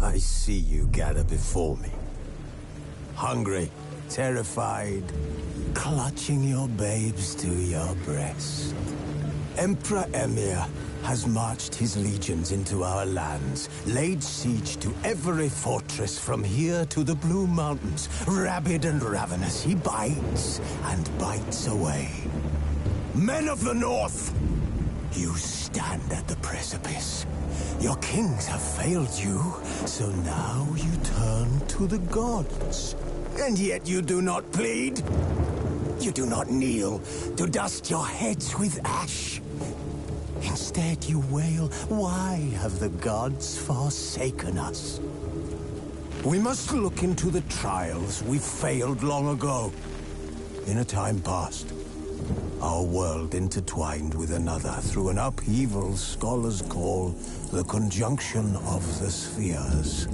I see you gather before me. Hungry, terrified, clutching your babes to your breast. Emperor Emhyr has marched his legions into our lands, laid siege to every fortress from here to the Blue Mountains. Rabid and ravenous, he bites and bites away. Men of the North, you stand at the precipice. Your kings have failed you, so now you turn to the gods. And yet you do not plead. You do not kneel to dust your heads with ash. Instead you wail, why have the gods forsaken us? We must look into the trials we failed long ago. In a time past, our world intertwined with another through an upheaval scholars call the conjunction of the spheres.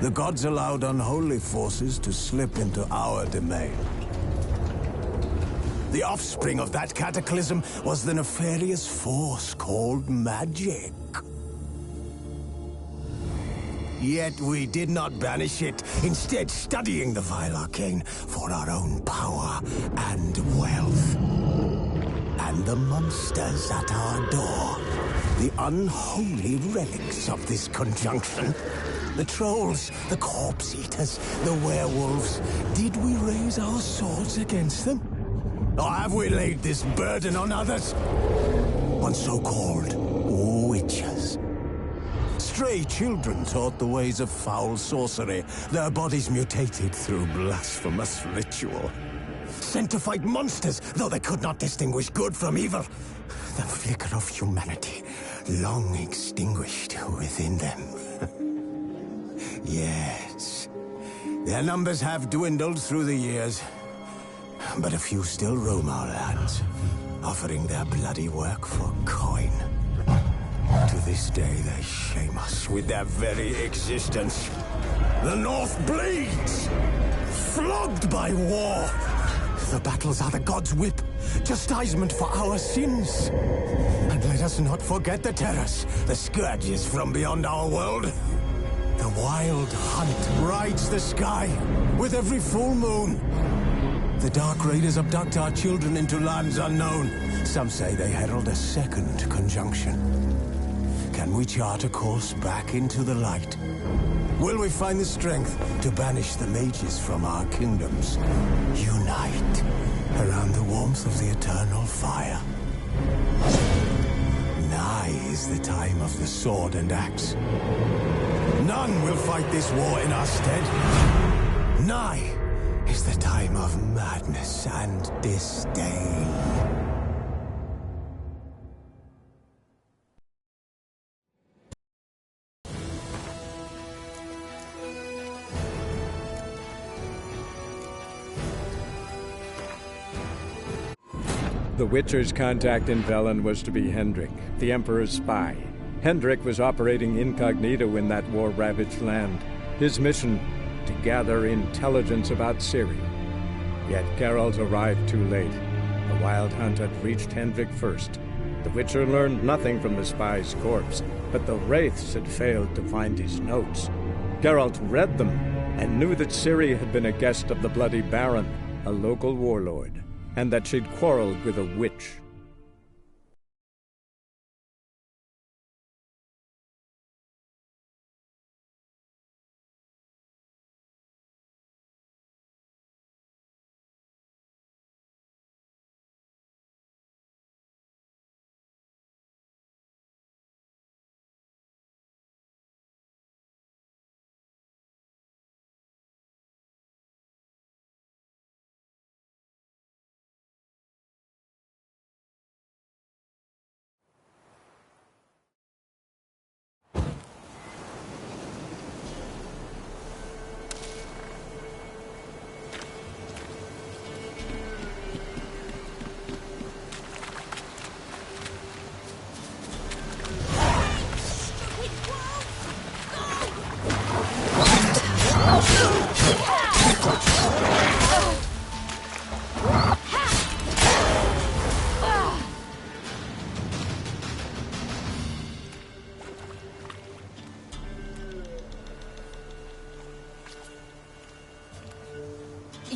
The gods allowed unholy forces to slip into our domain. The offspring of that cataclysm was the nefarious force called magic. Yet we did not banish it, instead studying the vile arcane for our own power and wealth. And the monsters at our door, the unholy relics of this conjunction. The trolls, the corpse eaters, the werewolves. Did we raise our swords against them? Or have we laid this burden on others? On so-called witches. Stray children taught the ways of foul sorcery, their bodies mutated through blasphemous ritual. Sent to fight monsters, though they could not distinguish good from evil. The flicker of humanity, long extinguished within them. Yes, their numbers have dwindled through the years. But a few still roam our lands, offering their bloody work for coin. To this day, they shame us with their very existence. The North bleeds, flogged by war. The battles are the gods' whip, chastisement for our sins. And let us not forget the terrors, the scourges from beyond our world. The wild hunt rides the sky with every full moon. The Dark Raiders abduct our children into lands unknown. Some say they herald a second conjunction. Can we chart a course back into the light? Will we find the strength to banish the mages from our kingdoms? Unite around the warmth of the eternal fire. Nigh is the time of the sword and axe. None will fight this war in our stead. Nigh is the time of madness and disdain. The Witcher's contact in Velen was to be Hendrik, the Emperor's spy. Hendrik was operating incognito in that war-ravaged land. His mission, to gather intelligence about Ciri. Yet Geralt arrived too late. The Wild Hunt had reached Hendrik first. The Witcher learned nothing from the spy's corpse, but the Wraiths had failed to find his notes. Geralt read them, and knew that Ciri had been a guest of the Bloody Baron, a local warlord, and that she'd quarreled with a witch.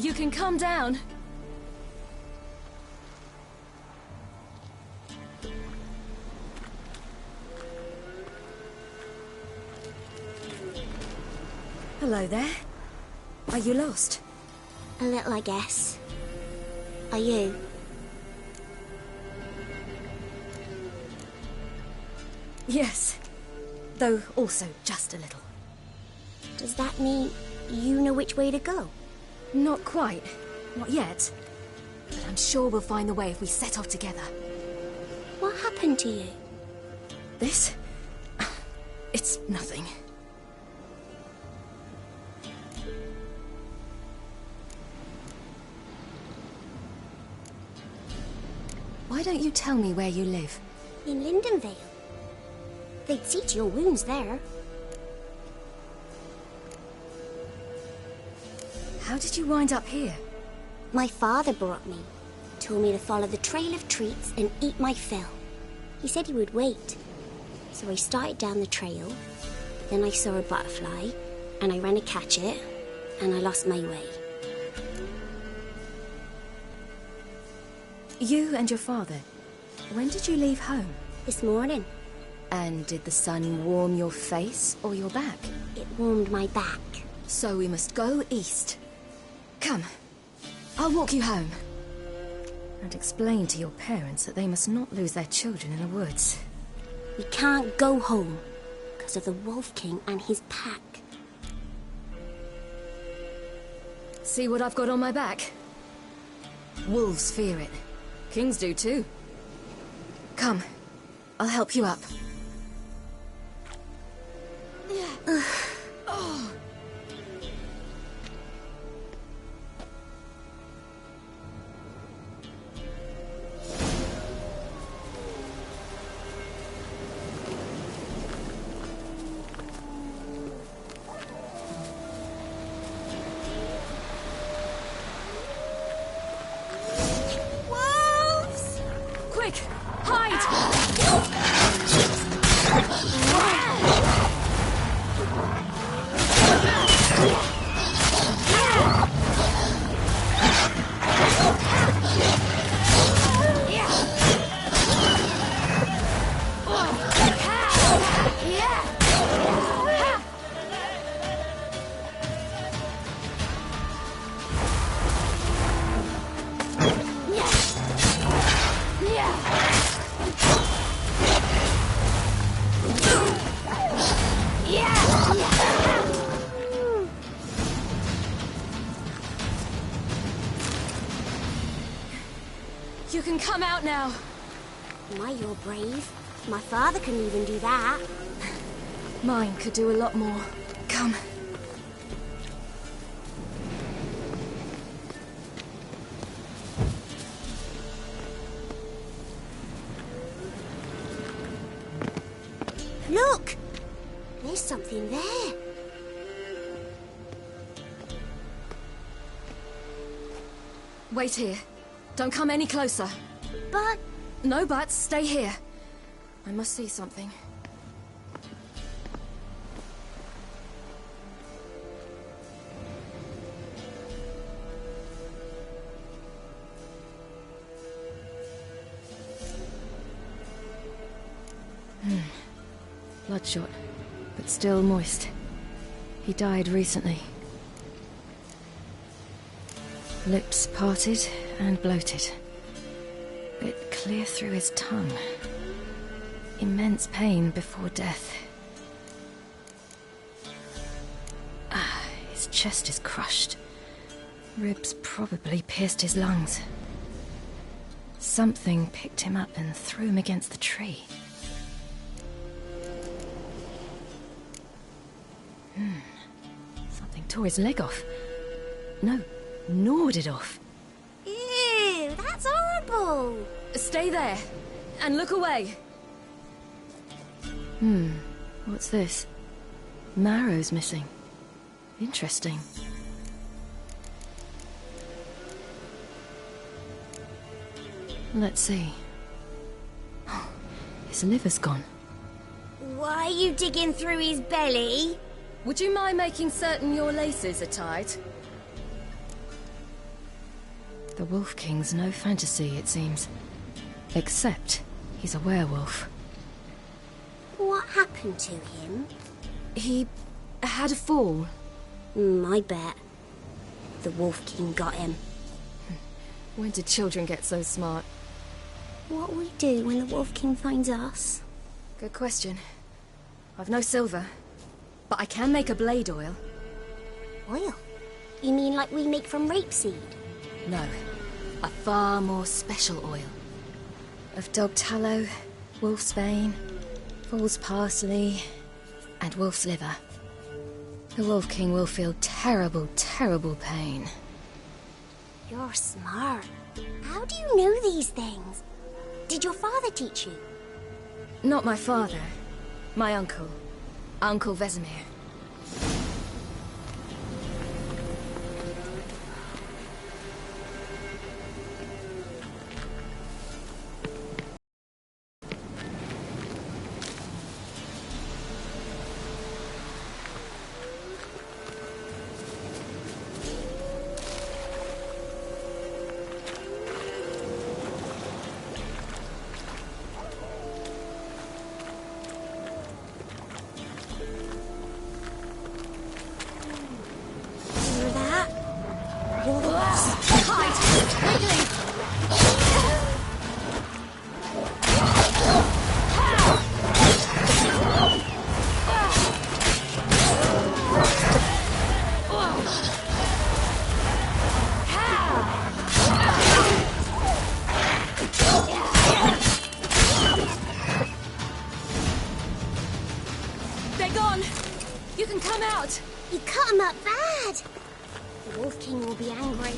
You can calm down. Hello there. Are you lost? A little, I guess. Are you? Yes. Though also just a little. Does that mean you know which way to go? Not quite. Not yet. But I'm sure we'll find the way if we set off together. What happened to you? This? It's nothing. Why don't you tell me where you live? In Lindenvale. They'd see to your wounds there. How did you wind up here? My father brought me. Told me to follow the trail of treats and eat my fill. He said he would wait. So I started down the trail. Then I saw a butterfly, and I ran to catch it, and I lost my way. You and your father, when did you leave home? This morning. And did the sun warm your face or your back? It warmed my back. So we must go east. Come, I'll walk you home. And explain to your parents that they must not lose their children in the woods. We can't go home because of the Wolf King and his pack. See what I've got on my back? Wolves fear it. Kings do too. Come, I'll help you up. Quick! Hide! You can come out now. My, you're brave. My father couldn't even do that. Mine could do a lot more. Come. Look! There's something there. Wait here. Don't come any closer. But... No buts. Stay here. I must see something. Bloodshot, but still moist. He died recently. Lips parted and bloated. Bit clear through his tongue. Immense pain before death. His chest is crushed. Ribs probably pierced his lungs. Something picked him up and threw him against the tree. Something tore his leg off. No, gnawed it off. Ew, that's horrible! Stay there, and look away. What's this? Marrow's missing. Interesting. Let's see. His liver's gone. Why are you digging through his belly? Would you mind making certain your laces are tied? The Wolf King's no fantasy, it seems. Except he's a werewolf. What happened to him? He had a fall. I bet. The Wolf King got him. When did children get so smart? What will we do when the Wolf King finds us? Good question. I've no silver, but I can make a blade oil. Oil? You mean like we make from rapeseed? No, a far more special oil. Of dog tallow, wolf's bane, fool's parsley, and wolf's liver. The Wolf King will feel terrible, terrible pain. You're smart. How do you know these things? Did your father teach you? Not my father. My uncle. Uncle Vesemir. Hear that? Wolves. Hide! Quickly! They're gone! You can come out! You cut him up bad. The Wolf King will be angry.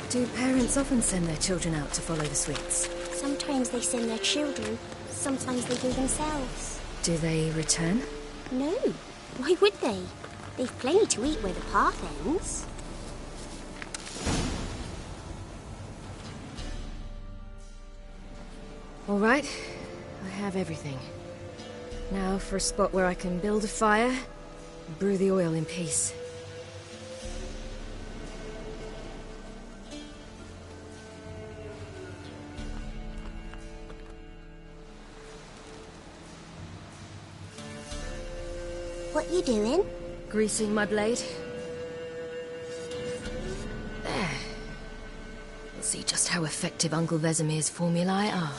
Do parents often send their children out to follow the sweets? Sometimes they send their children, sometimes they go themselves. Do they return? No, why would they? They've plenty to eat where the path ends. All right, I have everything. Now for a spot where I can build a fire and brew the oil in peace. What you doing? Greasing my blade. There. We'll see just how effective Uncle Vesemir's formulae are.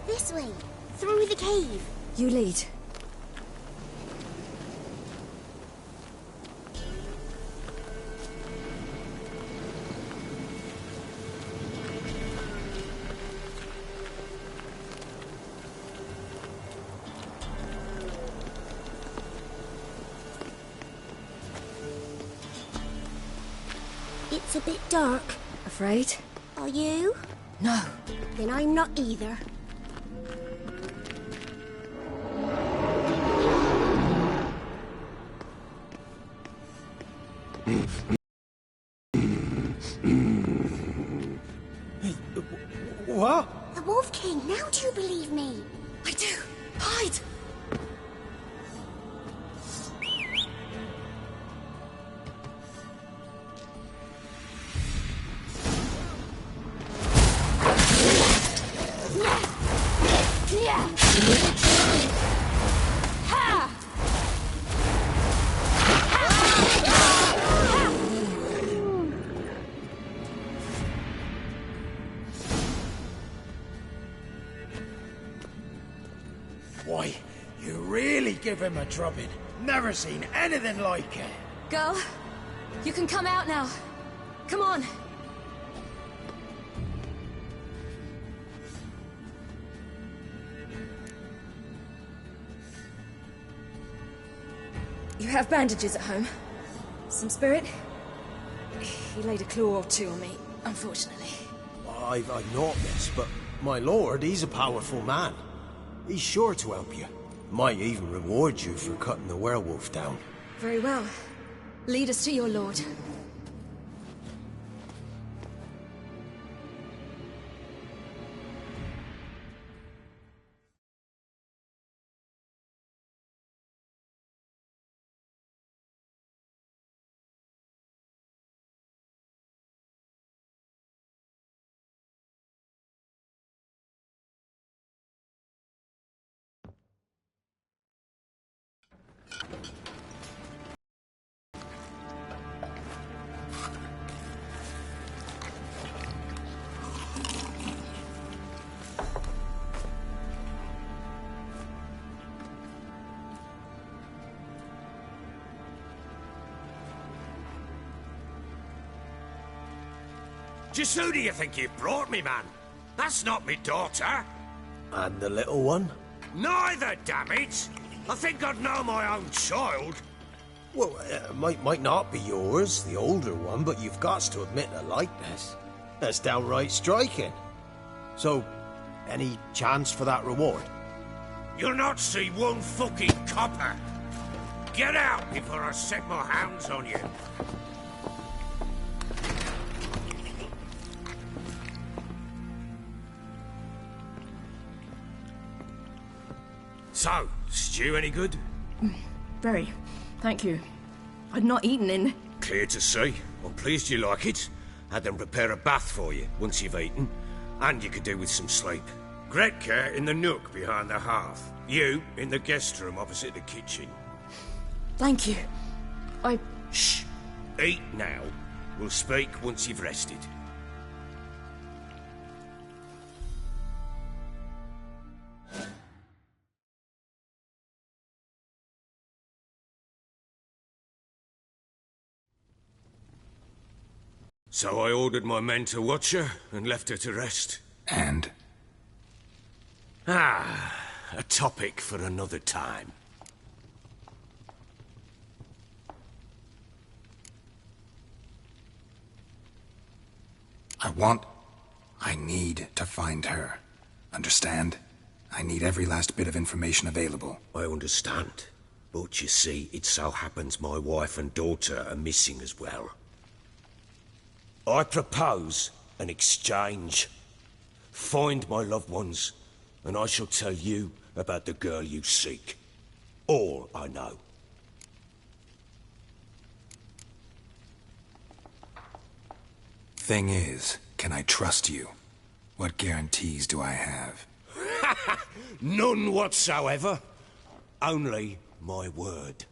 This way, through the cave. You lead. It's a bit dark. Afraid? Are you? No. Then I'm not either. What? The Wolf King, now do you believe me? I do. Hide! Why, you really give him a drubbing. Never seen anything like it. Girl, you can come out now. Come on. You have bandages at home? Some spirit? He laid a claw or two on me, unfortunately. I've not, miss, but my lord, he's a powerful man. He's sure to help you. Might even reward you for cutting the werewolf down. Very well. Lead us to your lord. Just who do you think you've brought me, man? That's not me daughter. And the little one? Neither, damn it! I think I'd know my own child. Well, might not be yours, the older one, but you've got to admit the likeness. That's downright striking. So, any chance for that reward? You'll not see one fucking copper. Get out before I set my hounds on you. So, stew any good? Very. Thank you. I'd not eaten in... Clear to see. I'm pleased you like it. Had them prepare a bath for you once you've eaten. And you could do with some sleep. Gretka in the nook behind the hearth. You in the guest room opposite the kitchen. Thank you. Shh. Eat now. We'll speak once you've rested. So I ordered my men to watch her and left her to rest. And? A topic for another time. I need to find her. Understand? I need every last bit of information available. I understand. But you see, it so happens my wife and daughter are missing as well. I propose an exchange. Find my loved ones, and I shall tell you about the girl you seek. All I know. Thing is, can I trust you? What guarantees do I have? None whatsoever. Only my word.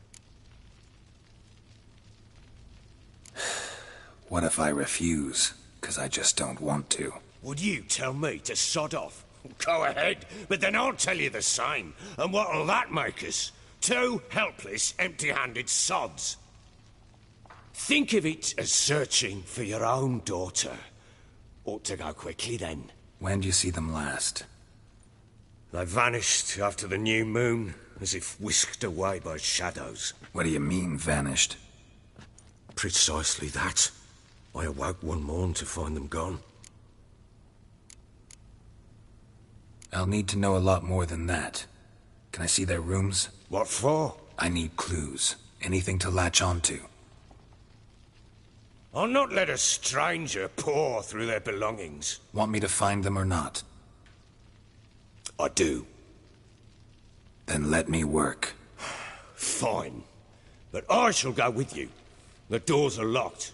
What if I refuse? 'Cause I just don't want to. Would you tell me to sod off? Go ahead, but then I'll tell you the same. And what'll that make us? Two helpless, empty-handed sods. Think of it as searching for your own daughter. Ought to go quickly then. When do you see them last? They vanished after the new moon, as if whisked away by shadows. What do you mean, vanished? Precisely that. I awoke one morn to find them gone. I'll need to know a lot more than that. Can I see their rooms? What for? I need clues. Anything to latch onto. I'll not let a stranger pore through their belongings. Want me to find them or not? I do. Then let me work. Fine. But I shall go with you. The doors are locked.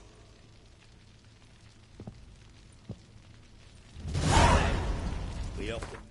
Be off the mill.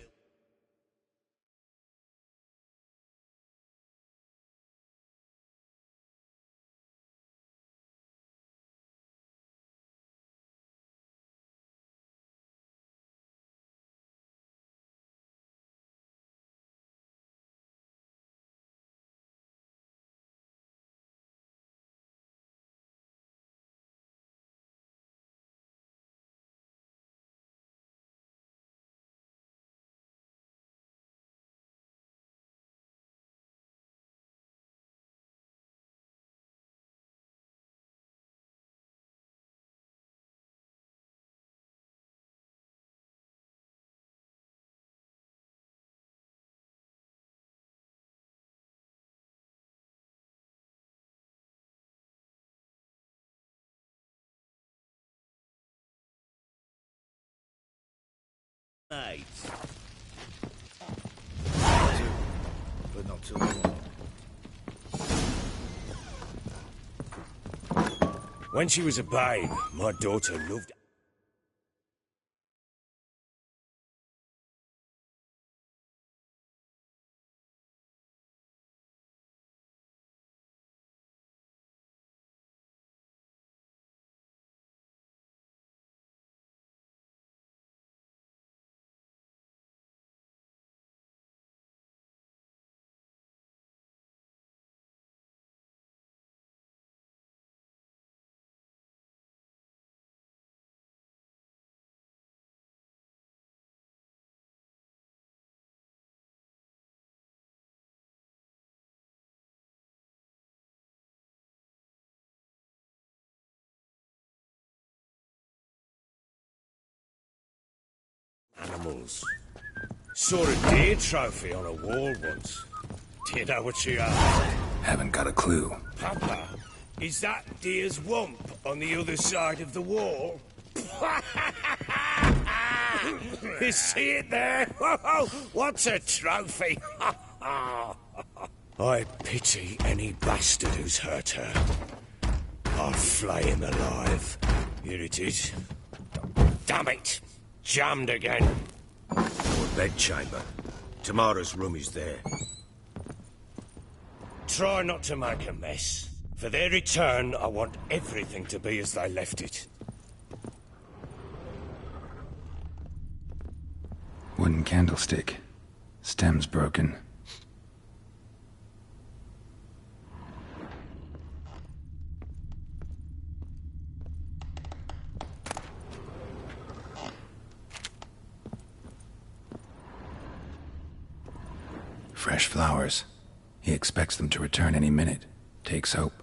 Night. But not too long. When she was a babe, my daughter loved... animals. Saw a deer trophy on a wall once. Do you know what she asked? Haven't got a clue. Papa, is that deer's wump on the other side of the wall? You see it there? What's a trophy? I pity any bastard who's hurt her. I'll flay him alive. Here it is. Damn it! Jammed again. Your bedchamber. Tamara's room is there. Try not to make a mess. For their return, I want everything to be as they left it. Wooden candlestick. Stem's broken. Fresh flowers. He expects them to return any minute. Takes hope.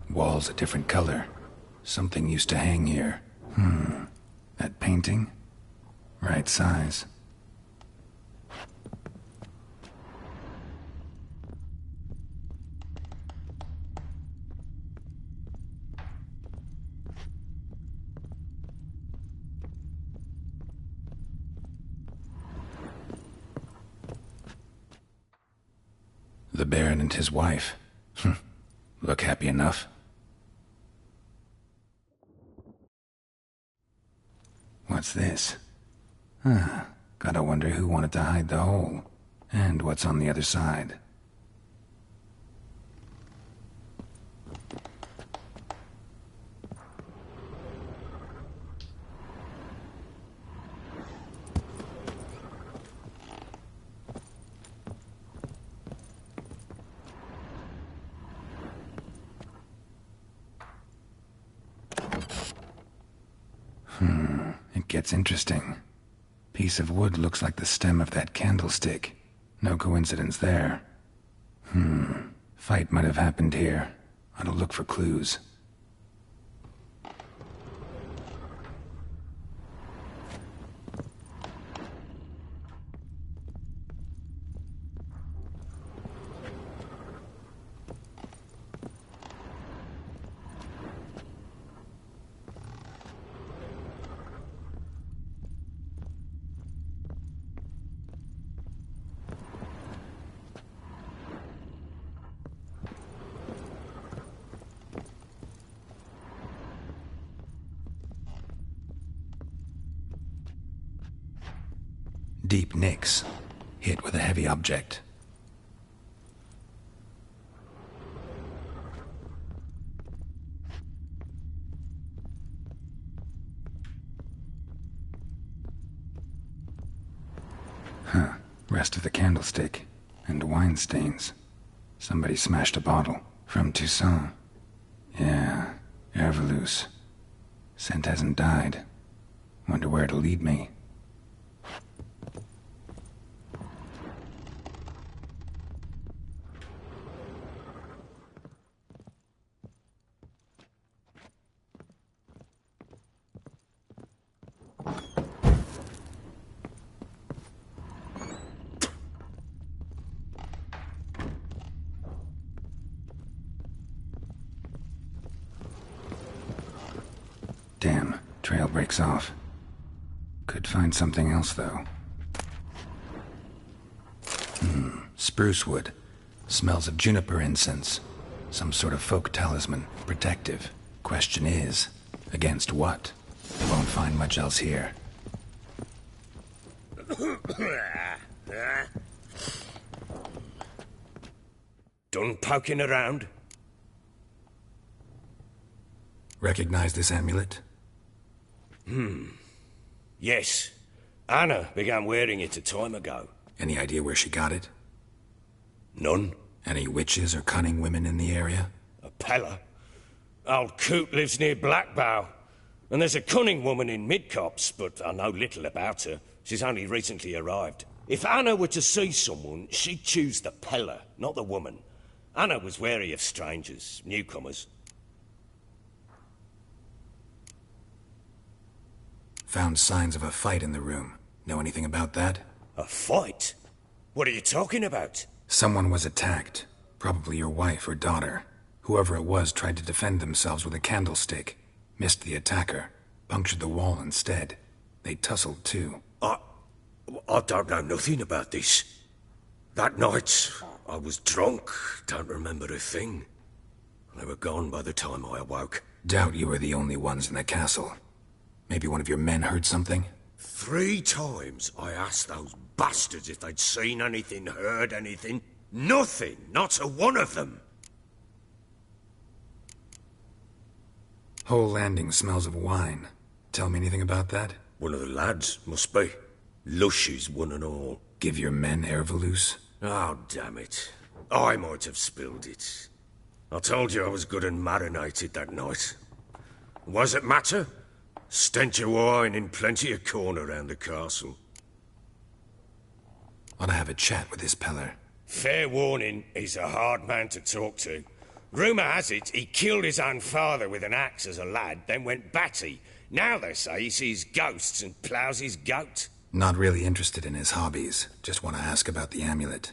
Wall's a different color. Something used to hang here. That painting? Right size. The Baron and his wife. Look happy enough. What's this? Gotta wonder who wanted to hide the hole. And what's on the other side. It gets interesting. Piece of wood looks like the stem of that candlestick. No coincidence there. Fight might have happened here. Ought to look for clues. Deep nicks, hit with a heavy object. Huh, rest of the candlestick, and wine stains. Somebody smashed a bottle. From Toussaint. Yeah, Herveloos. Scent hasn't died. Wonder where it'll lead me. Damn, trail breaks off. Could find something else, though. Spruce wood. Smells of juniper incense. Some sort of folk talisman. Protective. Question is, against what? Won't find much else here. Done poking around? Recognize this amulet? Yes. Anna began wearing it a time ago. Any idea where she got it? None. Any witches or cunning women in the area? A Pella. Old Coot lives near Blackbow. And there's a cunning woman in Midcopse, but I know little about her. She's only recently arrived. If Anna were to see someone, she'd choose the Pella, not the woman. Anna was wary of strangers, newcomers. Found signs of a fight in the room. Know anything about that? A fight? What are you talking about? Someone was attacked. Probably your wife or daughter. Whoever it was tried to defend themselves with a candlestick. Missed the attacker. Punctured the wall instead. They tussled too. I don't know nothing about this. That night, I was drunk. Don't remember a thing. They were gone by the time I awoke. Doubt you were the only ones in the castle. Maybe one of your men heard something? 3 times I asked those bastards if they'd seen anything, heard anything. Nothing! Not a one of them! Whole landing smells of wine. Tell me anything about that? One of the lads, must be. Lushes, one and all. Give your men Herveloos? Oh, damn it. I might have spilled it. I told you I was good and marinated that night. Was it matter? Stench of wine in plenty of corn around the castle. Ought to have a chat with this Peller. Fair warning, he's a hard man to talk to. Rumour has it he killed his own father with an axe as a lad, then went batty. Now they say he sees ghosts and ploughs his goat. Not really interested in his hobbies. Just want to ask about the amulet.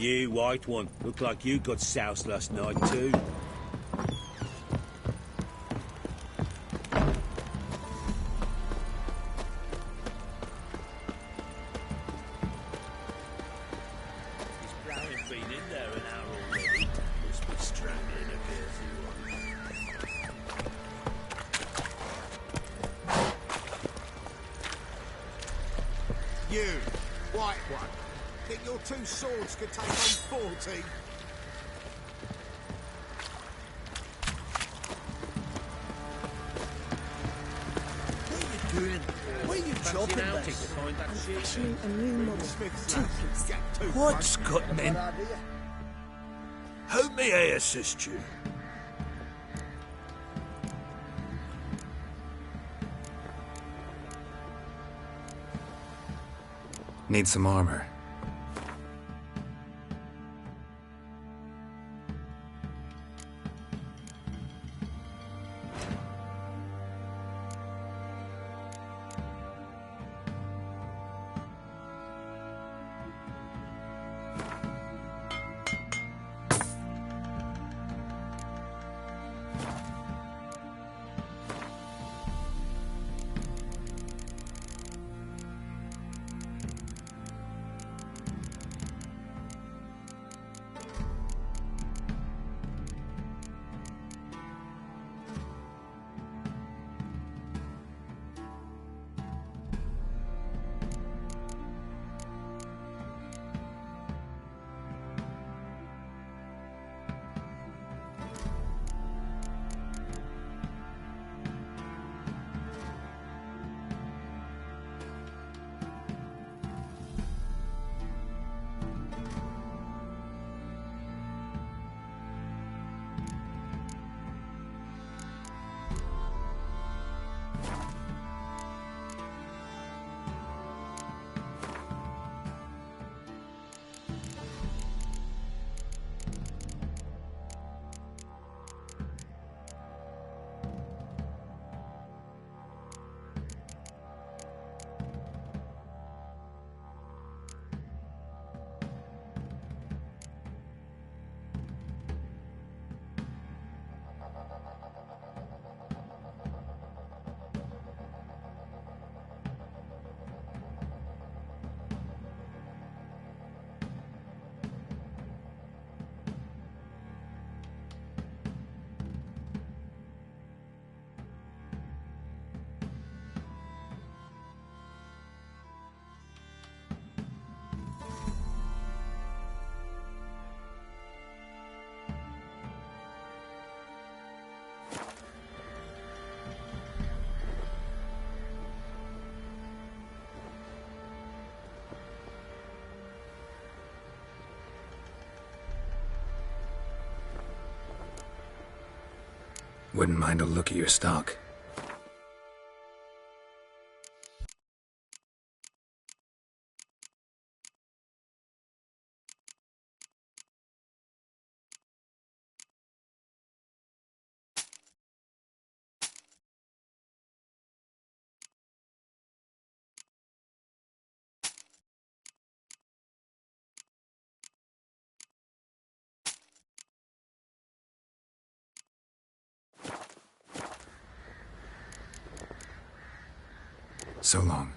You, white one. Look like you got soused last night, too. His Brian's been in there an hour already. Must be strangling a careful one. You, white one. Think your two swords could take on 40? What are you doing? What are you chopping this? I'm fashioning a new model. Two-piece. What's cutting in? How may I assist you? Need some armor. Wouldn't mind a look at your stock. So long.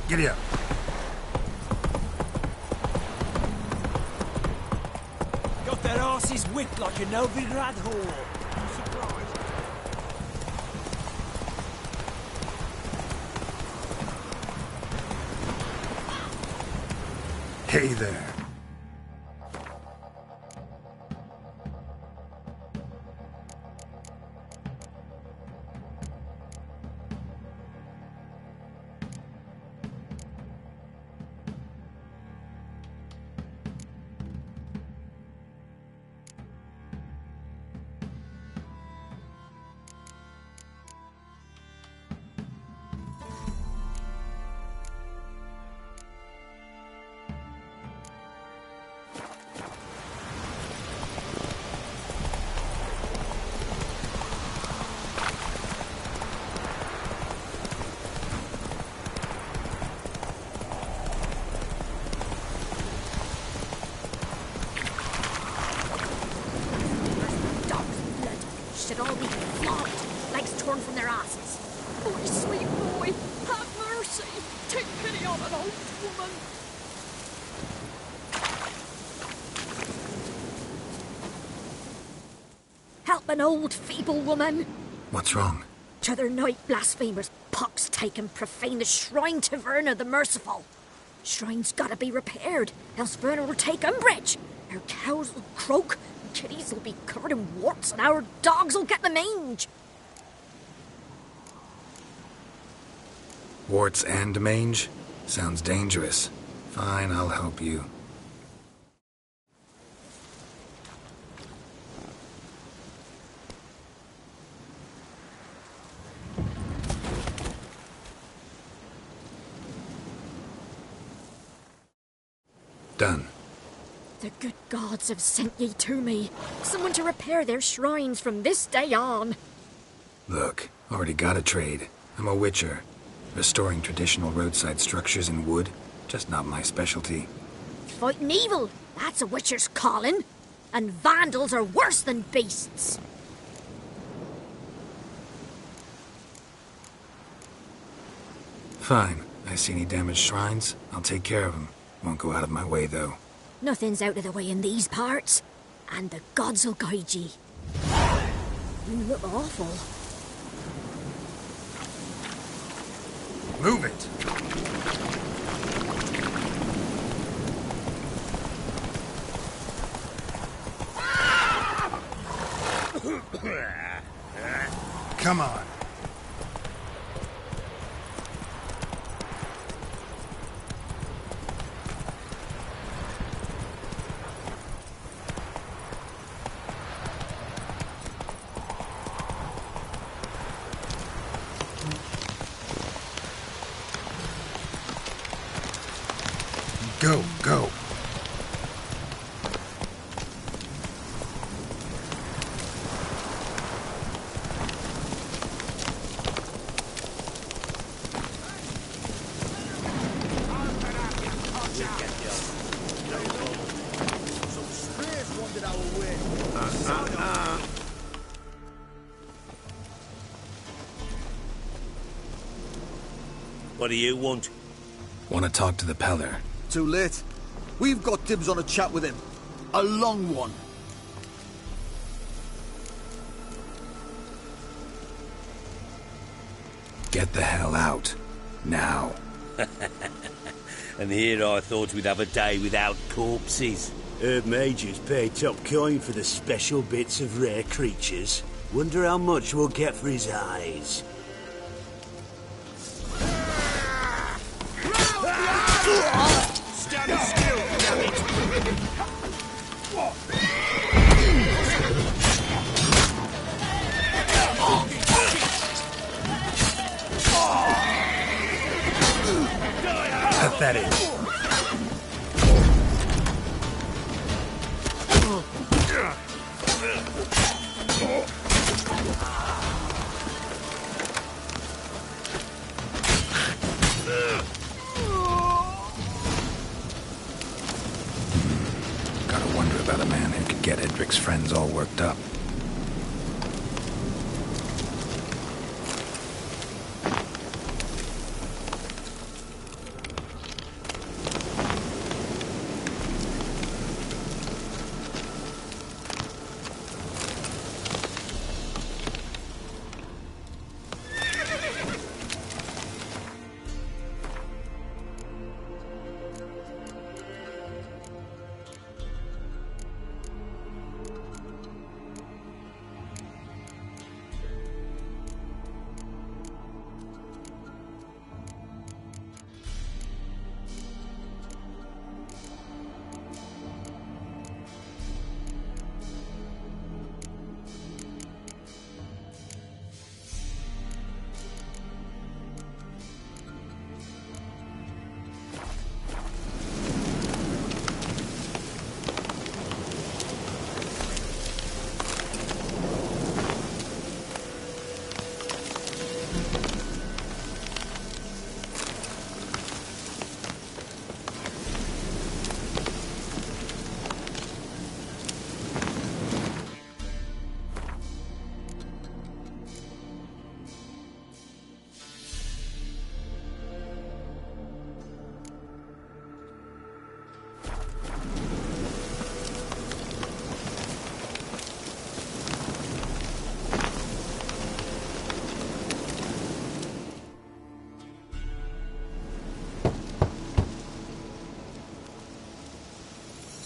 Giddy up. Got their asses whipped like a Novigrad whore. I'm surprised. Hey there. Should all be flogged, legs torn from their asses. Boy, sweet boy, have mercy. Take pity on an old woman. Help an old, feeble woman. What's wrong? T'other night, blasphemers, pox taken, profane the shrine to Verna the Merciful. Shrine's gotta be repaired, else Verna will take umbrage. Our cows will croak, kitties will be covered in warts, and our dogs will get the mange. Warts and mange? Sounds dangerous. Fine, I'll help you. Done. The good gods have sent ye to me. Someone to repair their shrines from this day on. Look, already got a trade. I'm a witcher. Restoring traditional roadside structures in wood, just not my specialty. Fighting evil, that's a witcher's calling. And vandals are worse than beasts. Fine. I see any damaged shrines, I'll take care of them. Won't go out of my way, though. Nothing's out of the way in these parts. And the gods will guide ye. You look awful. Move it! Come on. Go, go. What do you want? Want to talk to the Peller. Too late. We've got dibs on a chat with him. A long one. Get the hell out. Now. And here I thought we'd have a day without corpses. Heard mages pay top coin for the special bits of rare creatures. Wonder how much we'll get for his eyes. Stand still, damn it! Pathetic. Gotta wonder about a man who could get Edric's friends all worked up.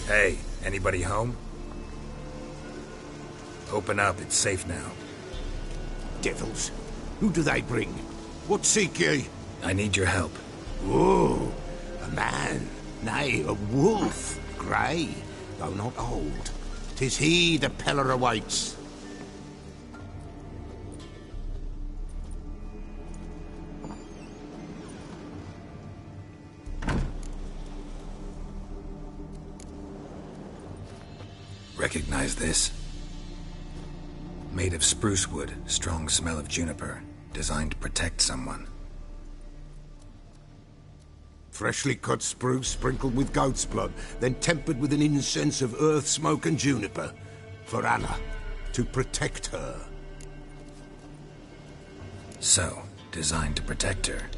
Hey, anybody home? Open up, it's safe now. Devils. Who do they bring? What seek ye? I need your help. Oh, a man. Nay, a wolf. Grey, though not old. 'Tis he the Peller awaits. Recognize this? Made of spruce wood, strong smell of juniper. Designed to protect someone. Freshly cut spruce sprinkled with goat's blood, then tempered with an incense of earth, smoke and juniper. For Anna, to protect her. So, designed to protect her.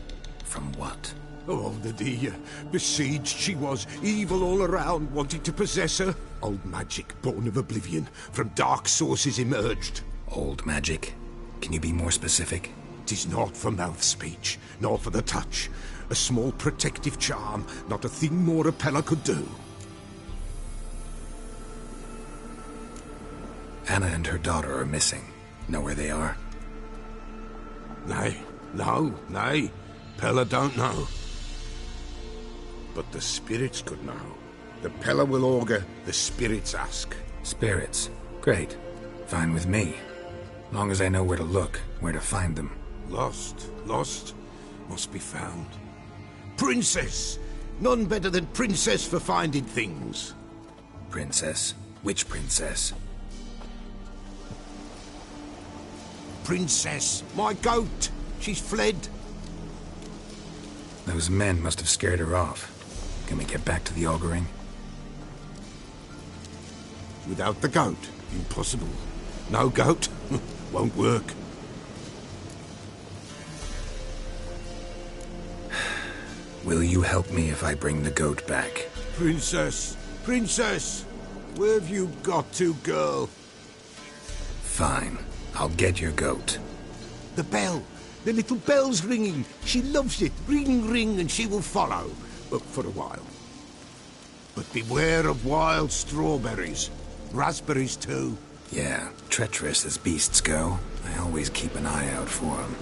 From what? Oh, the besieged she was, evil all around, wanting to possess her. Old magic, born of oblivion, from dark sources emerged. Old magic? Can you be more specific? 'Tis not for mouth speech, nor for the touch. A small protective charm, not a thing more a Peller could do. Anna and her daughter are missing. Know where they are? Nay, nay. Peller don't know. But the spirits could know. The Peller will augur, the spirits ask. Spirits? Great. Fine with me. Long as I know where to look, where to find them. Lost, must be found. Princess! None better than Princess for finding things. Princess? Which princess? Princess, my goat! She's fled. Those men must have scared her off. Can we get back to the auguring? Without the goat, impossible. No goat, won't work. Will you help me if I bring the goat back? Princess! Where have you got to, girl? Fine. I'll get your goat. The bell! The little bell's ringing. She loves it. Ring, ring, and she will follow. For a while. But beware of wild strawberries. Raspberries, too. Yeah, treacherous as beasts go. I always keep an eye out for them.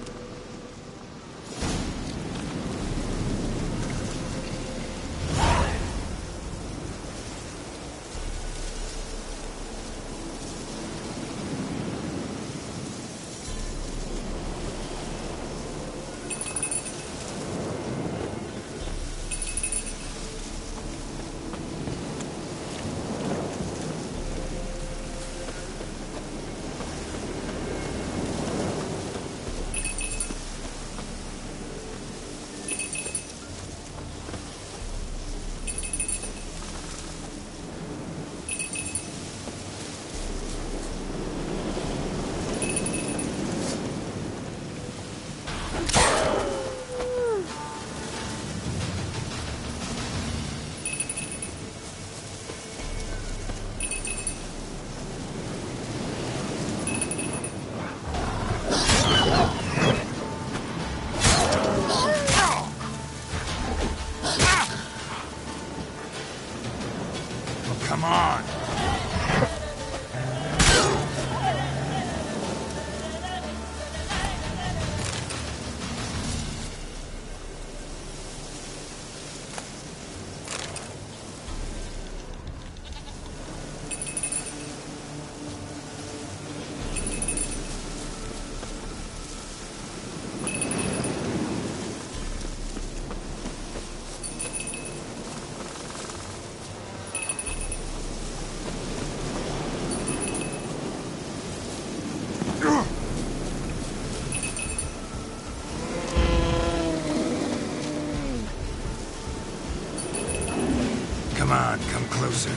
Come on! Come on, come closer.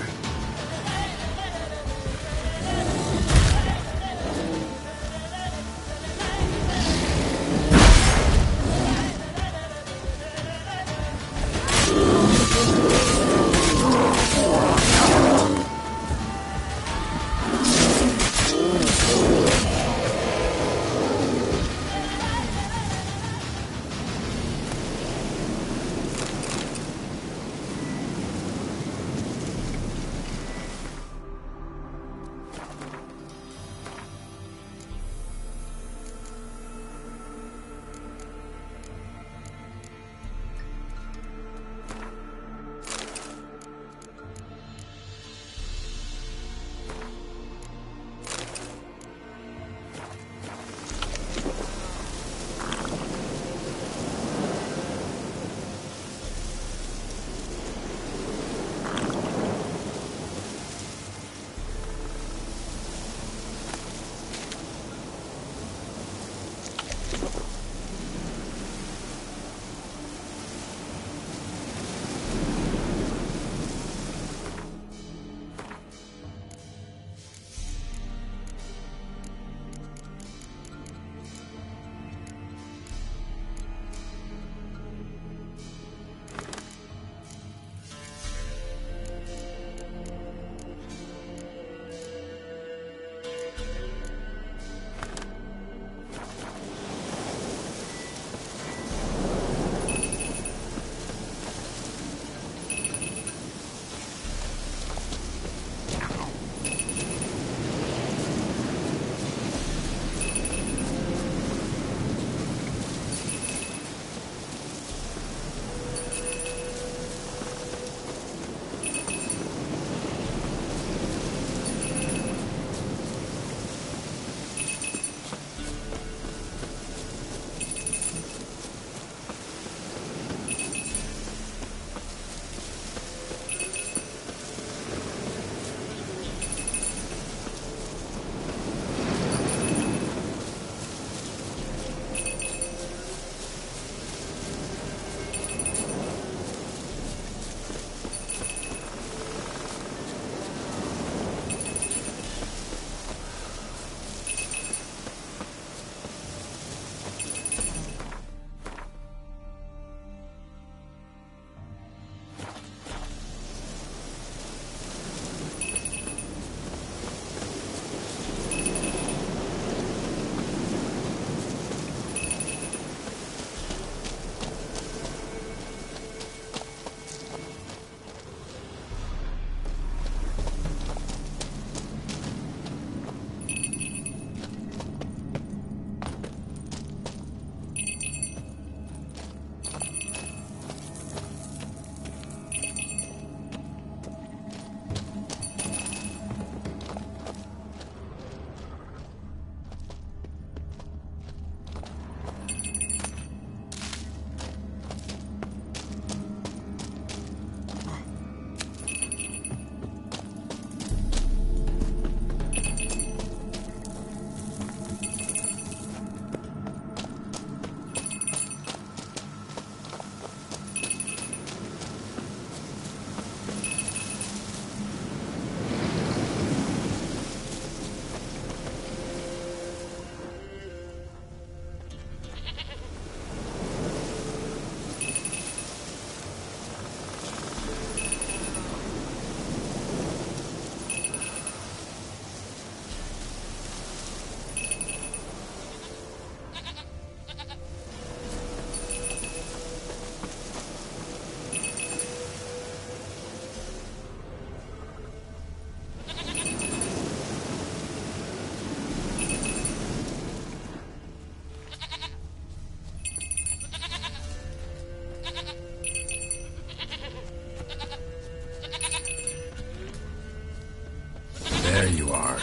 you are.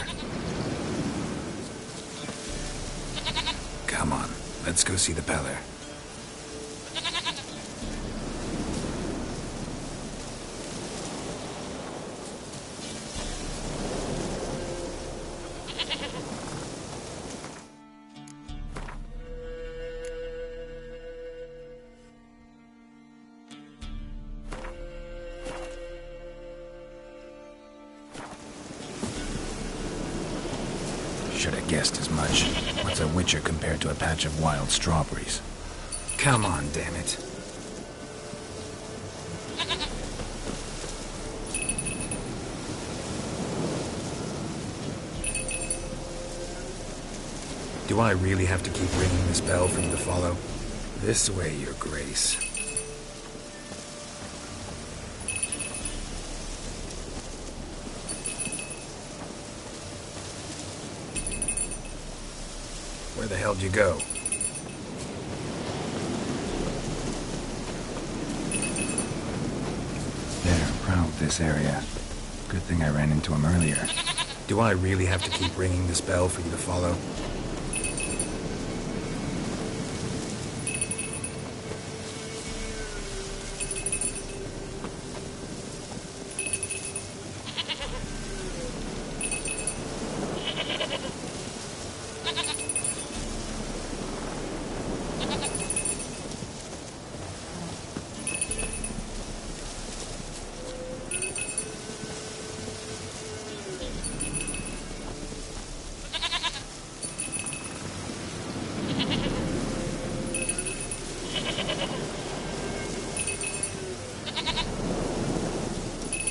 Come on, let's go see the Peller. Should have guessed as much. What's a witcher compared to a patch of wild strawberries? Come on, damn it. Do I really have to keep ringing this bell for you to follow? This way, Your Grace. Where the hell'd you go? They're proud of this area. Good thing I ran into him earlier. Do I really have to keep ringing this bell for you to follow?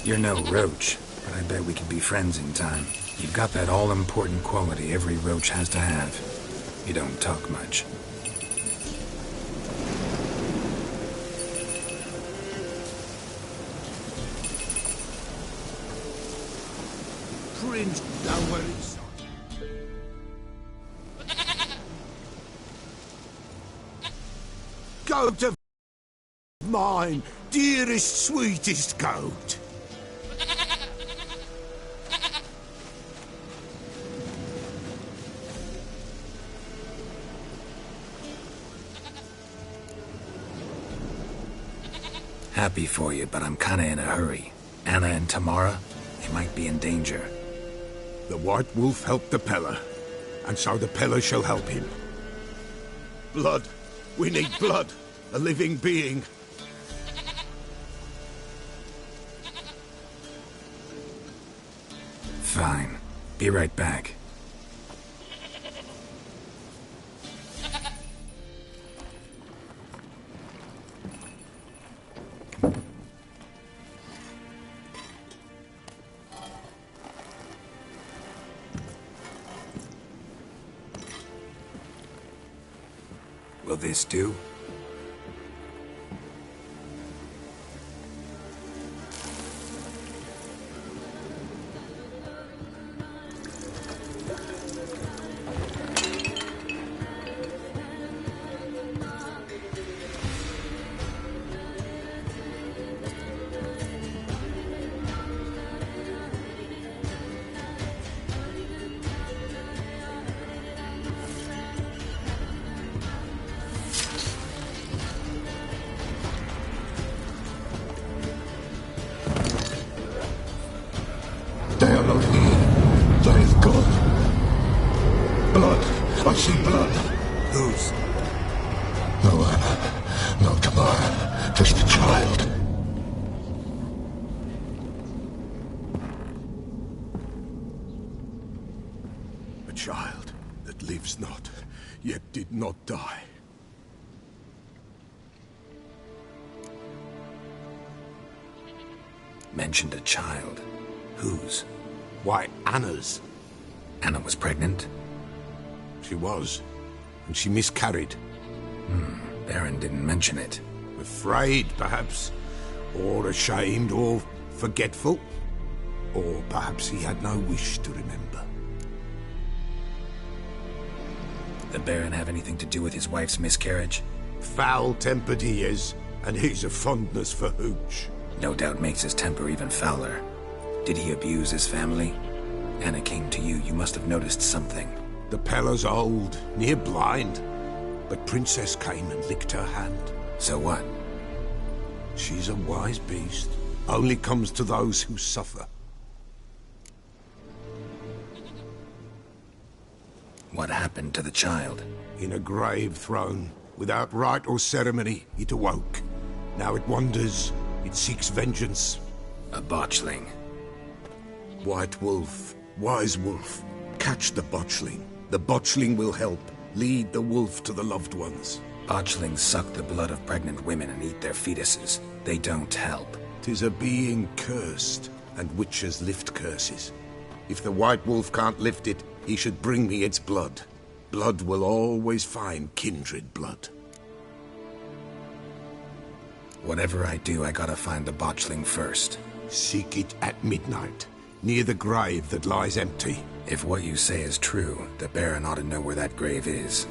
You're no roach, but I bet we could be friends in time. You've got that all-important quality every roach has to have. You don't talk much. Prince, don't worry, son. Goat of mine, dearest, sweetest goat. Happy for you, but I'm kinda in a hurry. Anna and Tamara, they might be in danger. The White Wolf helped the Peller, and so the Peller shall help him. Blood. We need blood. A living being. Fine. Be right back. Will this do? They are not here. That is God. Blood. I see blood. Whose? No Anna. No Tamara. Just a child. A child that lives not, yet did not die. Mentioned a child. Whose? Why, Anna's. Anna was pregnant? She was. And she miscarried. Baron didn't mention it. Afraid, perhaps. Or ashamed, or forgetful. Or perhaps he had no wish to remember. The Baron have anything to do with his wife's miscarriage? Foul-tempered he is, and he's a fondness for hooch. No doubt makes his temper even fouler. Did he abuse his family? Anna came to you. You must have noticed something. The Pella's old, near blind. But Princess came and licked her hand. So what? She's a wise beast. Only comes to those who suffer. What happened to the child? In a grave thrown. Without rite or ceremony, it awoke. Now it wanders. It seeks vengeance. A botchling. White Wolf. Wise Wolf. Catch the botchling. The botchling will help. Lead the wolf to the loved ones. Botchlings suck the blood of pregnant women and eat their fetuses. They don't help. 'Tis a being cursed, and witches lift curses. If the White Wolf can't lift it, he should bring me its blood. Blood will always find kindred blood. Whatever I do, I gotta find the botchling first. Seek it at midnight, near the grave that lies empty. If what you say is true, the Baron ought to know where that grave is.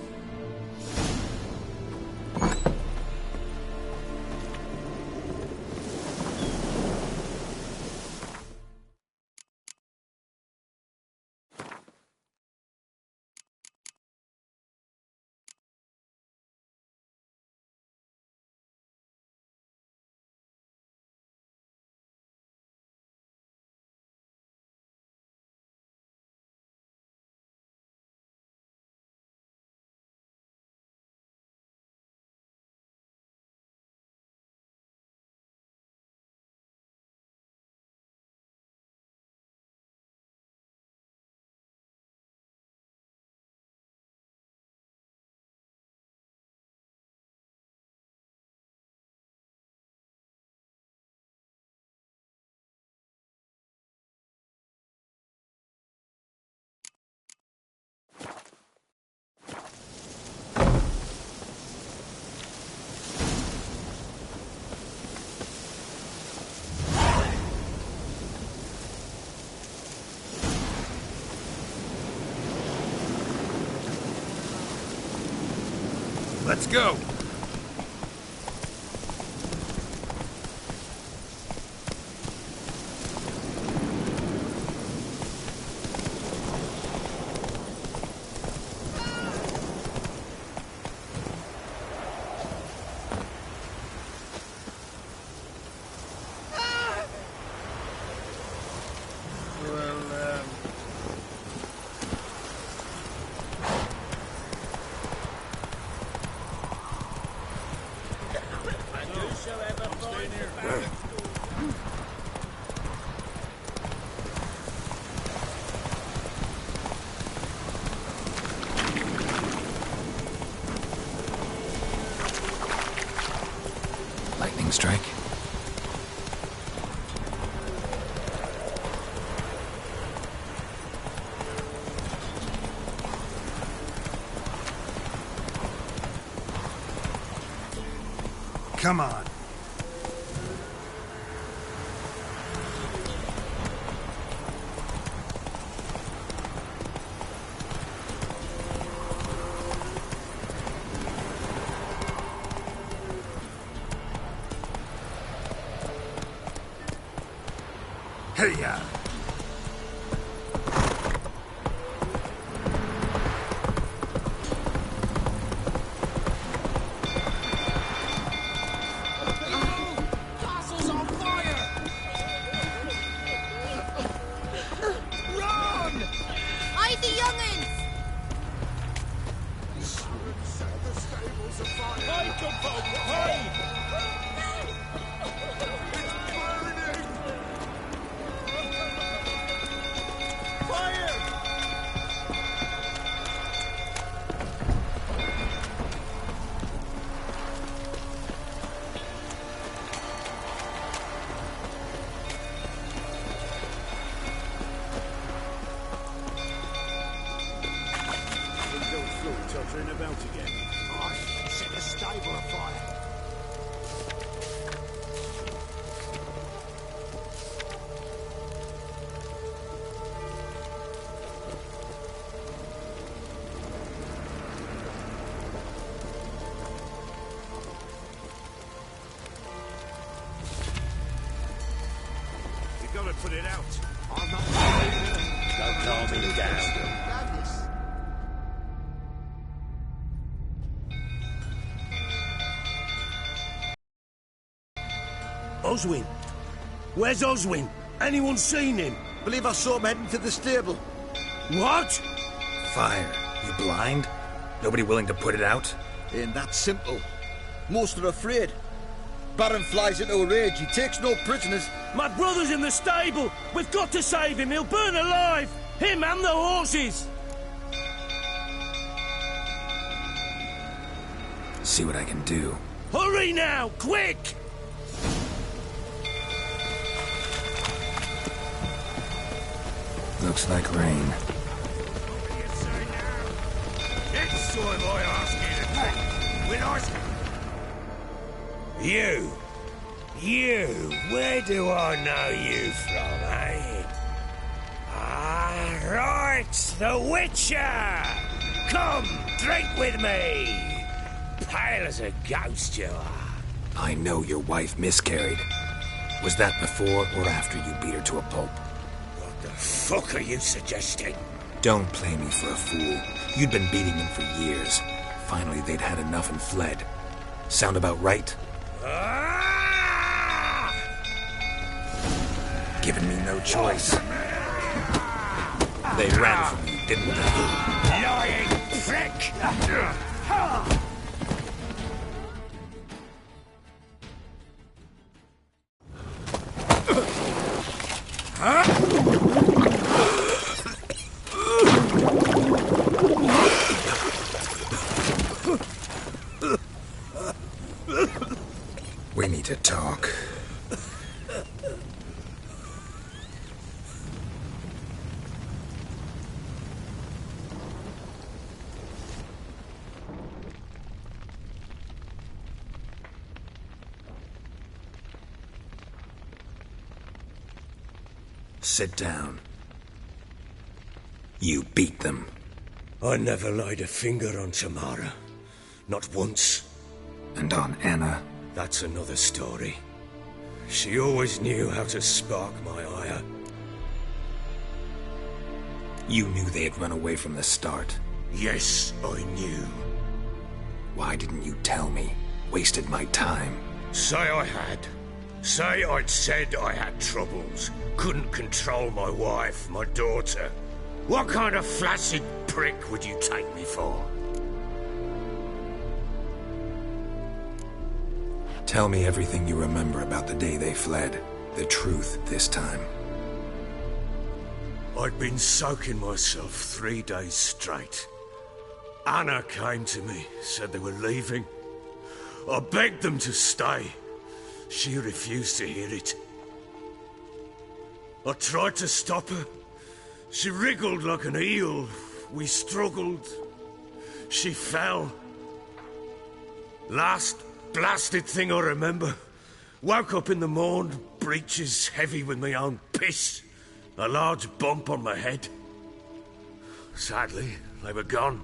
Let's go! Lightning strike? Come on. Hey-ya! Castle's on fire! Run! Hide the young'uns! The stables are fire! Hide, good folk! Hide! It's burning! gotta put it out. I'm not... Don't calm me down. Oswin? Where's Oswin? Anyone seen him? Believe I saw him heading to the stable. What? Fire. You blind? Nobody willing to put it out? Ain't that simple. Most are afraid. Baron flies into a rage. He takes no prisoners. My brother's in the stable. We've got to save him. He'll burn alive. Him and the horses. See what I can do. Hurry now, quick! Looks like rain. It's time I ask you to drink. With ice. You, where do I know you from, eh? Ah, right, the Witcher! Come, drink with me! Pale as a ghost you are. I know your wife miscarried. Was that before or after you beat her to a pulp? What the fuck are you suggesting? Don't play me for a fool. You'd been beating them for years. Finally, they'd had enough and fled. Sound about right? Given me no choice. They ran from you, didn't they? Lying prick! We need to talk. Sit down. You beat them. I never laid a finger on Tamara. Not once. And on Anna? That's another story. She always knew how to spark my ire. You knew they had run away from the start. Yes, I knew. Why didn't you tell me? Wasted my time. Say I had. Say I'd said I had troubles. Couldn't control my wife, my daughter. What kind of flaccid prick would you take me for? Tell me everything you remember about the day they fled. The truth this time. I'd been soaking myself 3 days straight. Anna came to me, said they were leaving. I begged them to stay. She refused to hear it. I tried to stop her. She wriggled like an eel. We struggled. She fell. Last blasted thing I remember. Woke up in the morn, breeches heavy with my own piss. A large bump on my head. Sadly, they were gone.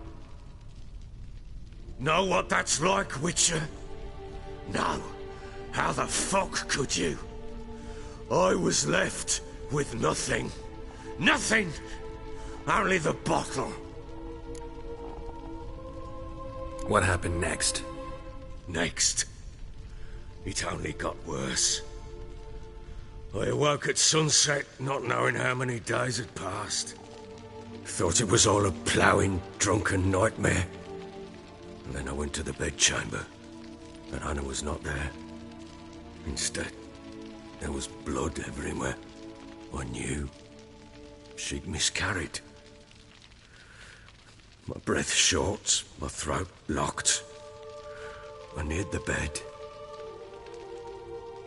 Know what that's like, Witcher? No. How the fuck could you? I was left with nothing. Nothing! Only the bottle. What happened next? Next? It only got worse. I awoke at sunset, not knowing how many days had passed. Thought it was all a ploughing, drunken nightmare. And then I went to the bedchamber, but Anna was not there. Instead, there was blood everywhere. I knew she'd miscarried. My breath short, my throat locked. I neared the bed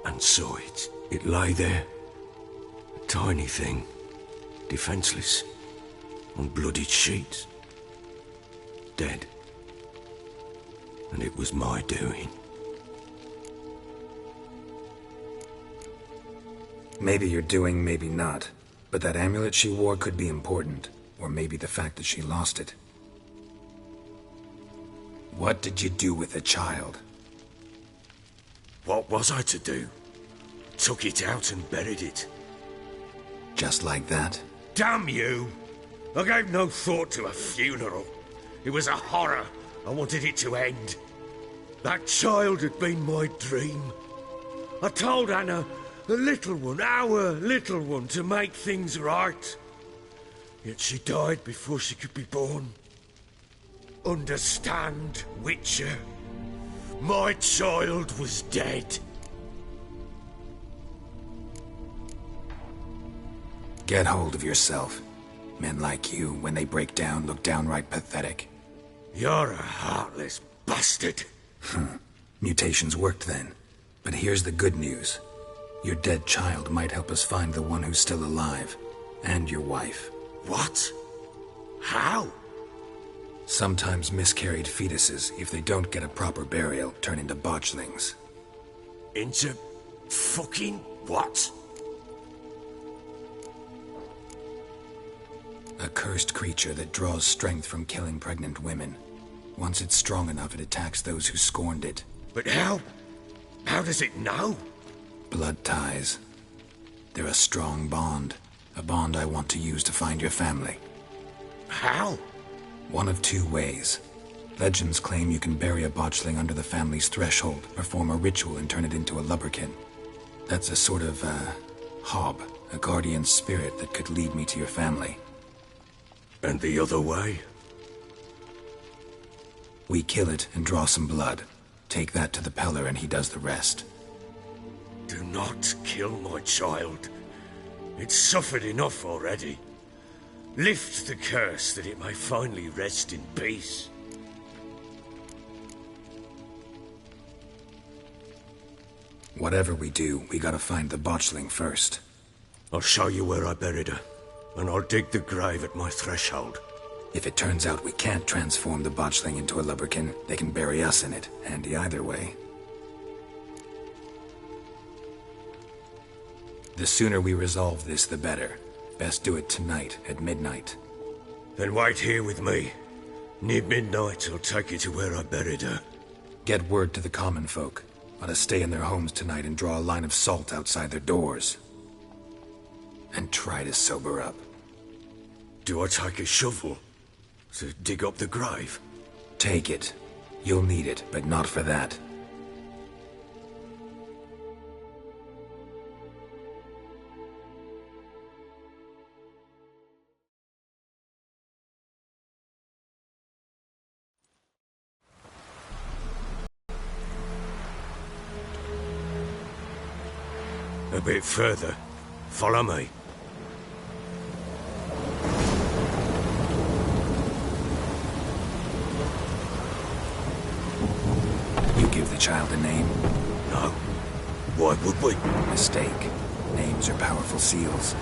and saw it. It lay there, a tiny thing, defenseless, on bloodied sheets, dead. And it was my doing. Maybe you're doing, maybe not. But that amulet she wore could be important. Or maybe the fact that she lost it. What did you do with the child? What was I to do? Took it out and buried it. Just like that? Damn you! I gave no thought to a funeral. It was a horror. I wanted it to end. That child had been my dream. I told Anna, the little one, our little one, to make things right. Yet she died before she could be born. Understand, Witcher? My child was dead. Get hold of yourself. Men like you, when they break down, look downright pathetic. You're a heartless bastard. Mutations worked then. But here's the good news. Your dead child might help us find the one who's still alive. And your wife. What? How? Sometimes miscarried fetuses, if they don't get a proper burial, turn into botchlings. Into fucking what? A cursed creature that draws strength from killing pregnant women. Once it's strong enough, it attacks those who scorned it. But how? How does it know? Blood ties. They're a strong bond. A bond I want to use to find your family. How? One of two ways. Legends claim you can bury a botchling under the family's threshold, perform a ritual, and turn it into a lubberkin. That's a sort of, hob, a guardian spirit that could lead me to your family. And the other way? We kill it and draw some blood. Take that to the Peller and he does the rest. Do not kill my child. It's suffered enough already. Lift the curse that it may finally rest in peace. Whatever we do, we gotta find the botchling first. I'll show you where I buried her, and I'll dig the grave at my threshold. If it turns out we can't transform the botchling into a lubberkin, they can bury us in it. Handy either way. The sooner we resolve this, the better. Best do it tonight, at midnight. Then wait here with me. Near midnight, I'll take you to where I buried her. Get word to the common folk. Let us stay in their homes tonight and draw a line of salt outside their doors. And try to sober up. Do I take a shovel to dig up the grave? Take it. You'll need it, but not for that. A bit further. Follow me. You give the child a name? No. Why would we? Mistake. Names are powerful seals.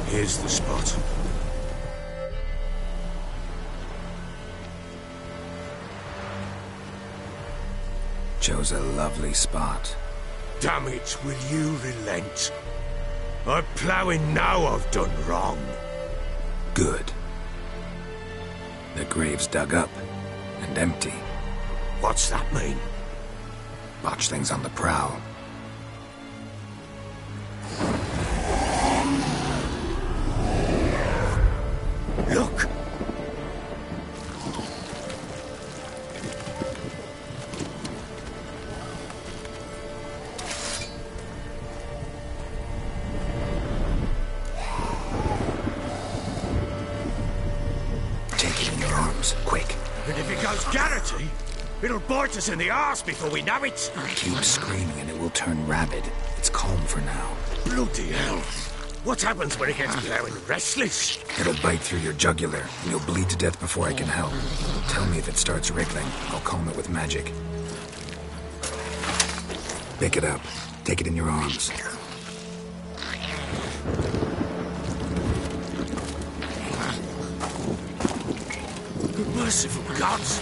Here's the spot. Chose a lovely spot. Damn it, will you relent? I'm ploughing now I've done wrong. Good. The grave's dug up and empty. What's that mean? Botchling's on the prowl. Look! Take it in your arms, quick. And if it goes Garrity, it'll bite us in the arse before we know it. Keep screaming and it will turn rabid. It's calm for now. Bloody hell. What happens when it gets blowing restless? It'll bite through your jugular, and you'll bleed to death before I can help. Tell me if it starts wriggling. I'll calm it with magic. Pick it up. Take it in your arms. Merciful gods!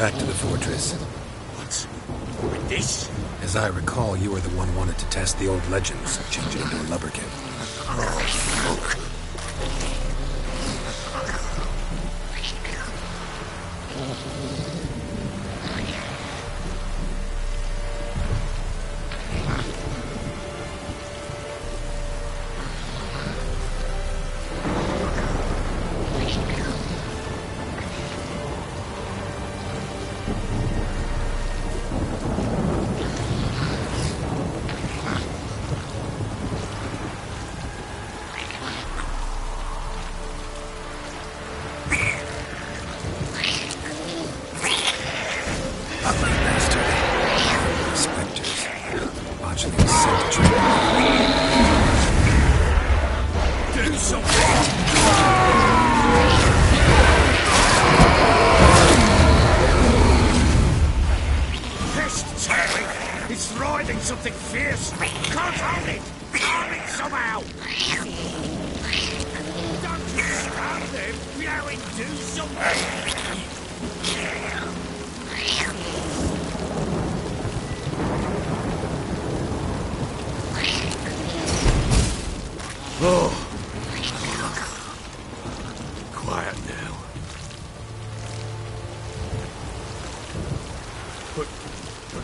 back to the fortress. What? With this? As I recall, you were the one wanted to test the old legends, change it into a lubberkin. Oh, fuck.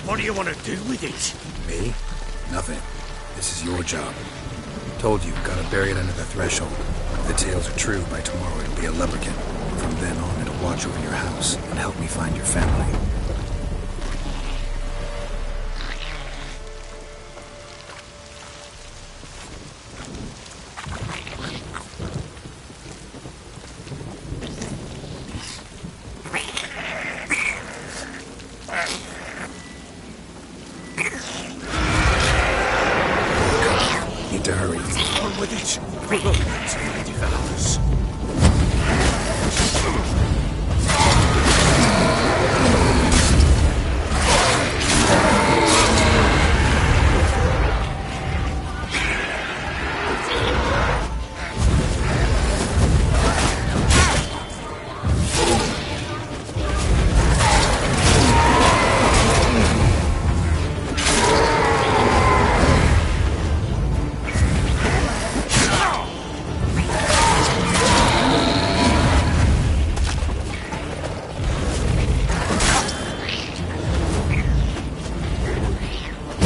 What do you want to do with it? Me? Nothing. This is your job. Told you, gotta bury it under the threshold. If the tales are true, by tomorrow it'll be a lubberkin. From then on, it'll watch over your house and help me find your family.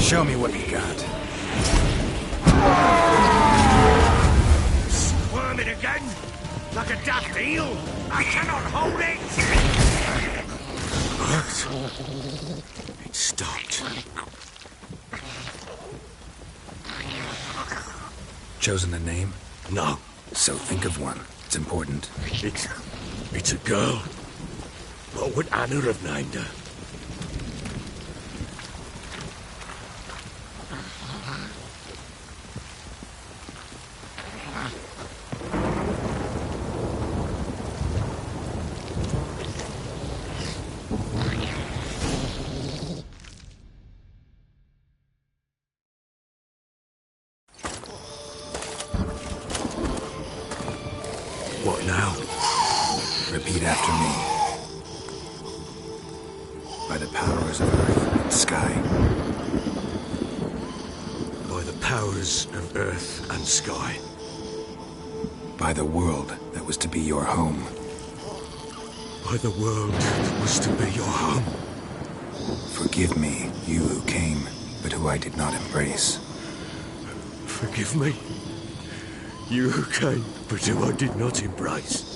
Show me what you got. Squirming again? Like a daft eel? I cannot hold it! What? It stopped. Chosen a name? No. So think of one. It's important. It's a girl. What would Anna have named her? What now? Repeat after me. By the powers of earth and sky. By the powers of earth and sky. By the world that was to be your home. By the world that was to be your home. Forgive me, you who came, but who I did not embrace. Forgive me, you who came, but who I did not embrace.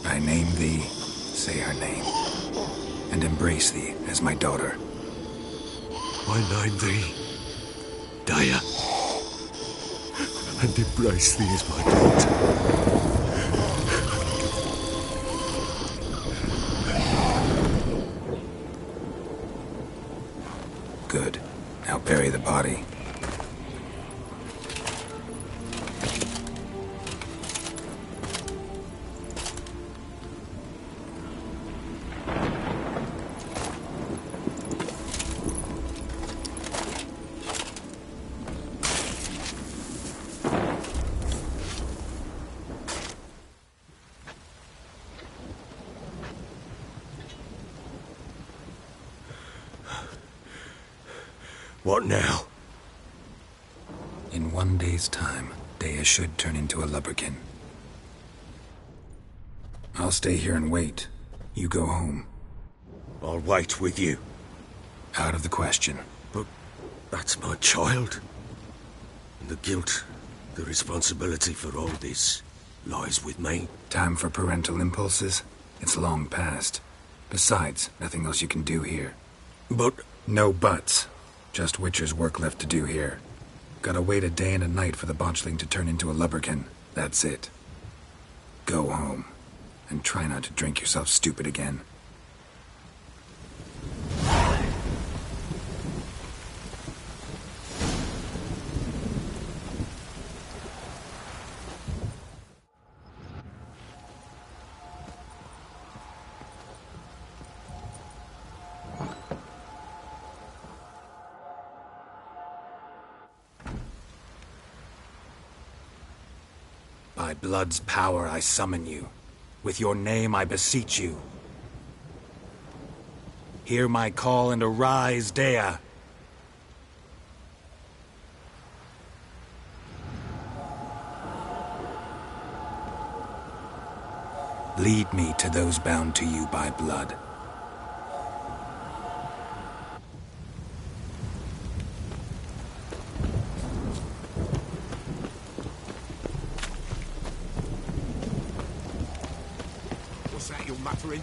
I name thee, say her name, and embrace thee as my daughter. I name thee, Daya, and embrace thee as my daughter. Good. Now bury the body. What now? In 1 day's time, Dea should turn into a lubberkin. I'll stay here and wait. You go home. I'll wait with you. Out of the question. But that's my child. And the guilt, the responsibility for all this lies with me. Time for parental impulses? It's long past. Besides, nothing else you can do here. But... No buts. Just Witcher's work left to do here. Gotta wait a day and a night for the botchling to turn into a lubberkin. That's it. Go home. And try not to drink yourself stupid again. By blood's power I summon you. With your name I beseech you. Hear my call and arise, Dea. Lead me to those bound to you by blood. What's that you're muttering?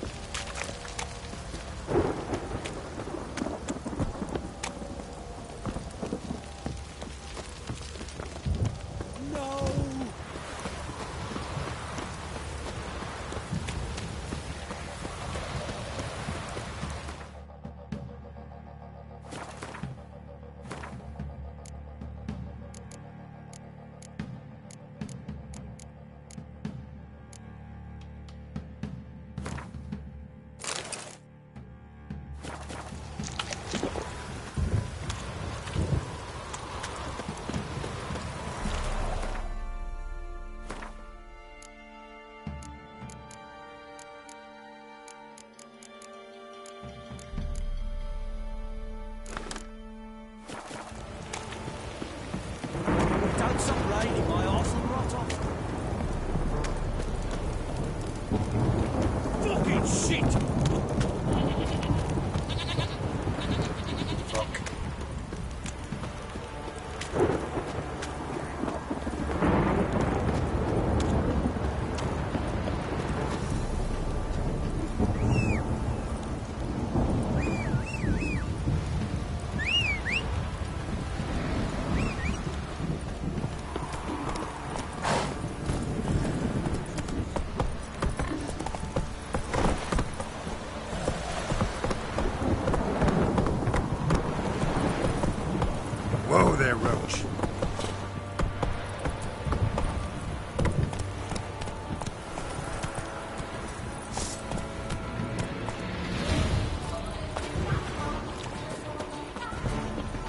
Whoa there, Roach.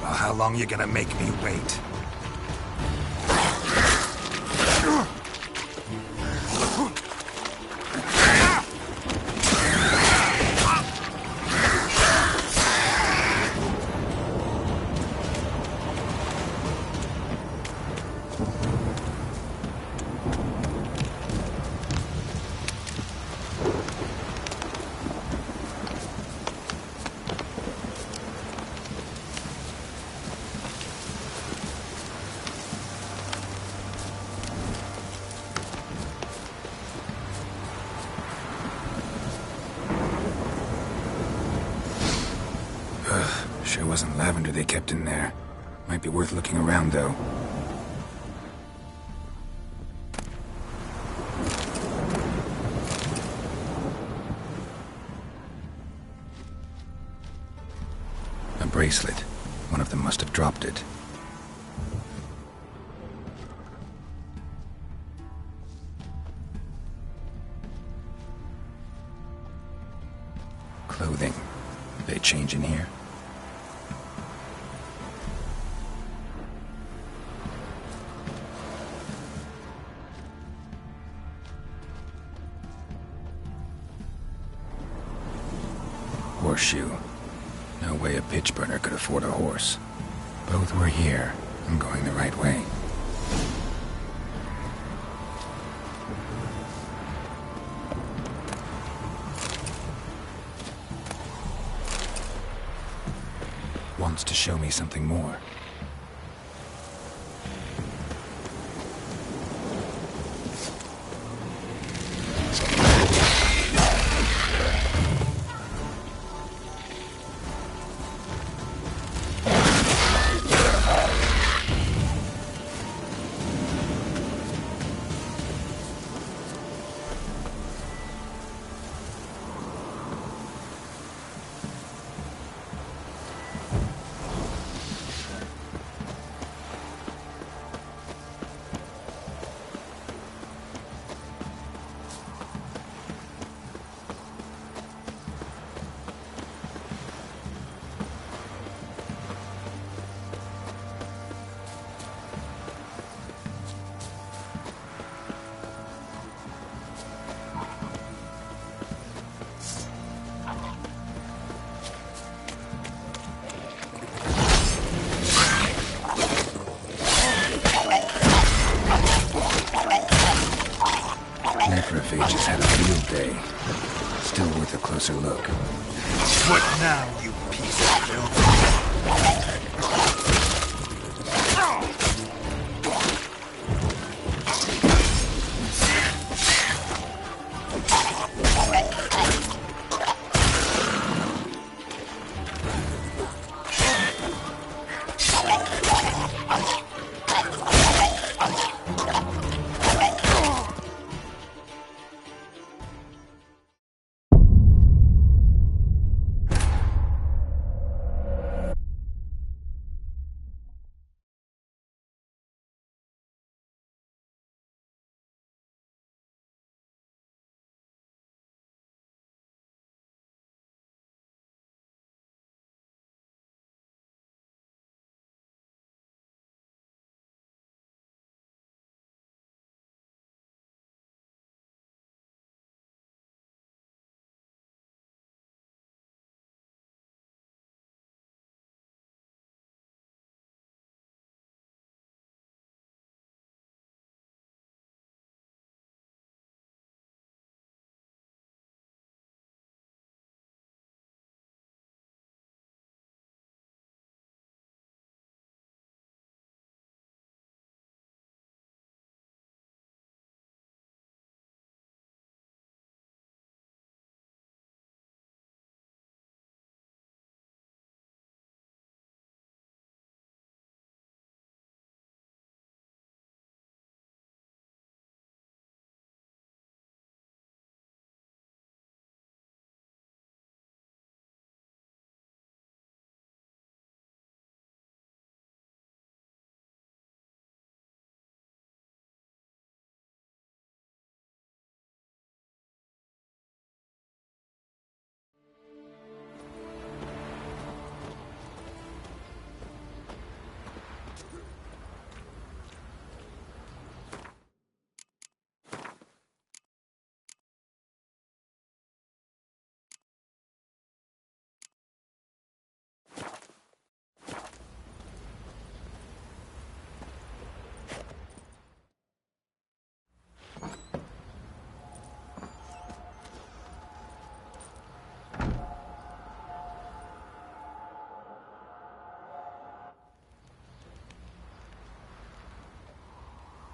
Well, how long you gonna make me wait? Sure wasn't lavender they kept in there. Might be worth looking around, though. A bracelet. One of them must have dropped it. Clothing. They change in here? Horseshoe. No way a pitch burner could afford a horse. Both were here. I'm going the right way. Wants to show me something more. Necrophages had a field day. Still worth a closer look. What now, you piece of filth?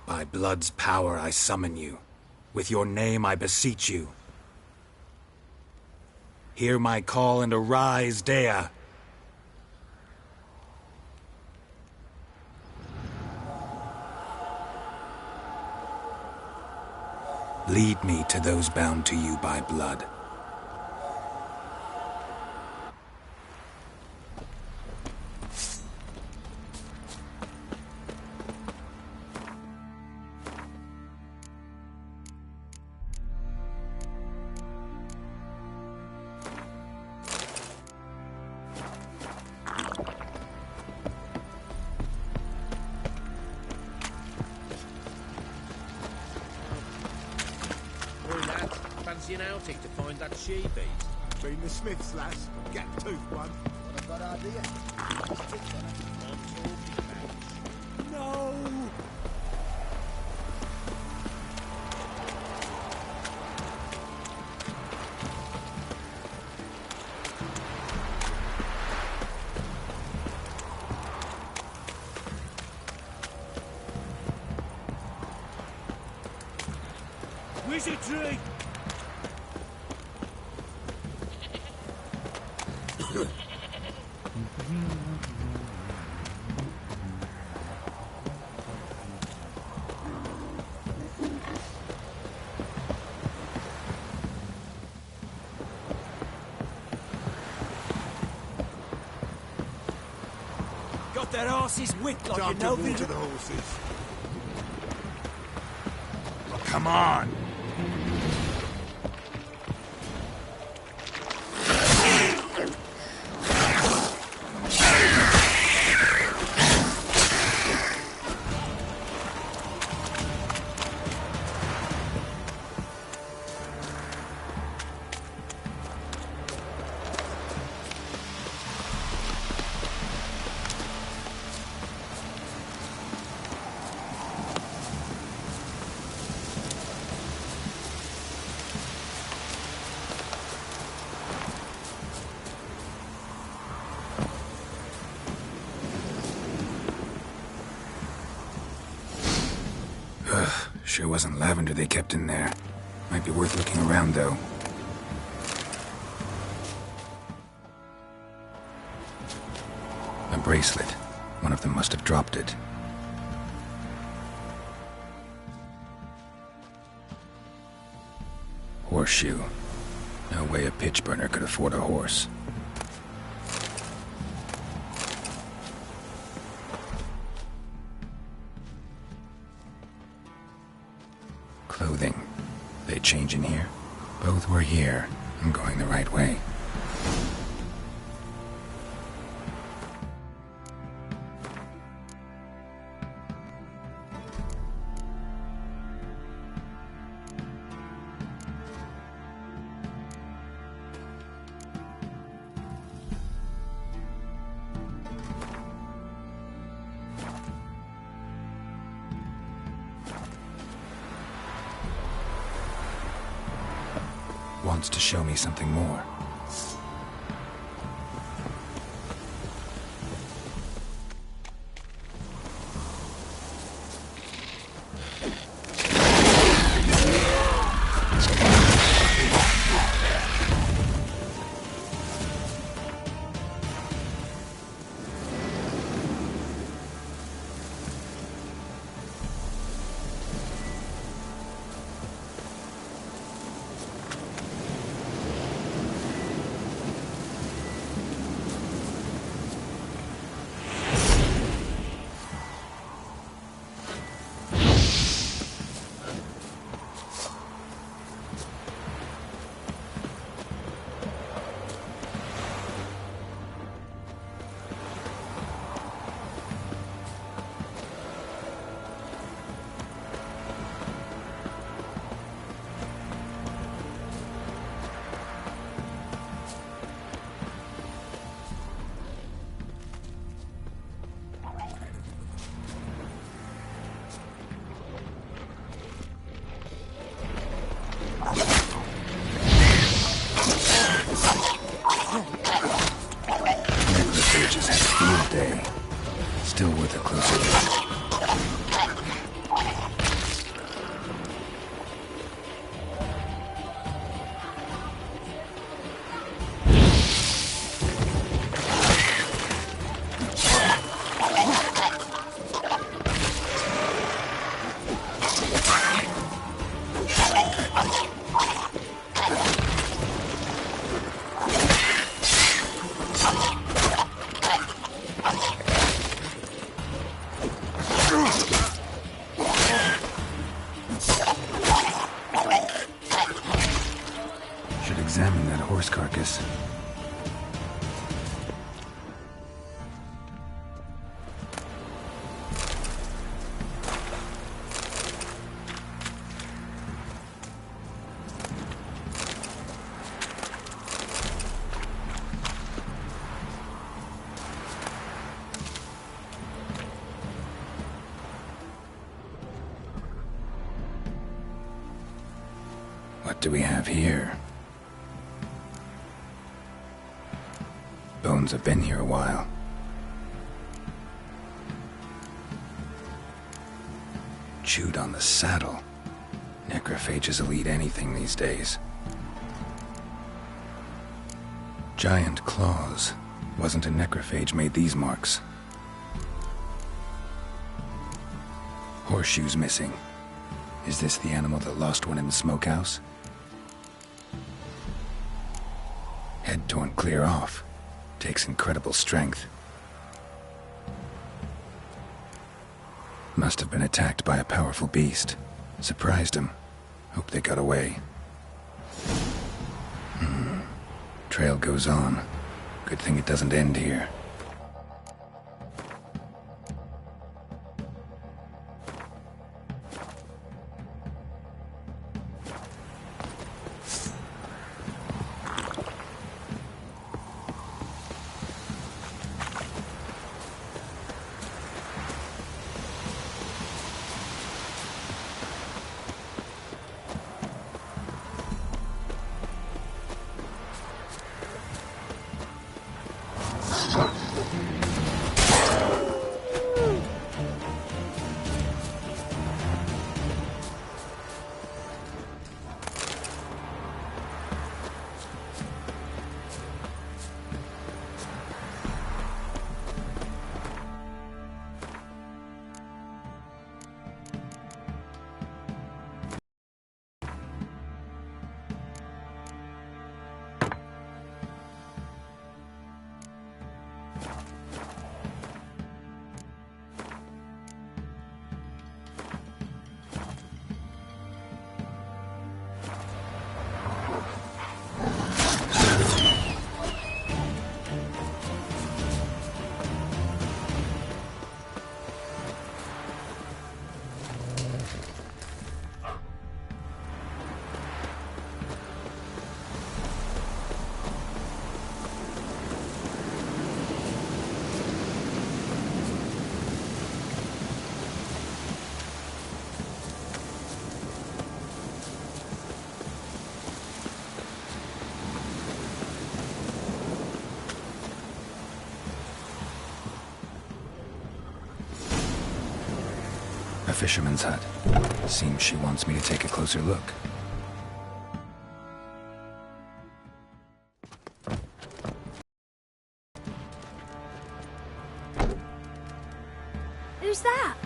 By blood's power I summon you. With your name I beseech you. Hear my call and arise, Dea. Lead me to those bound to you by blood. An outing to find that she-beast. Been the Smiths, lass. Get a tooth one. What a good idea. go! Wizardry! Got their asses whipped like Time you to know water the horses. Oh, come on! Sure wasn't lavender they kept in there. Might be worth looking around, though. A bracelet. One of them must have dropped it. Horseshoe. No way a pitch burner could afford a horse. Clothing. They change in here? Both were here. I'm going the right way. Wants to show me something more. Still worth a closer look. Examine that horse carcass. What do we have here? Bones have been here a while. Chewed on the saddle. Necrophages will eat anything these days. Giant claws. Wasn't a necrophage made these marks. Horseshoes missing. Is this the animal that lost one in the smokehouse? Head torn clear off. Takes incredible strength. Must have been attacked by a powerful beast. Surprised him. Hope they got away. Trail goes on. Good thing it doesn't end here. A fisherman's hut. Seems she wants me to take a closer look. Who's that?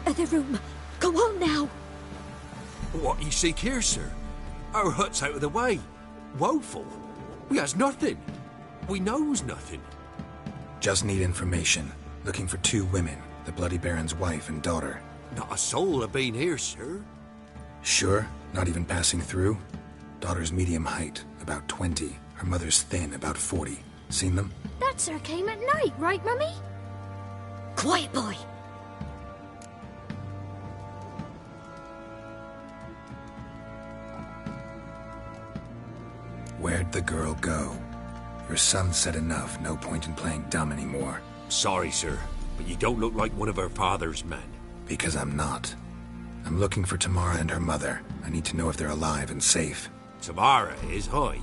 The room. Go on now. What you seek here, sir? Our hut's out of the way. Woeful. We has nothing. We knows nothing. Just need information. Looking for 2 women, the Bloody Baron's wife and daughter. Not a soul have been here, sir. Sure? Not even passing through? Daughter's medium height, about 20. Her mother's thin, about 40. Seen them? That sir came at night, right, Mummy? Quiet, boy. Where'd the girl go? Your son said enough, no point in playing dumb anymore. Sorry, sir, but you don't look like one of her father's men. Because I'm not. I'm looking for Tamara and her mother. I need to know if they're alive and safe. Tamara is, aye.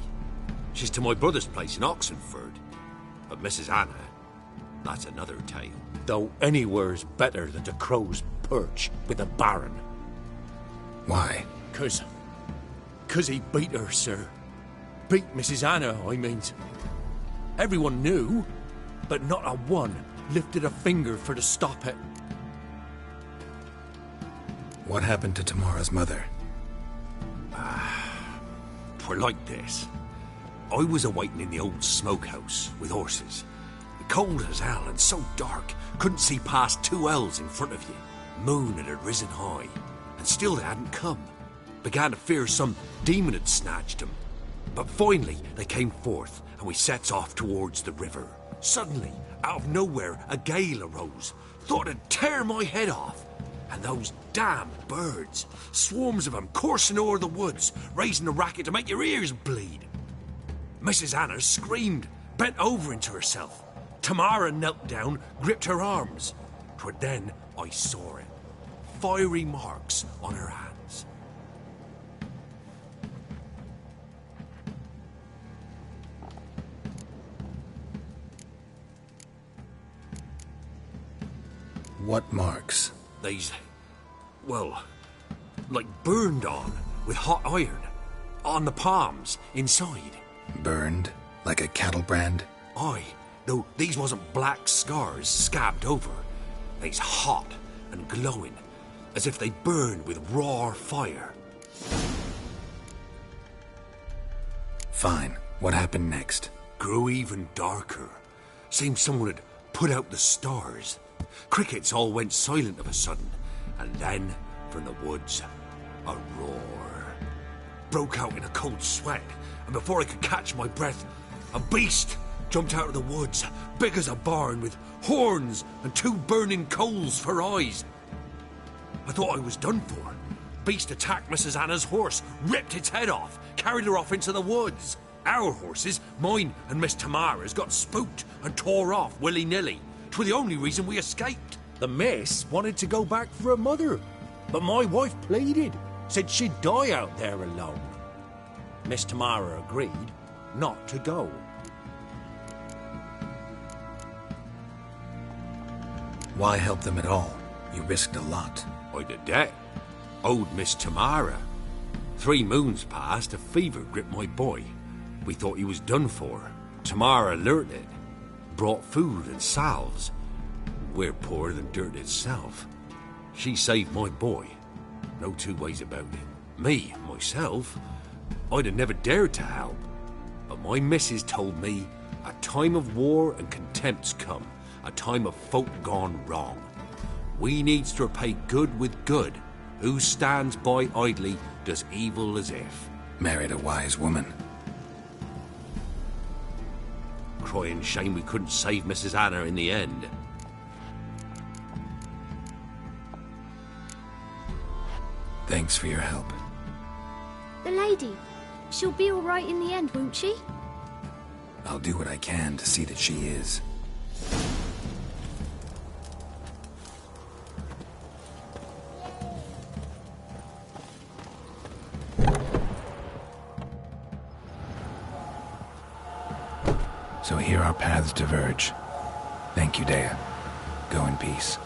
She's to my brother's place in Oxenford. But Mrs. Anna, that's another tale. Though anywhere's better than to Crow's Perch with the Baron. Why? 'Cause he beat her, sir. Beat Mrs. Anna, I means. Everyone knew, but not a one lifted a finger for to stop it. What happened to Tamara's mother? Twere like this. I was awaiting in the old smokehouse with horses. Cold as hell and so dark, couldn't see past 2 ells in front of you. Moon had risen high, and still they hadn't come. Began to fear some demon had snatched them. But finally they came forth, and we sets off towards the river. Suddenly, out of nowhere, a gale arose. Thought it'd tear my head off. And those damn birds, swarms of them coursing o'er the woods, raising a racket to make your ears bleed. Mrs. Anna screamed, bent over into herself. Tamara knelt down, gripped her arms. 'Twere then I saw it. Fiery marks on her hands. What marks? They's, well, like burned on with hot iron. On the palms, inside. Burned? Like a cattle brand? Aye, though these wasn't black scars scabbed over. They's hot and glowing, as if they burned with raw fire. Fine. What happened next? Grew even darker. Seemed someone had put out the stars. Crickets all went silent of a sudden, and then, from the woods, a roar. Broke out in a cold sweat, and before I could catch my breath, a beast jumped out of the woods, big as a barn, with horns and 2 burning coals for eyes. I thought I was done for. Beast attacked Mrs. Anna's horse, ripped its head off, carried her off into the woods. Our horses, mine and Miss Tamara's, got spooked and tore off willy-nilly. 'Twas the only reason we escaped. The miss wanted to go back for her mother, but my wife pleaded, said she'd die out there alone. Miss Tamara agreed not to go. Why help them at all? You risked a lot. I'd a debt. Owed Miss Tamara. 3 moons passed, a fever gripped my boy. We thought he was done for. Tamara learnt it. Brought food and salves. We're poorer than dirt itself. She saved my boy. No 2 ways about it. Me, myself, I'd have never dared to help. But my missus told me a time of war and contempt's come. A time of folk gone wrong. We needs to repay good with good. Who stands by idly does evil as if. Married a wise woman. Crying shame we couldn't save Mrs. Anna in the end. Thanks for your help. The lady, she'll be all right in the end, won't she? I'll do what I can to see that she is. So here our paths diverge. Thank you, Dea. Go in peace.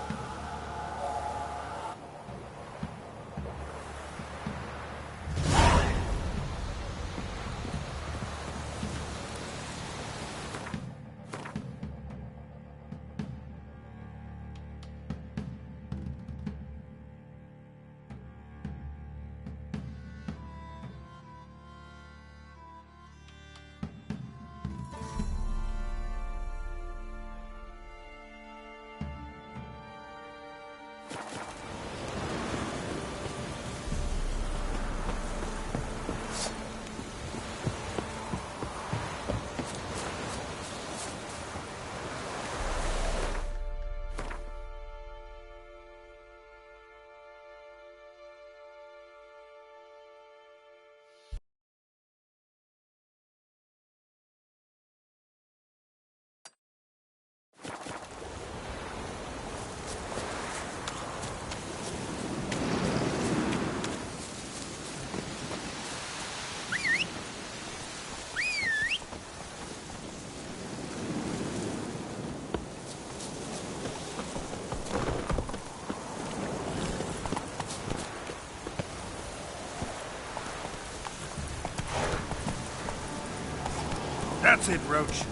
That's it, Roach.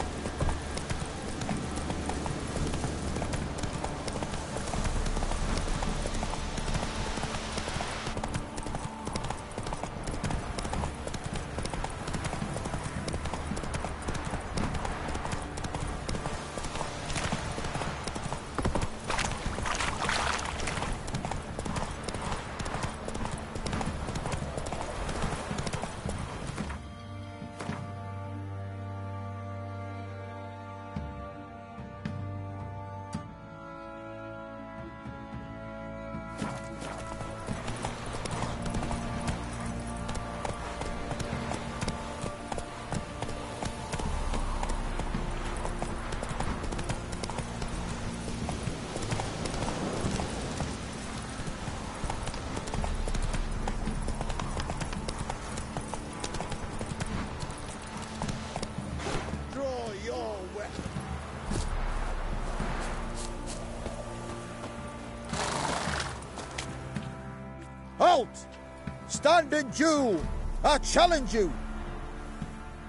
standing duel. I challenge you.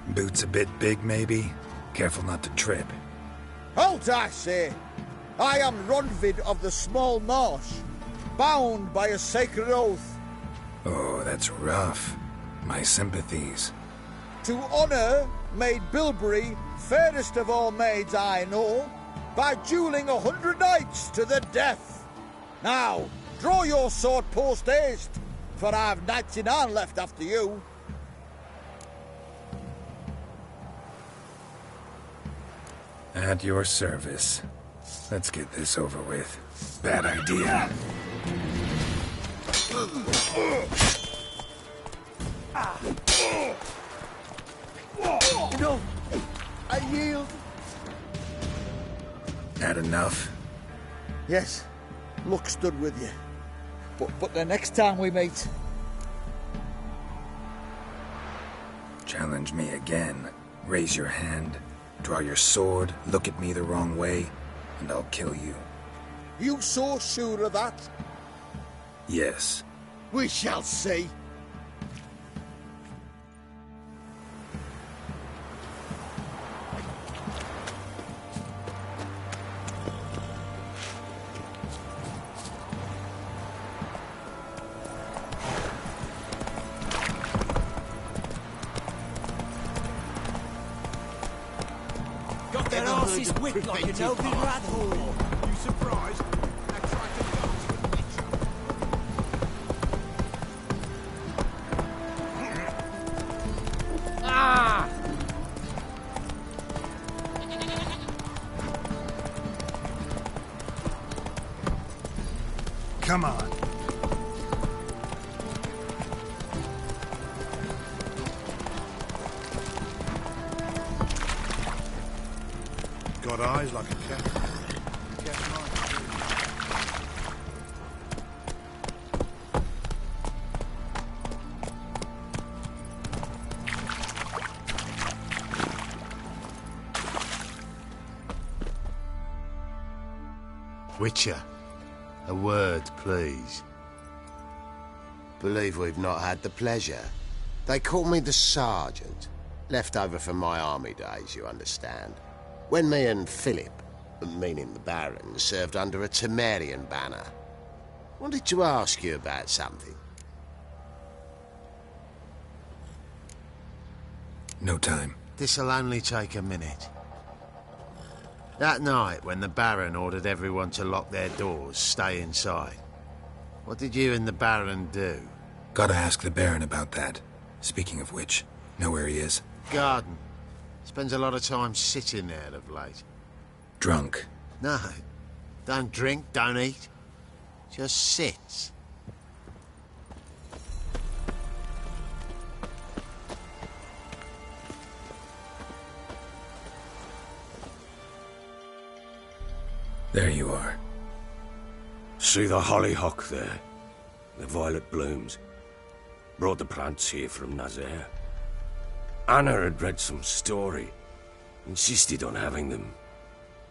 Boots a bit big, maybe? Careful not to trip. Halt, I say! I am Ronvid of the Small Marsh, bound by a sacred oath. Oh, that's rough. My sympathies. To honour Maid Bilberry, fairest of all maids I know, by duelling 100 knights to the death. Now, draw your sword post haste, for I've 99 left after you. At your service. Let's get this over with. Bad idea. No, I yield. Had enough? Yes, luck stood with you. But the next time we meet... Challenge me again. Raise your hand. Draw your sword. Look at me the wrong way. And I'll kill you. You so sure of that? Yes. We shall see. Got their asses whipped like an elfin rat hole. You surprised? I tried to dance with nature. Ah! Come on. Got eyes like a cat. Cat might. Witcher, a word, please. Believe we've not had the pleasure. They call me the Sergeant. Left over from my army days, you understand. When me and Philip, meaning the Baron, served under a Temerian banner. Wanted to ask you about something. No time. This'll only take a minute. That night, when the Baron ordered everyone to lock their doors, stay inside, what did you and the Baron do? Gotta ask the Baron about that. Speaking of which, know where he is? Garden. Spends a lot of time sitting there of late. Drunk. No. Don't drink, don't eat. Just sits. There you are. See the hollyhock there? The violet blooms. Brought the plants here from Nazaire. Anna had read some story. Insisted on having them.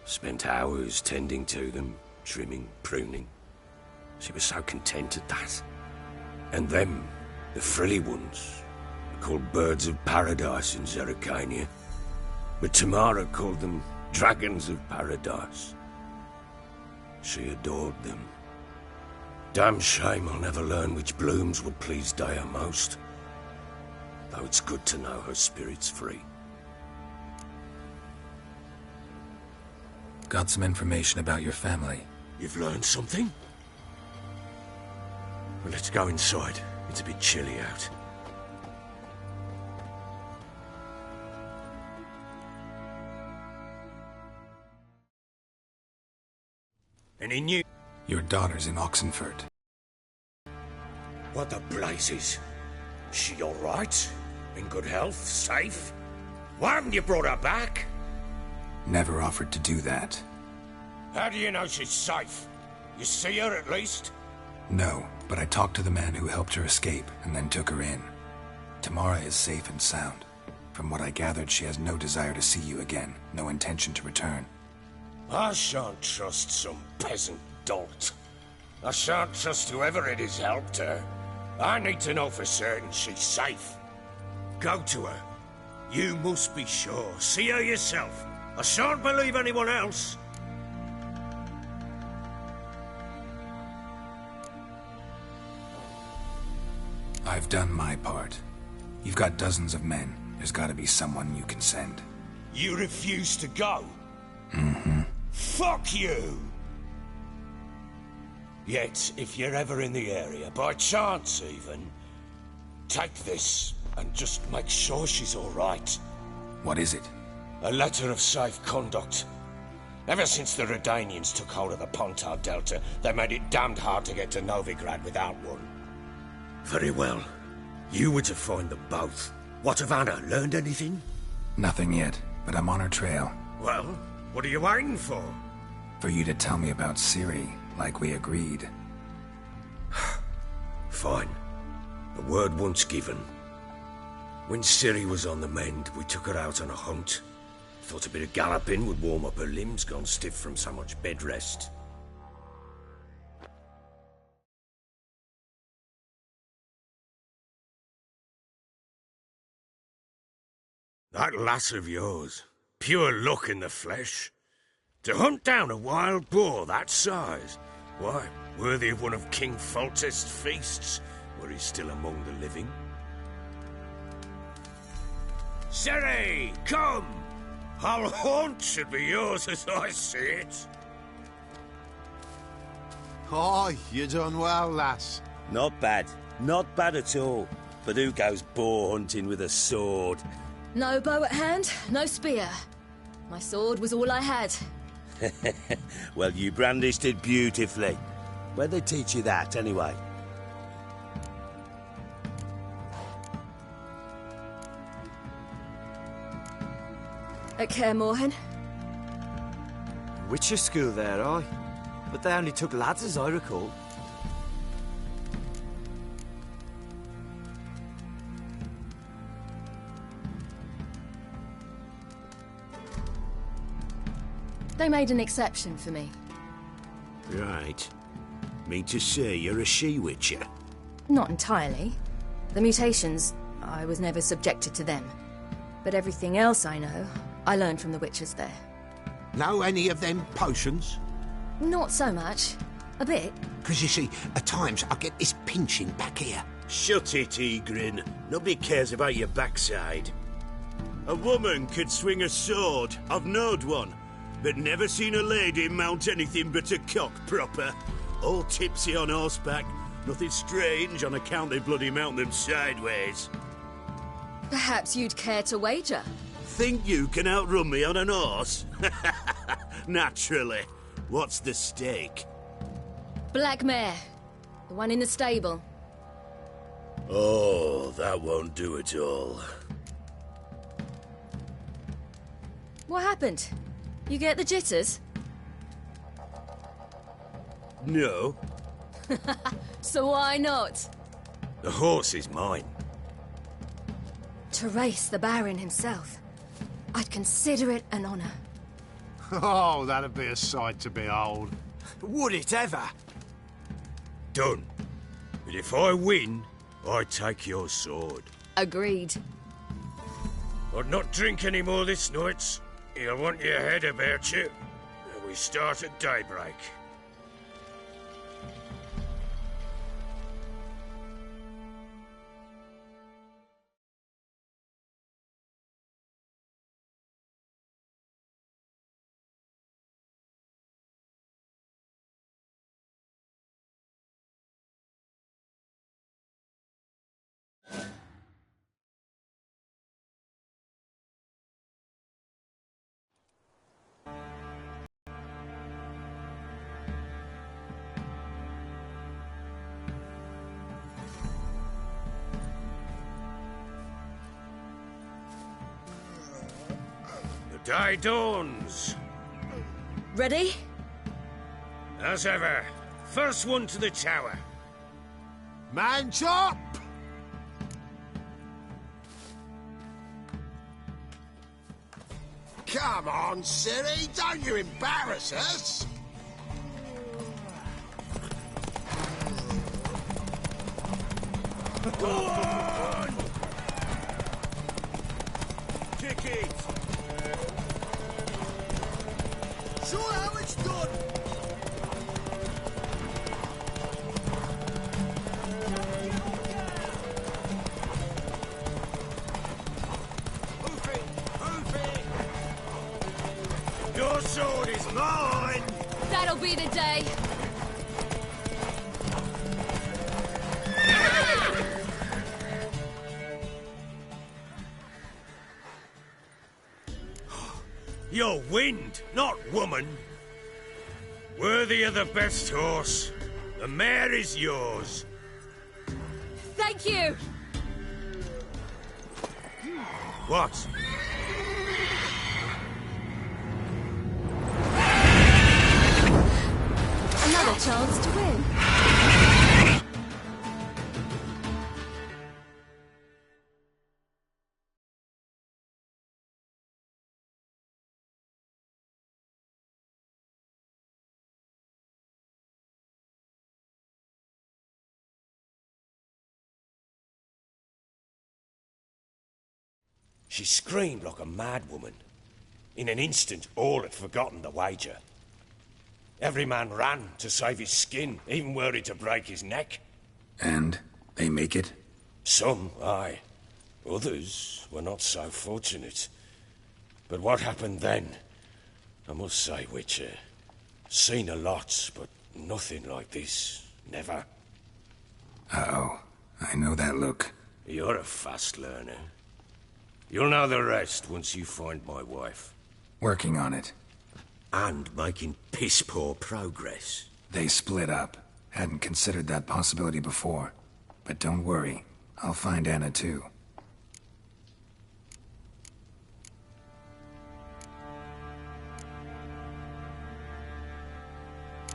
Spent hours tending to them, trimming, pruning. She was so content at that. And them, the frilly ones, are called birds of paradise in Zerrikania. But Tamara called them dragons of paradise. She adored them. Damn shame I'll never learn which blooms would please Daya most. Though it's good to know her spirit's free. Got some information about your family. You've learned something? Well, let's go inside. It's a bit chilly out. Any news? Your daughter's in Oxenfurt. What the blazes? She all right? In good health? Safe? Why haven't you brought her back? Never offered to do that. How do you know she's safe? You see her at least? No, but I talked to the man who helped her escape and then took her in. Tamara is safe and sound. From what I gathered, she has no desire to see you again, no intention to return. I shan't trust some peasant dolt. I shan't trust whoever it is helped her. I need to know for certain she's safe. Go to her. You must be sure. See her yourself. I shan't believe anyone else. I've done my part. You've got dozens of men. There's gotta be someone you can send. You refuse to go? Mm-hmm. Fuck you! Yet, if you're ever in the area, by chance even, take this and just make sure she's all right. What is it? A letter of safe conduct. Ever since the Redanians took hold of the Pontar Delta, they made it damned hard to get to Novigrad without one. Very well. You were to find them both. What of Anna? Learned anything? Nothing yet, but I'm on her trail. Well, what are you waiting for? For you to tell me about Ciri, like we agreed. Fine. The word once given. When Ciri was on the mend, we took her out on a hunt. Thought a bit of galloping would warm up her limbs, gone stiff from so much bed rest. That lass of yours, pure luck in the flesh. To hunt down a wild boar that size, why, worthy of one of King Foltest's feasts, were he still among the living. Ciri, come! Our haunt should be yours as I see it. Oh, you done well, lass. Not bad. Not bad at all. But who goes boar hunting with a sword? No bow at hand, no spear. My sword was all I had. Well, you brandished it beautifully. Where'd they teach you that, anyway? At Kaer Morhen. Witcher school there, aye. But they only took lads, as I recall. They made an exception for me. Right. Mean to say you're a she-witcher? Not entirely. The mutations, I was never subjected to them. But everything else I know, I learned from the witches there. Know any of them potions? Not so much. A bit. Because you see, at times I get this pinching back here. Shut it, Egrin. Nobody cares about your backside. A woman could swing a sword. I've knowed one. But never seen a lady mount anything but a cock proper. All tipsy on horseback. Nothing strange on account they bloody mount them sideways. Perhaps you'd care to wager? Think you can outrun me on an horse? Naturally. What's the stake? Black mare. The one in the stable. Oh, that won't do it all. What happened? You get the jitters? No. So why not? The horse is mine. To race the Baron himself. I'd consider it an honor. Oh, that'd be a sight to behold. Would it ever? Done. But if I win, I take your sword. Agreed. I'd not drink any more this night. You'll want your head about you. We start at daybreak. Day dawns. Ready? As ever. First one to the tower. Man chop! Come on, Ciri, don't you embarrass us! Go on! Kick it! Show how it's done! Your sword is mine! That'll be the day. You're wind, not woman. Worthy of the best horse. The mare is yours. Thank you. What? Another chance to win. She screamed like a mad woman. In an instant, all had forgotten the wager. Every man ran to save his skin, even were it to break his neck. And they make it? Some, aye. Others were not so fortunate. But what happened then? I must say, Witcher, seen a lot, but nothing like this. Never. Uh-oh. I know that look. You're a fast learner. You'll know the rest once you find my wife. Working on it. And making piss-poor progress. They split up. Hadn't considered that possibility before. But don't worry. I'll find Anna too.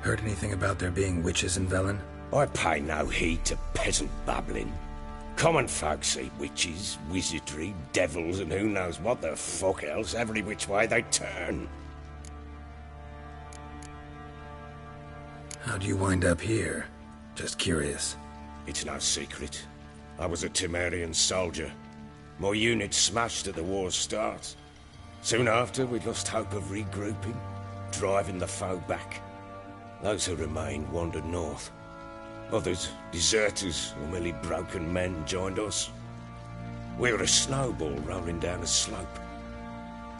Heard anything about there being witches in Velen? I pay no heed to peasant babbling. Common folk see witches, wizardry, devils, and who knows what the fuck else every which way they turn. How'd you wind up here? Just curious. It's no secret. I was a Temerian soldier. My unit smashed at the war's start. Soon after, we'd lost hope of regrouping, driving the foe back. Those who remained wandered north. Others, deserters or merely broken men, joined us. We were a snowball rolling down a slope.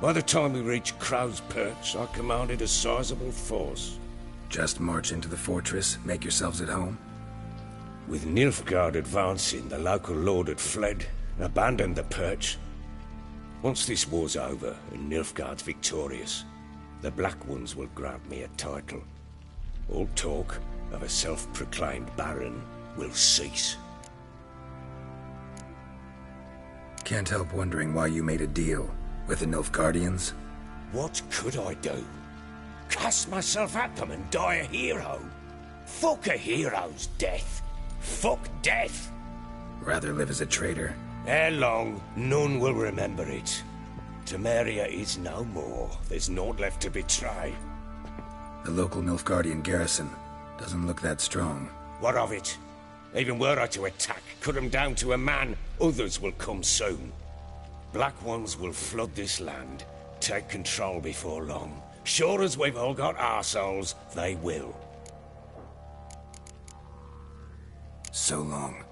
By the time we reached Crow's Perch, I commanded a sizable force. Just march into the fortress, make yourselves at home? With Nilfgaard advancing, the local lord had fled, abandoned the Perch. Once this war's over and Nilfgaard's victorious, the Black Ones will grant me a title. All talk of a self-proclaimed baron will cease. Can't help wondering why you made a deal with the Nilfgaardians. What could I do? Cast myself at them and die a hero? Fuck a hero's death. Fuck death. Rather live as a traitor. Ere long, none will remember it. Temeria is no more. There's naught left to betray. The local Nilfgaardian garrison doesn't look that strong. What of it? Even were I to attack, cut them down to a man, others will come soon. Black Ones will flood this land, take control before long. Sure as we've all got arseholes, they will. So long.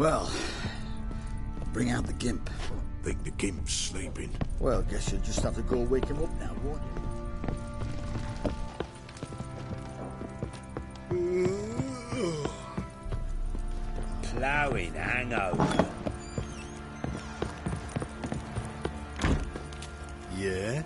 Well, bring out the gimp. Think the gimp's sleeping? Well, guess you'll just have to go wake him up now, won't you? Ploughing hangover. Yeah?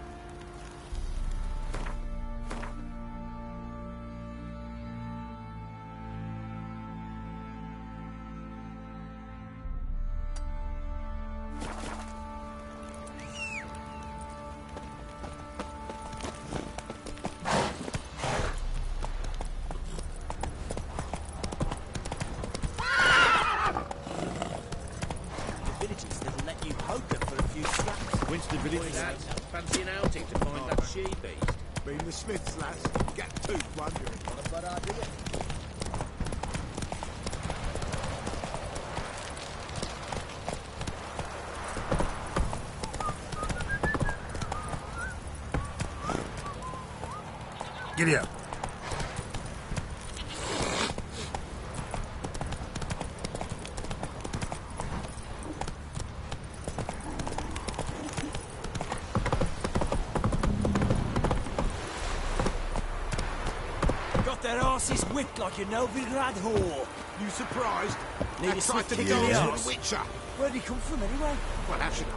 Winston Village, lads. Fancy an outing to find that she-beast. Been the Smiths, lads. Get toothed, won't you? Not a bad idea. Giddy up. Their asses whipped like a Novigrad whore. You surprised? Need a Tried swift to kick be in the a arse. Witcher. Where'd he come from anyway? Well, how should I?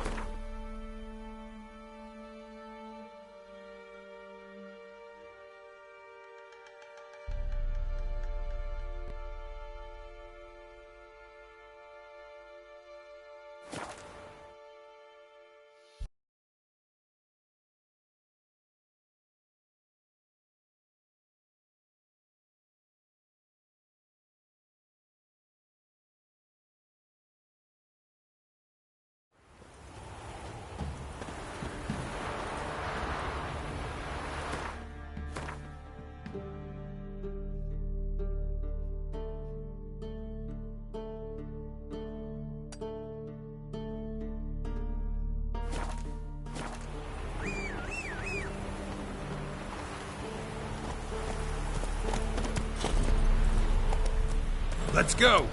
Let's go.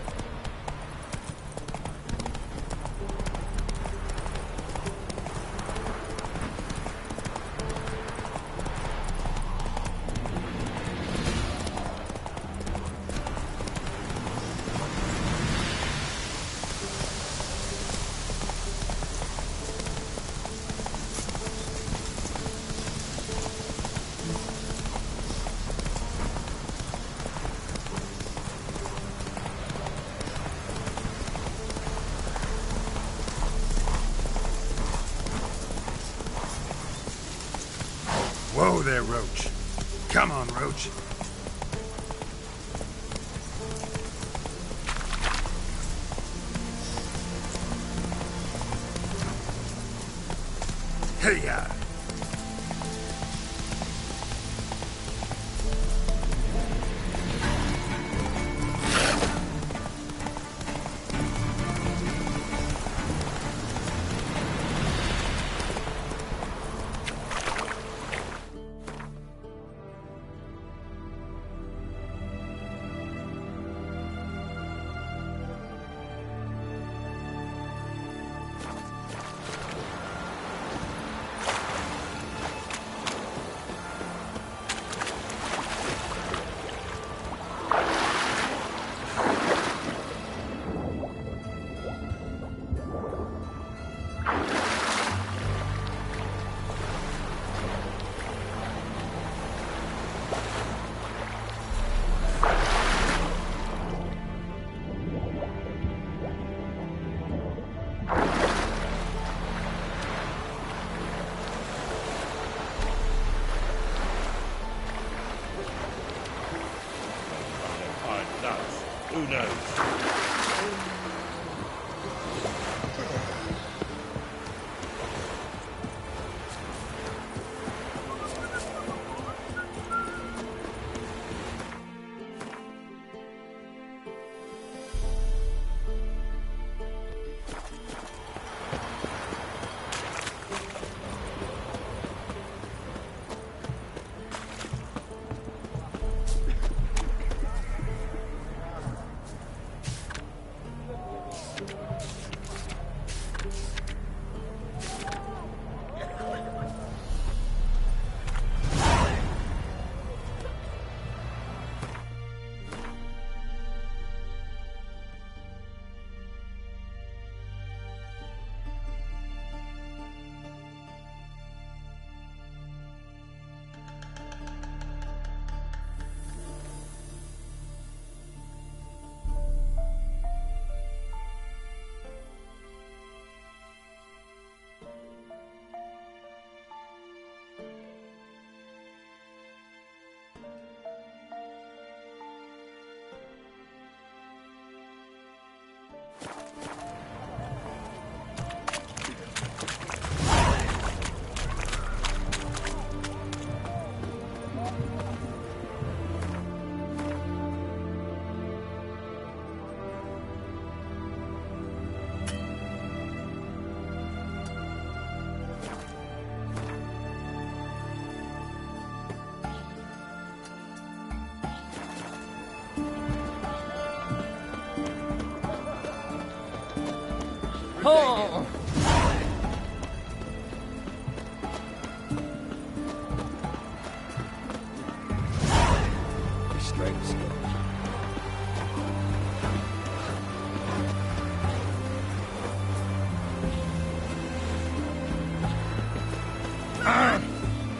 Whoa there, Roach. Come on, Roach. Hey-ya! Who knows? Oh! Restraints.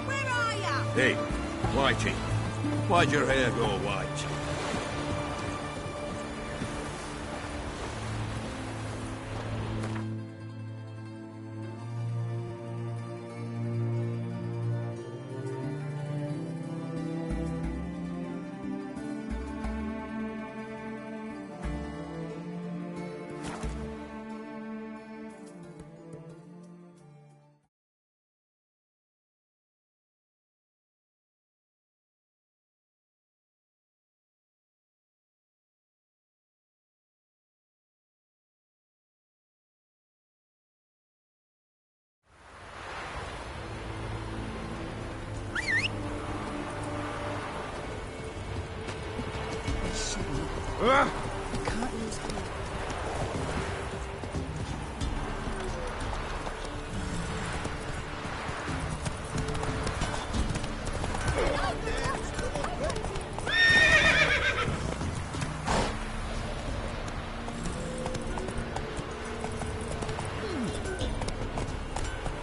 Where are ya? Hey, Whitey. Why'd your hair go white?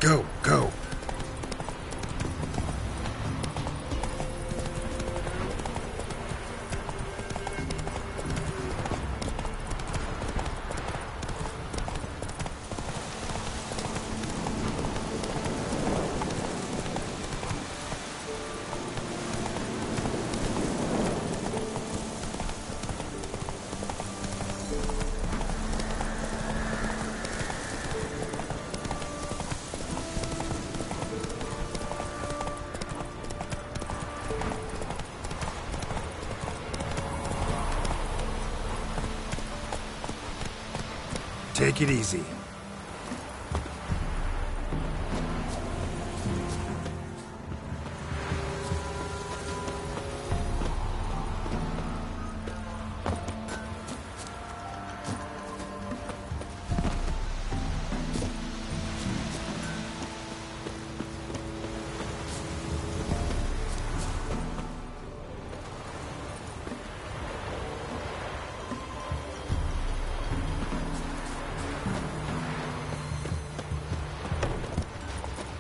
Go, go. Take it easy.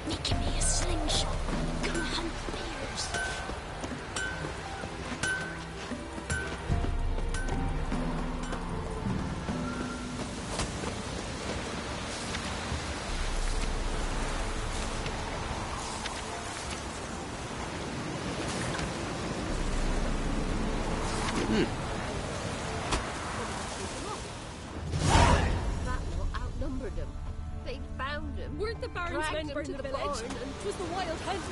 Making me a slingshot. Gonna hunt bears. That lot outnumbered them. They found him. Weren't the barons men dragged burned him the to the village? barn, And 'twas the wild hunt.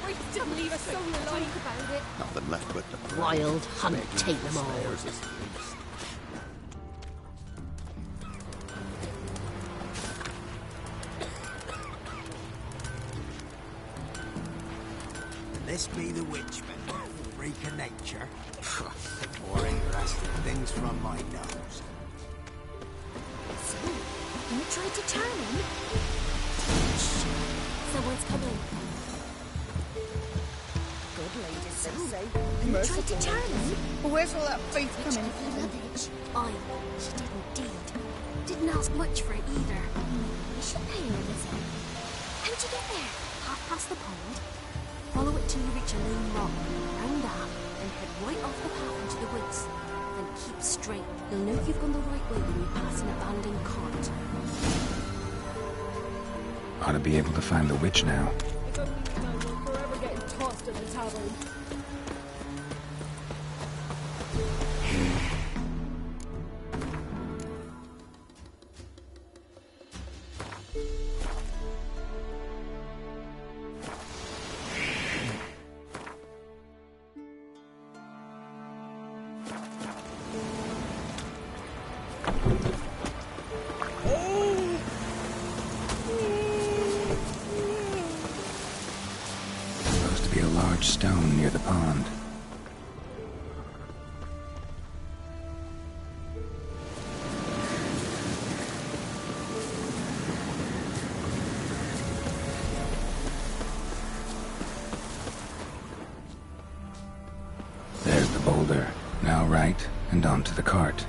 Right, didn't leave a soul alive. about it. Nothing left but the Wild hunt, take them all. This be the witchman, freak of nature. More interesting things from my nose. So, you tried to turn him? Someone's coming. Good ladies, they say. You tried to turn him? Well, where's all that faith Witch coming of the from? village. Aye, she did indeed. Didn't ask much for it either. You should pay her a visit. How'd you get there? Half past the pond? Follow it till you reach a lone rock, round up, and head right off the path into the woods. Then keep straight. You'll know you've gone the right way when you pass an abandoned cart. Ought to be able to find the witch now. If only we know we're forever getting tossed in the tavern. Supposed to be a large stone near the pond. boulder. Now right, and onto the cart.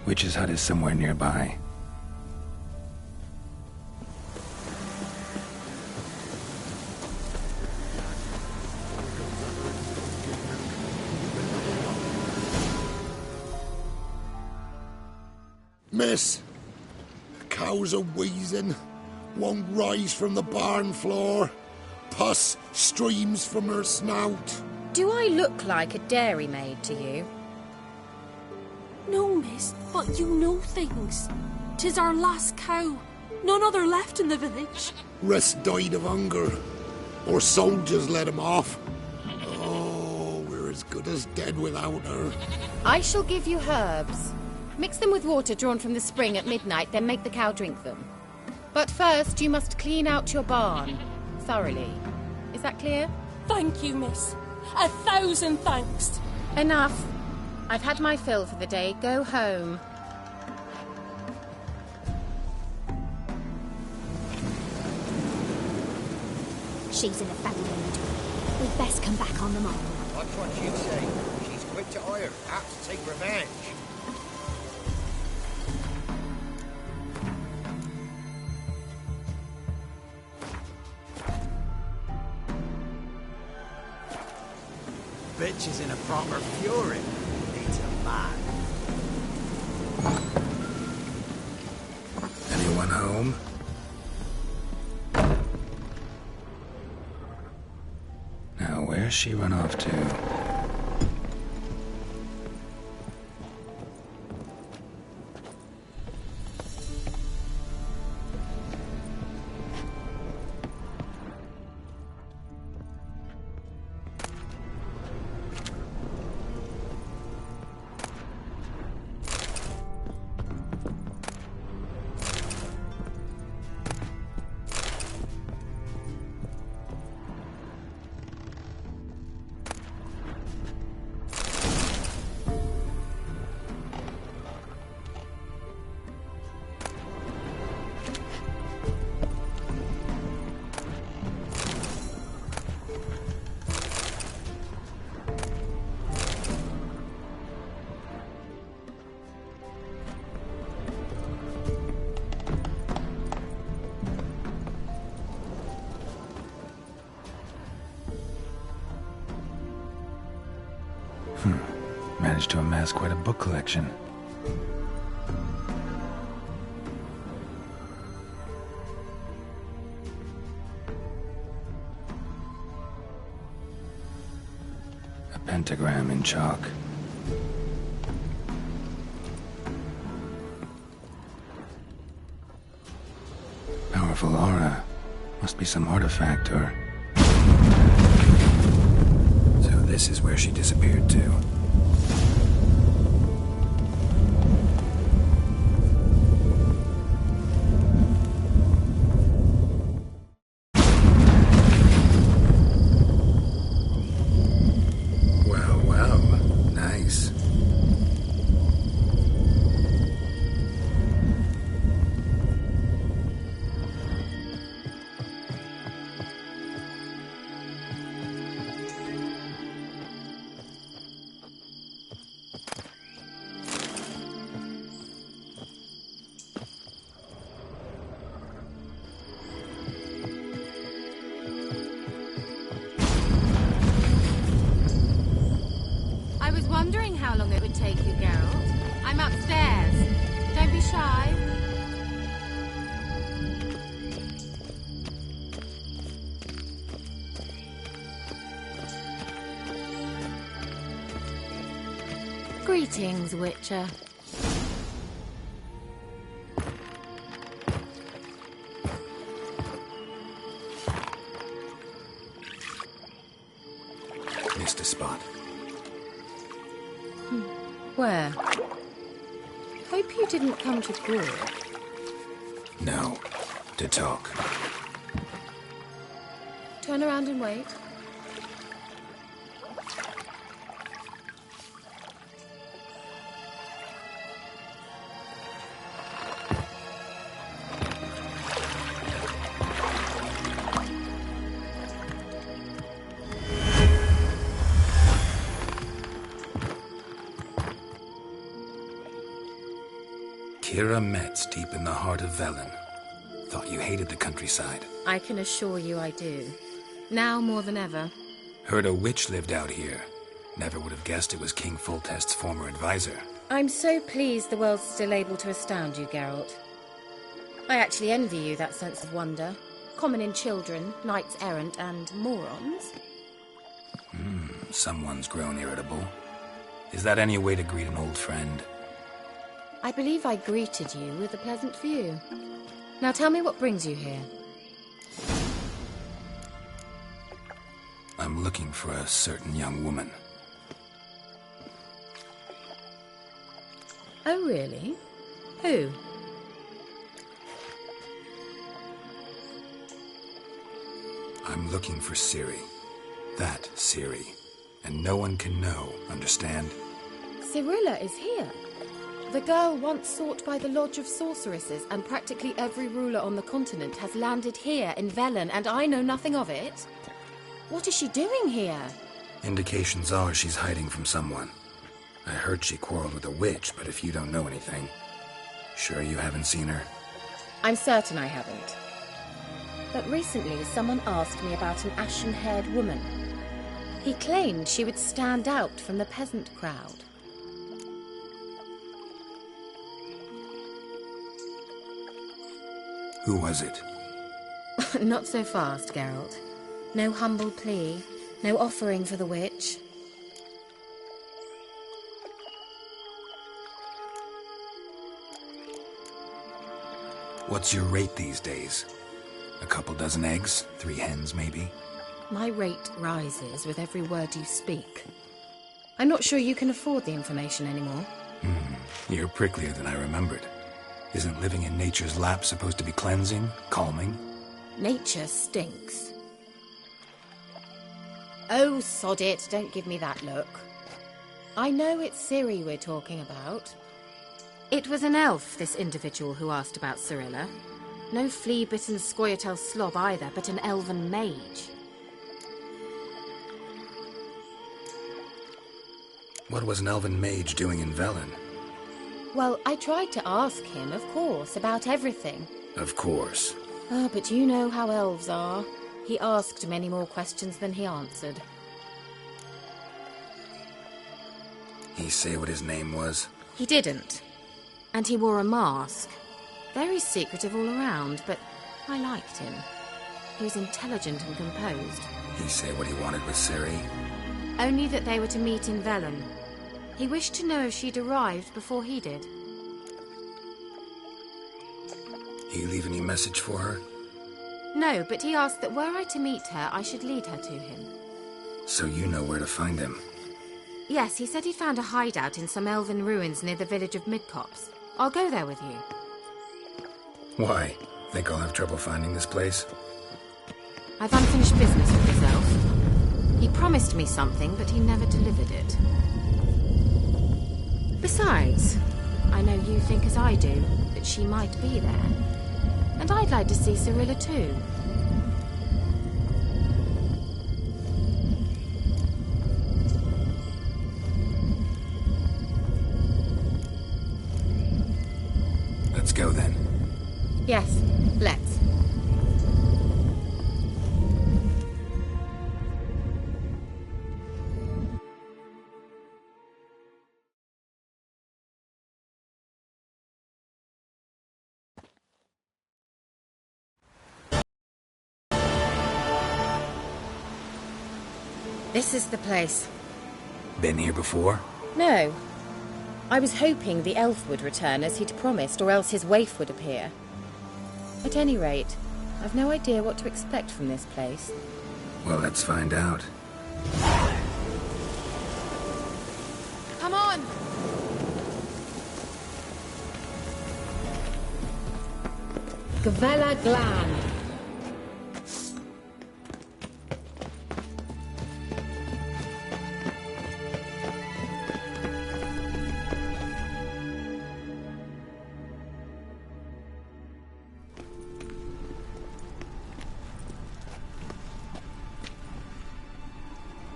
Witch's hut is somewhere nearby. Miss, the cows are wheezing, won't rise from the barn floor. Pus streams from her snout. Do I look like a dairymaid to you? No, miss, but you know things. 'Tis our last cow. None other left in the village. Rest died of hunger. Or soldiers let him off. Oh, we're as good as dead without her. I shall give you herbs. Mix them with water drawn from the spring at midnight, then make the cow drink them. But first, you must clean out your barn. Thoroughly. Is that clear? Thank you, miss. 1,000 thanks. Enough. I've had my fill for the day. Go home. She's in a bad mood. We'd best come back on them all. That's what she'd say. She's quick to ire, apt to take revenge. Bitch is in a proper fury. Needs a man. Anyone home? Now, where's she run off to? Managed to amass quite a book collection. A pentagram in chalk. Powerful aura. Must be some artifact or... So this is where she disappeared to. I was wondering how long it would take you, Geralt. I'm upstairs. Don't be shy. Greetings, Witcher. Where? Hope you didn't come to Gore. No. To talk. Turn around and wait. Kira Metz, deep in the heart of Velen. Thought you hated the countryside. I can assure you I do. Now more than ever. Heard a witch lived out here. Never would have guessed it was King Foltest's former advisor. I'm so pleased the world's still able to astound you, Geralt. I actually envy you that sense of wonder. Common in children, knights errant, and morons. Someone's grown irritable. Is that any way to greet an old friend? I believe I greeted you with a pleasant view. Now tell me what brings you here. I'm looking for a certain young woman. Oh, really? Who? I'm looking for Ciri. That Ciri. And no one can know, understand? Cirilla is here. The girl once sought by the Lodge of Sorceresses, and practically every ruler on the continent has landed here in Velen, and I know nothing of it. What is she doing here? Indications are she's hiding from someone. I heard she quarreled with a witch, but if you don't know anything, sure you haven't seen her? I'm certain I haven't. But recently someone asked me about an ashen-haired woman. He claimed she would stand out from the peasant crowd. Who was it? Not so fast, Geralt. No humble plea, no offering for the witch. What's your rate these days? A couple dozen eggs? 3 hens, maybe? My rate rises with every word you speak. I'm not sure you can afford the information anymore. You're pricklier than I remembered. Isn't living in nature's lap supposed to be cleansing, calming? Nature stinks. Oh, sod it, don't give me that look. I know it's Ciri we're talking about. It was an elf, this individual who asked about Cirilla. No flea-bitten Scoia'tael slob either, but an elven mage. What was an elven mage doing in Velen? Well, I tried to ask him, of course, about everything. Of course. Ah, but you know how elves are. He asked many more questions than he answered. He say what his name was? He didn't. And he wore a mask. Very secretive all around, but I liked him. He was intelligent and composed. He say what he wanted with Ciri? Only that they were to meet in Velen. He wished to know if she'd arrived before he did. He leave any message for her? No, but he asked that were I to meet her, I should lead her to him. So you know where to find him? Yes, he said he'd found a hideout in some elven ruins near the village of Midcopse. I'll go there with you. Why? Think I'll have trouble finding this place? I've unfinished business with this elf. He promised me something, but he never delivered it. Besides, I know you think as I do, that she might be there. And I'd like to see Cirilla too. Let's go then. Yes, let's. This is the place. Been here before? No. I was hoping the elf would return as he'd promised, or else his waif would appear. At any rate, I've no idea what to expect from this place. Well, let's find out. Come on! Gvella Glan.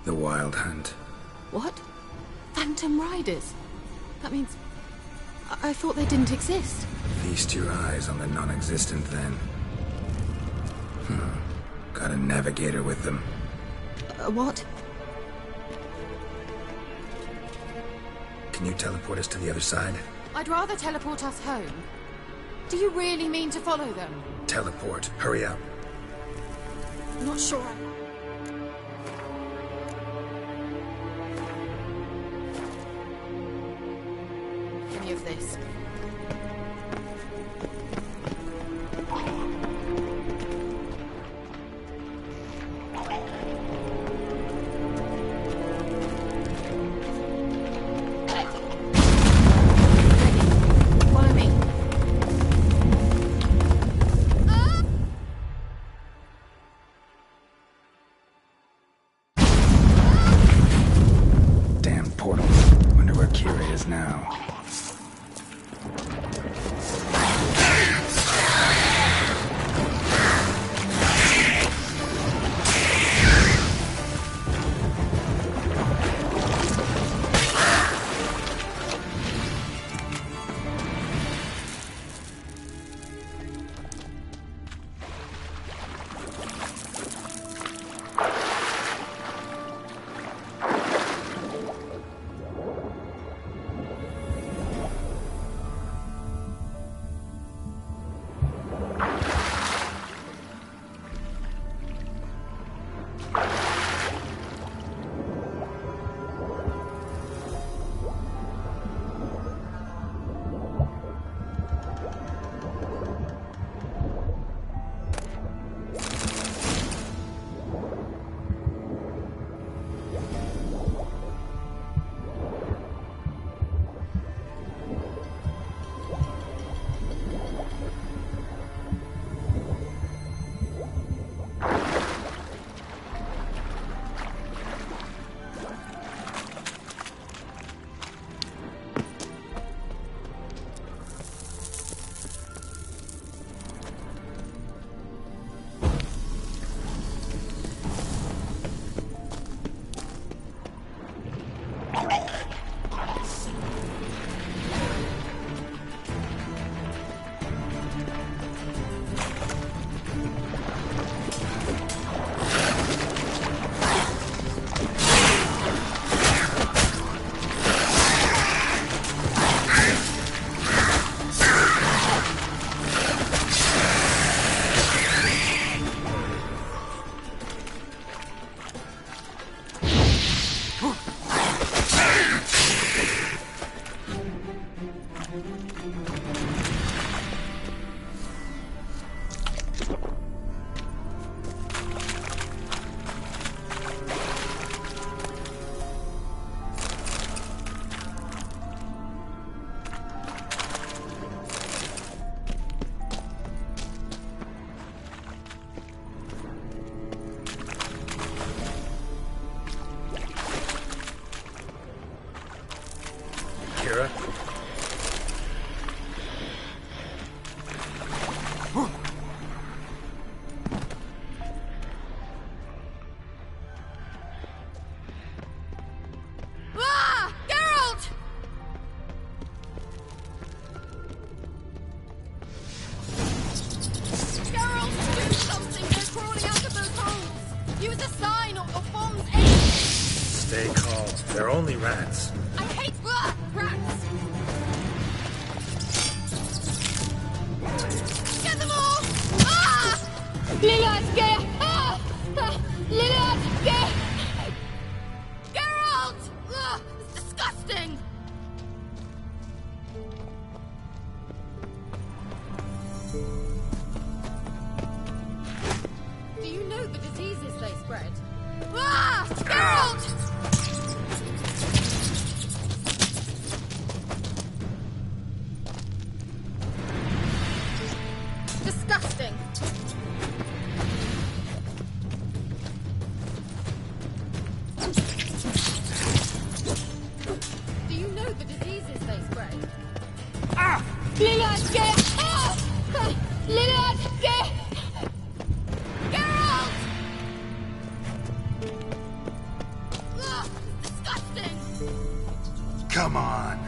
The Wild Hunt. What? Phantom Riders? That means... I thought they didn't exist. Feast your eyes on the non-existent then. Got a navigator with them. What? Can you teleport us to the other side? I'd rather teleport us home. Do you really mean to follow them? Teleport. Hurry up. Not sure. Any of this. Follow me. Damn portal. Wonder where Kira is now. Kira? Ah! Geralt! Geralt, do something! They're crawling out of those holes! Use a sign or forms aid! Stay calm. They're only rats. I hate rats! Get them all! Ah! Lillard's ah! Lillard's Geralt! Ugh, it's disgusting! Do you know the diseases they spread? Ah! Geralt! Disgusting! Lilad, get! Ah! Lilad, get! Geralt! Ugh, disgusting! Come on.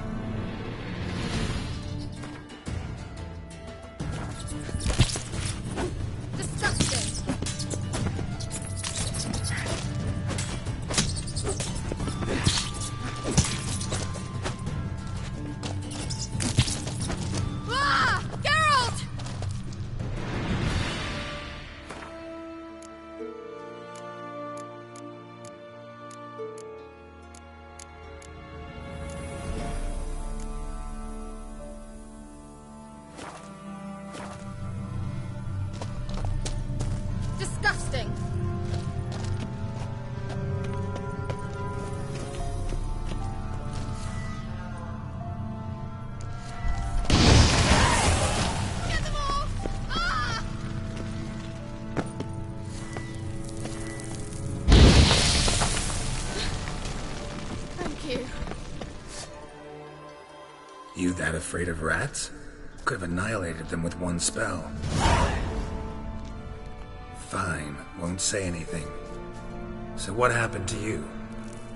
Disgusting! Get them off! Ah! Thank you. You that afraid of rats? Could have annihilated them with one spell. Fine, won't say anything. So what happened to you?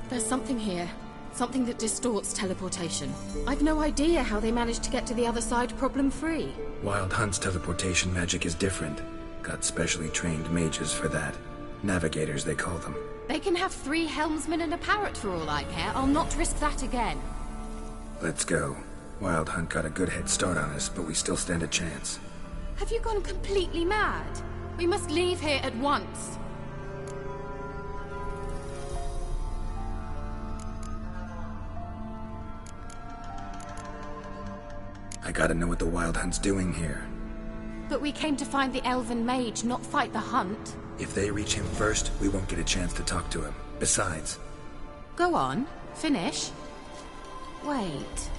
There's something here. Something that distorts teleportation. I've no idea how they managed to get to the other side problem-free. Wild Hunt's teleportation magic is different. Got specially trained mages for that. Navigators, they call them. They can have 3 helmsmen and a parrot for all I care. I'll not risk that again. Let's go. Wild Hunt got a good head start on us, but we still stand a chance. Have you gone completely mad? We must leave here at once. I gotta know what the Wild Hunt's doing here. But we came to find the elven mage, not fight the hunt. If they reach him first, we won't get a chance to talk to him. Besides... Go on. Finish. Wait.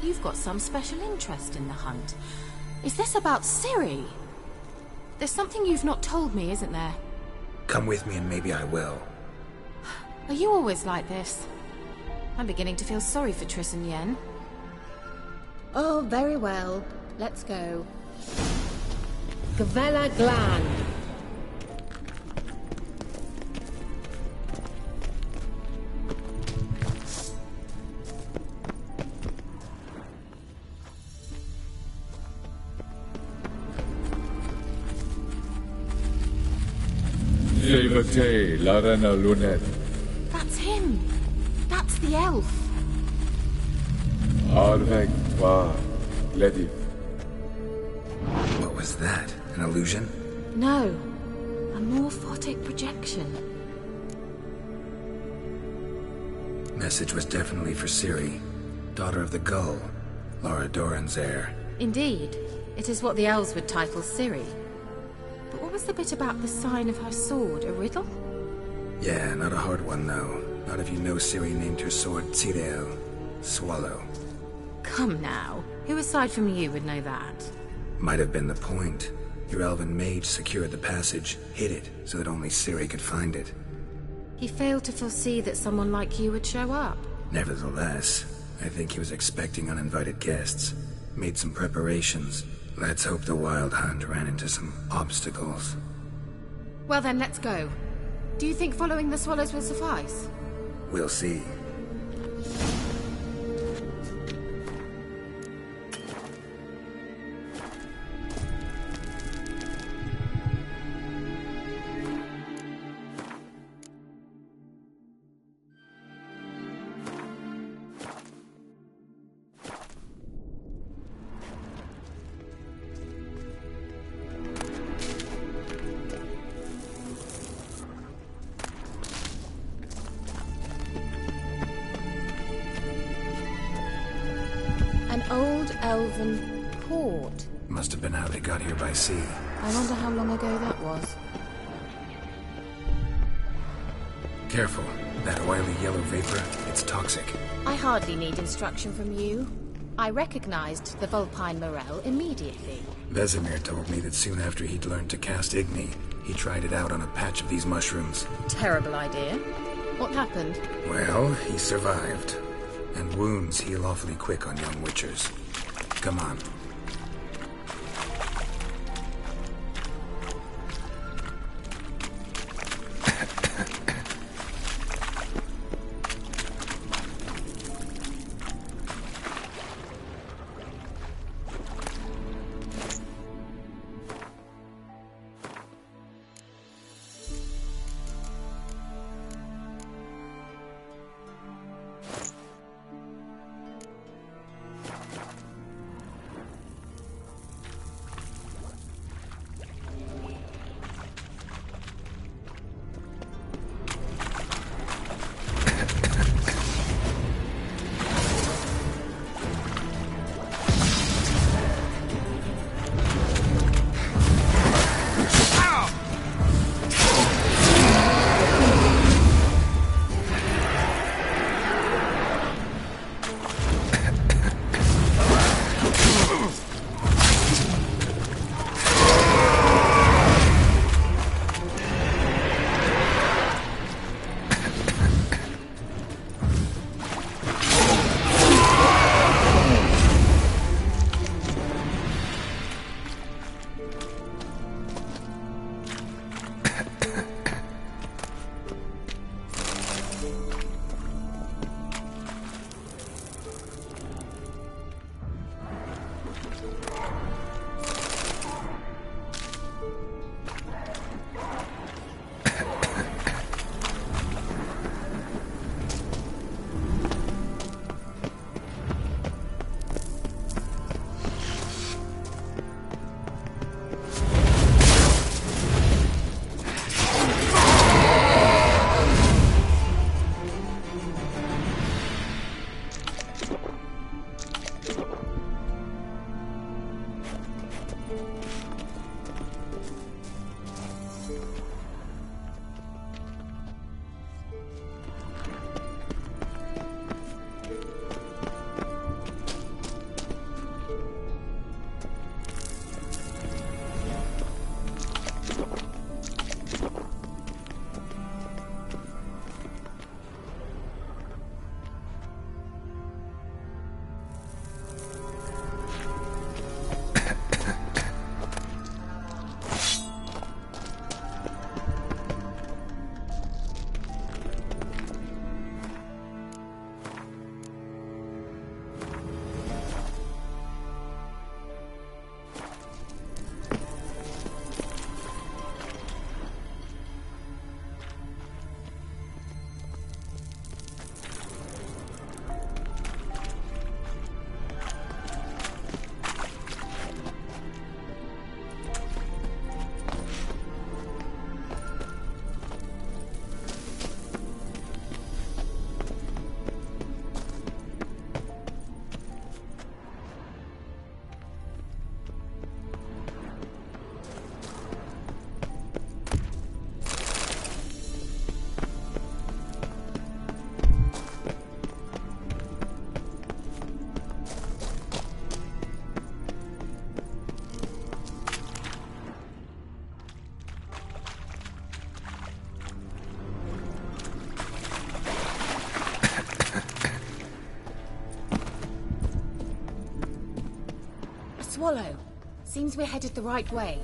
You've got some special interest in the hunt. Is this about Ciri? There's something you've not told me, isn't there? Come with me and maybe I will. Are you always like this? I'm beginning to feel sorry for Triss and Yen. Oh, very well. Let's go. Gavella Glan. Silvate, Larena Lunet. That's him. That's the elf. Arvek Twa, Ledith. What was that? An illusion? No. A morphotic projection. Message was definitely for Ciri, daughter of the Gull, Lara Doran's heir. Indeed. It is what the elves would title Ciri. But what was the bit about the sign of her sword? A riddle? Yeah, not a hard one, though. Not if you know Ciri named her sword Tirel, Swallow. Come now. Who aside from you would know that? Might have been the point. Your elven mage secured the passage, hid it, so that only Ciri could find it. He failed to foresee that someone like you would show up. Nevertheless, I think he was expecting uninvited guests. Made some preparations. Let's hope the Wild Hunt ran into some obstacles. Well then, let's go. Do you think following the swallows will suffice? We'll see. Elven port. Must have been how they got here by sea. I wonder how long ago that was. Careful. That oily yellow vapor, it's toxic. I hardly need instruction from you. I recognized the Vulpine Morel immediately. Vesemir told me that soon after he'd learned to cast Igni, he tried it out on a patch of these mushrooms. Terrible idea. What happened? Well, he survived. And wounds heal awfully quick on young witchers. Come on. Swallow. Seems we're headed the right way.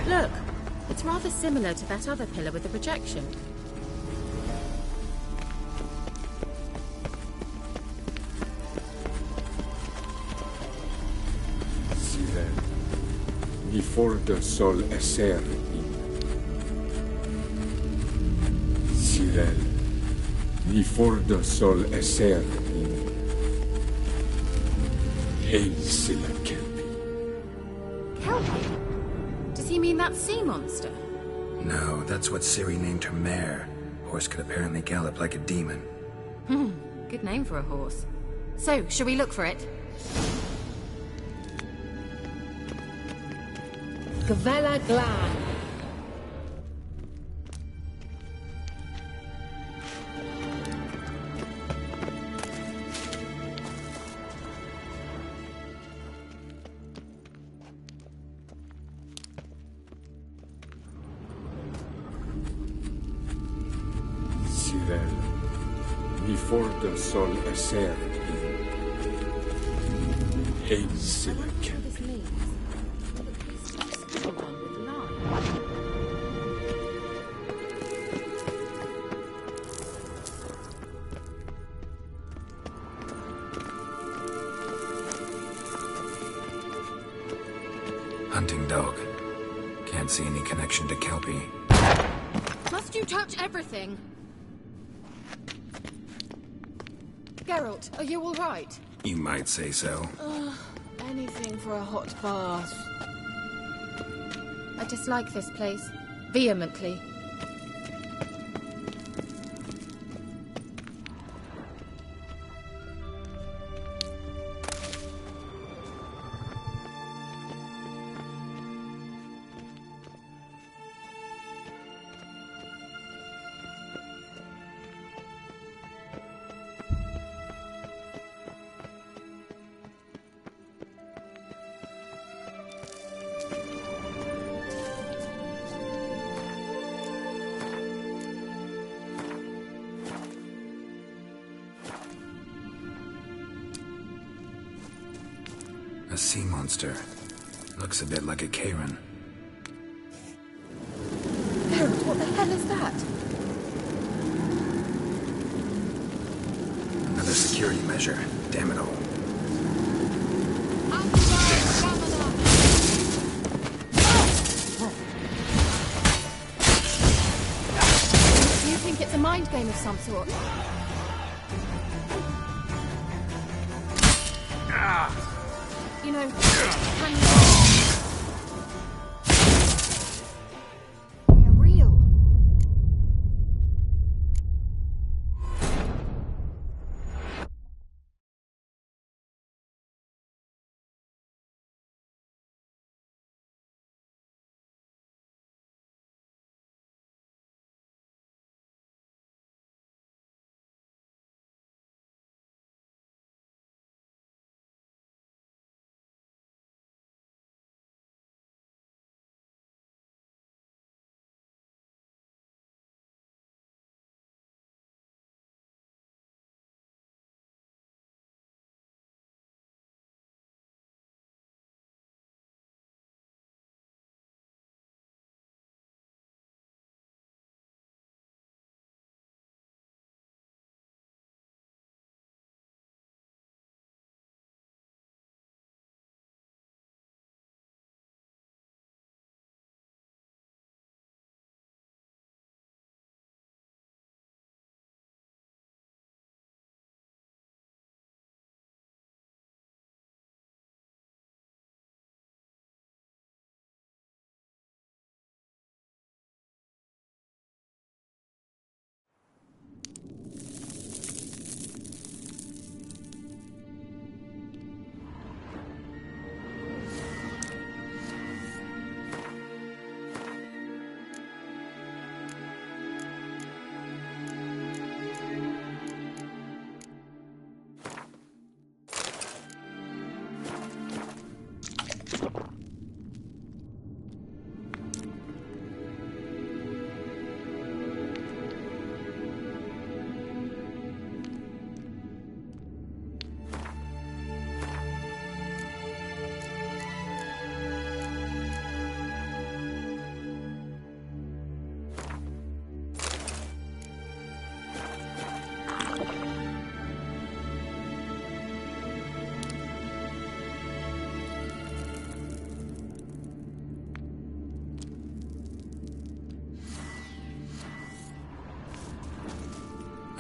Look, it's rather similar to that other pillar with the projection. Sirel, ni forda sol esser in. Sirel, ni forda sol esser in. Hail Silla Kelpie. Kelpie? Does he mean that sea monster? No, that's what Ciri named her mare. Horse could apparently gallop like a demon. Good name for a horse. So, shall we look for it? Gavella Glan. Sirel, ni forda sol esser in. Hail Silla Kelpie. Hunting dog. Can't see any connection to Kelpie. Must you touch everything? Geralt, are you all right? You might say so. Anything for a hot bath. I dislike this place. Vehemently. A sea monster. Looks a bit like a Karen. Geralt, what the hell is that? Another security measure. Damn it all. Do you think it's a mind game of some sort? You know, can you...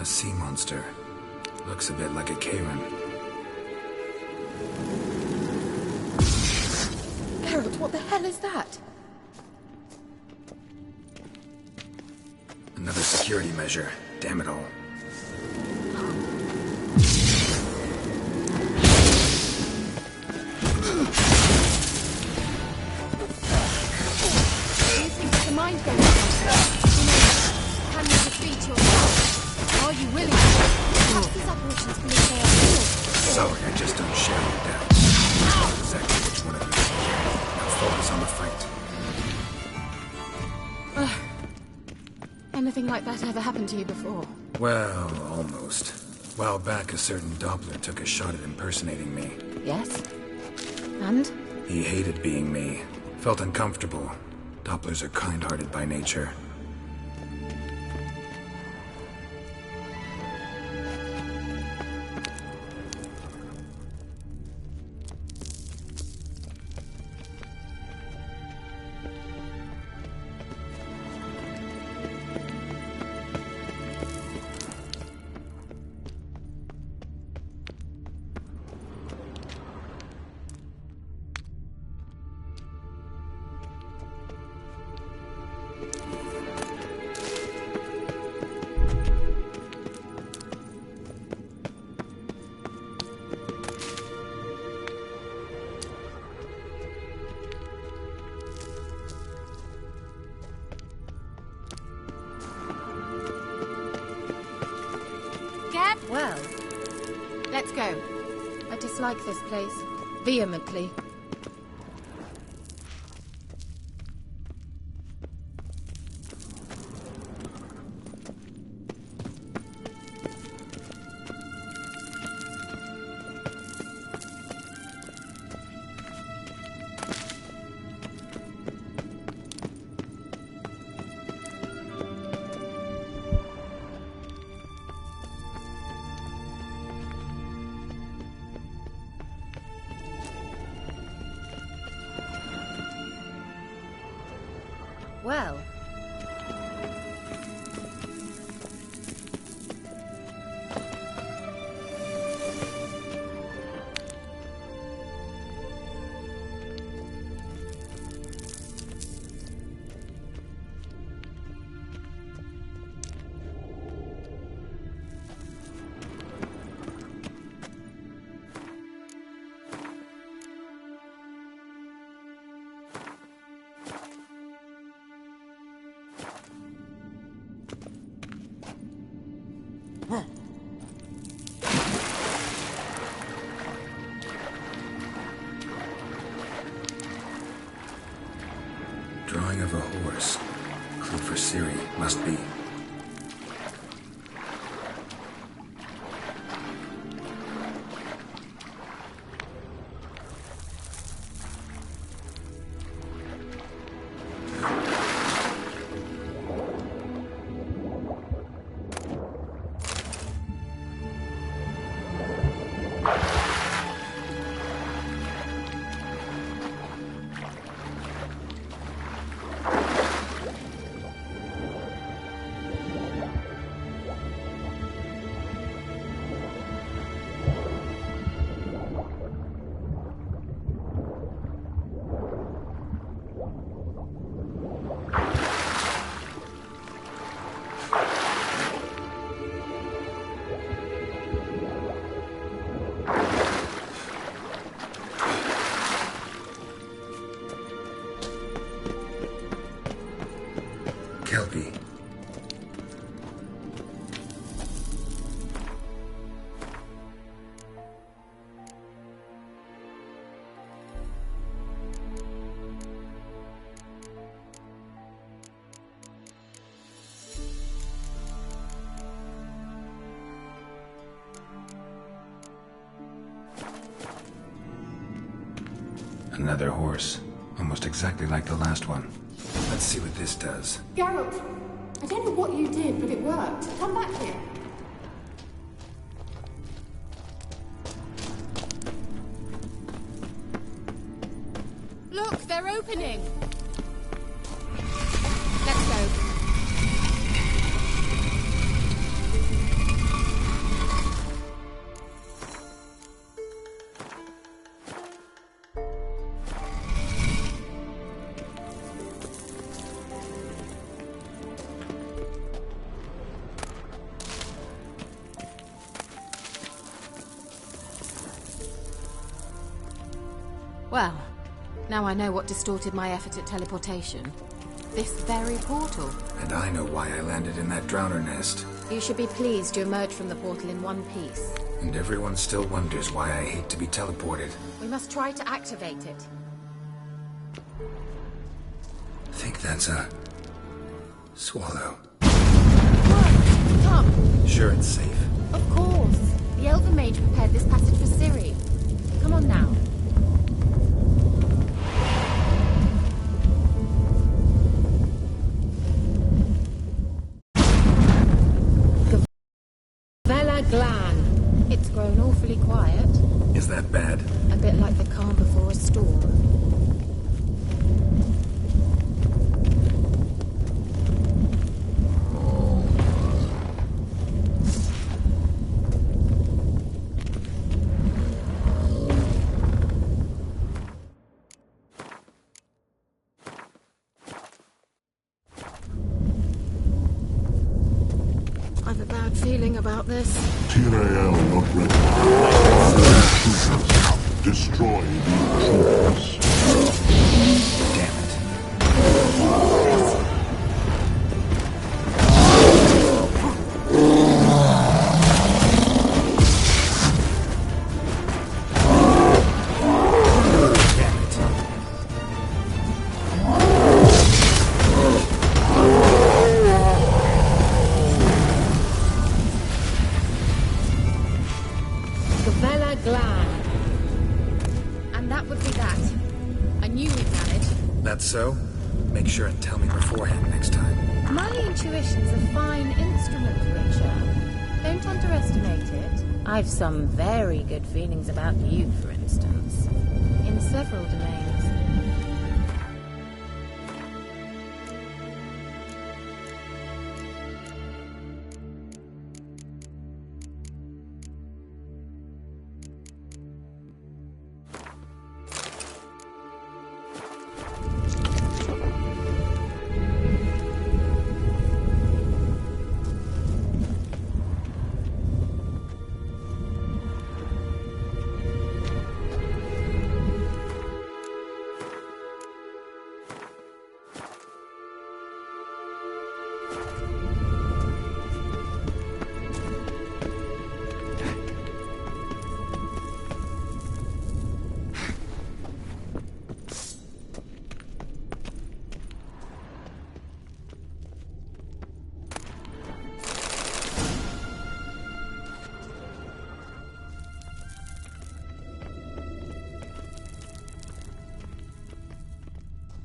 A sea monster. Looks a bit like a Karen. Geralt, what the hell is that? Another security measure. Damn it all. Mind going can you defeat yourself? Are you willing to pass these operations believe they are real? Sorry, I just don't share your doubts. I know exactly which one of you. Now focus on the fight. Anything like that ever happened to you before? Well, almost. A while back, a certain Doppler took a shot at impersonating me. Yes? And? He hated being me. Felt uncomfortable. Dopplers are kind-hearted by nature. Well, let's go. I dislike this place. Vehemently. Well. Drawing of a horse. Clue for Ciri, must be. Kelpie. Another horse. Almost exactly like the last one. Let's see what this does. Geralt, I don't know what you did, but it worked. Come back here. Look, they're opening. Let's go. Well, now I know what distorted my effort at teleportation. This very portal. And I know why I landed in that drowner nest. You should be pleased you emerged from the portal in one piece. And everyone still wonders why I hate to be teleported. We must try to activate it. I think that's a... swallow. What? Come! Sure it's safe. Of course. The Elven Mage prepared this passage for Ciri. Come on now. Gavella Glan. It's grown awfully quiet. Is that bad? A bit like the calm before a storm. I've a bad feeling about this. Tyrael not ready. Destroy the troopers. Damn it. Gavella Glan. And that would be that. I knew we'd manage. That's so? Make sure and tell me beforehand next time. My intuition's a fine instrument, Richard. Don't underestimate it. I've some very good feelings about you, for instance. In several domains.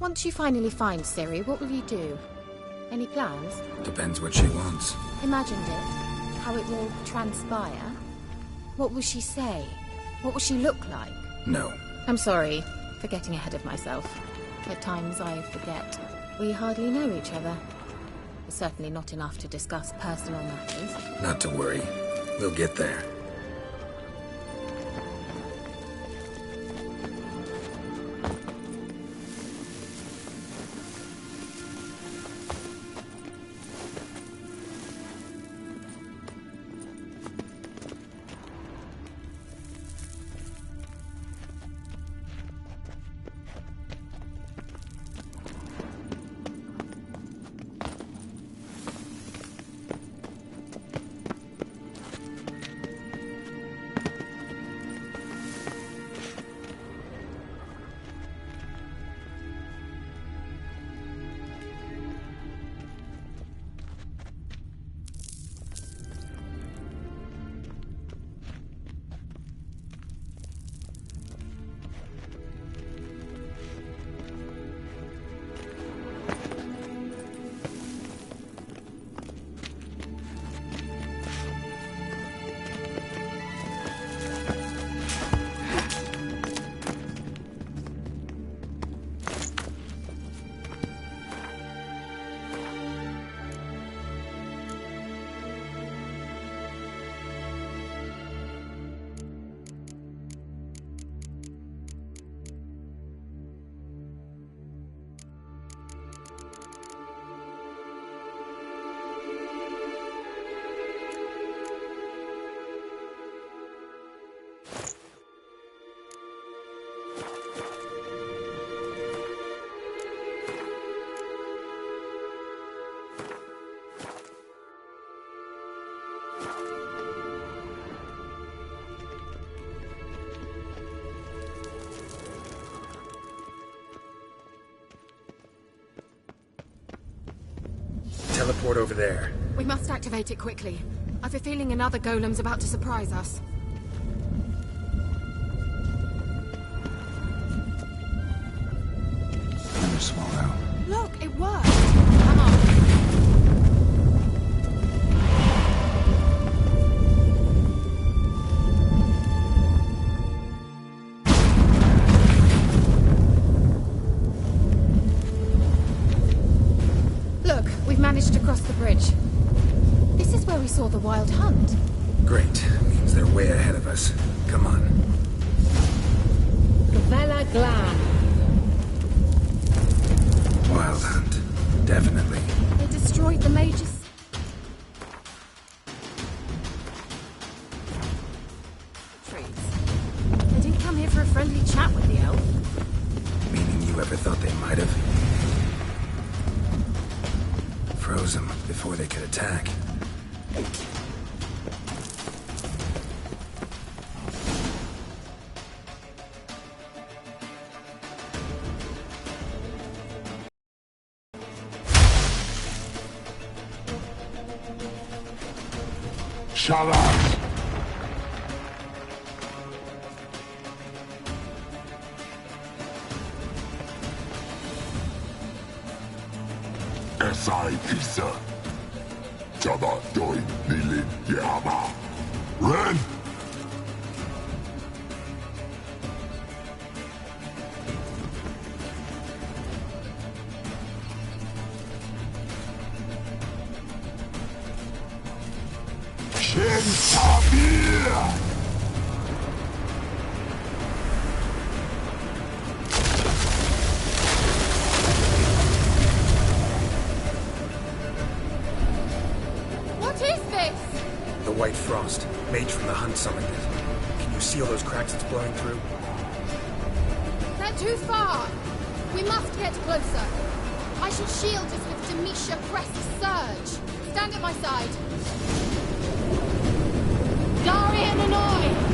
Once you finally find Ciri, what will you do? Any plans? Depends what she wants. Imagined it? How it will transpire? What will she say? What will she look like? No. I'm sorry for getting ahead of myself. At times I forget. We hardly know each other. Certainly not enough to discuss personal matters. Not to worry. We'll get there. teleport over there. We must activate it quickly. I've a feeling another golem's about to surprise us. Never swallow. Look, it worked! Come on. Look, we've managed to cross the bridge. This is where we saw the wild hunt. Great. Means they're way ahead of us. Come on. Gavella Glan. Wild hunt. Definitely. They destroyed the mage's... trees. They didn't come here for a friendly chat with the elf. Meaning you ever thought they might have? Froze them before they could attack. Shalas! Esai Pisa. Jada Doin Nilin Yama. Ren! Shin Tabir! What is this? The White Frost. Mage from the Hunt summoned it. Can you see all those cracks it's blowing through? They're too far. We must get closer. I shall shield us with Demetia Crest's surge. Stand at my side. Darian and I!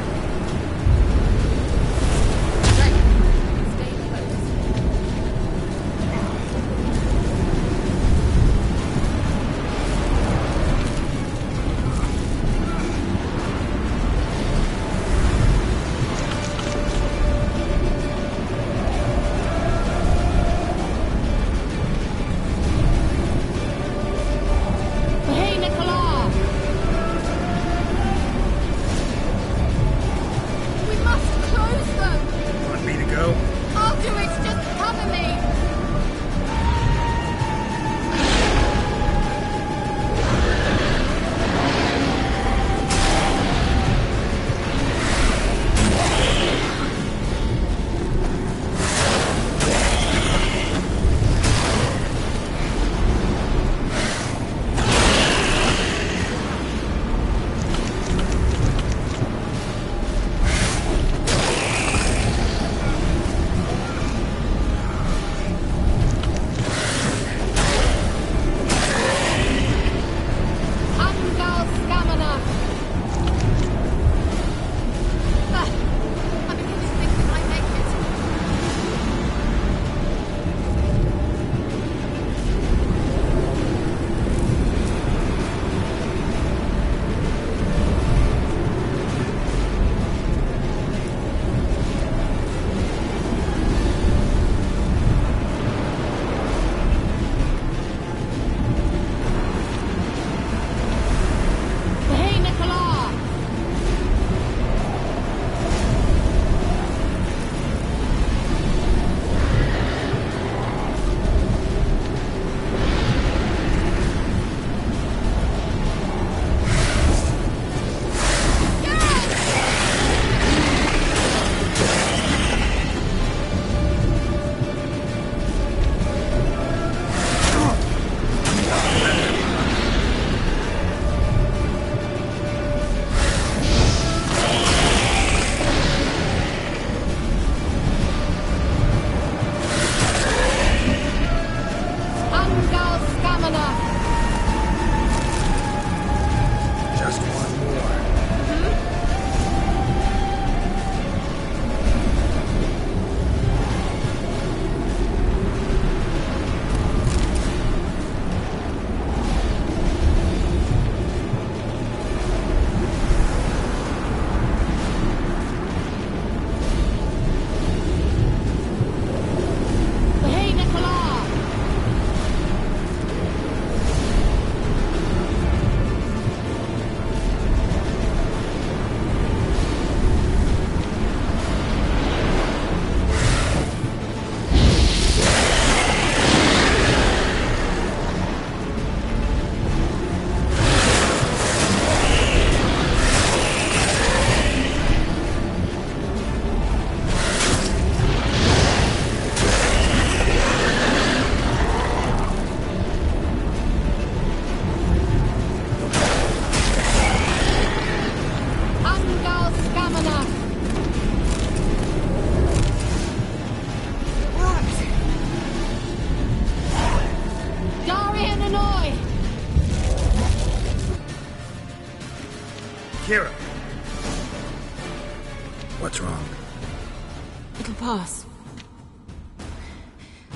It'll pass.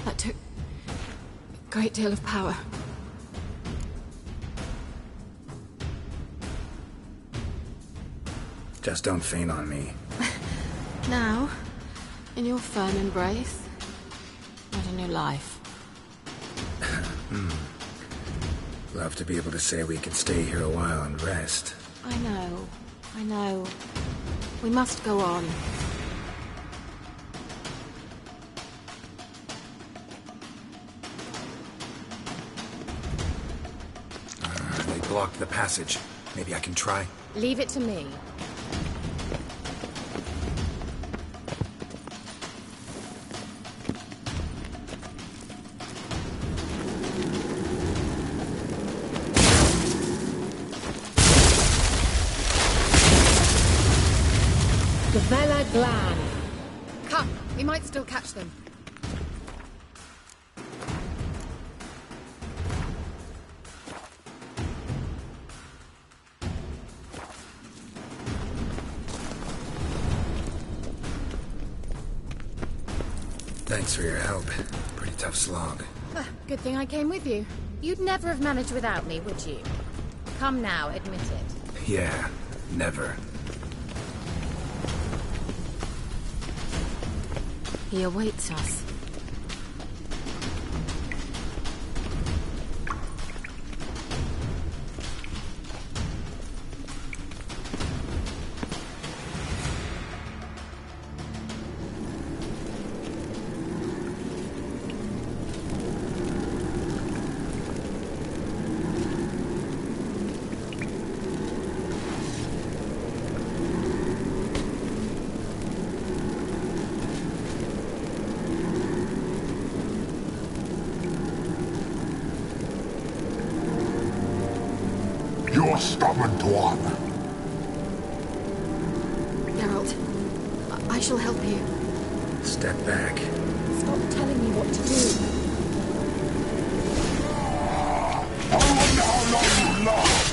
That took a great deal of power. Just don't faint on me. Now, in your firm embrace, not a new life. Love to be able to say we could stay here a while and rest. I know. We must go on. They blocked the passage. Maybe I can try. Leave it to me. Gavella Glan. Come, we might still catch them. Thanks for your help. Pretty tough slog. Good thing I came with you. You'd never have managed without me, would you? Come now, admit it. Yeah, never. He awaits us. You're stubborn, Tuan. Geralt, I shall help you. Step back. Stop telling me what to do. I wonder how long you last.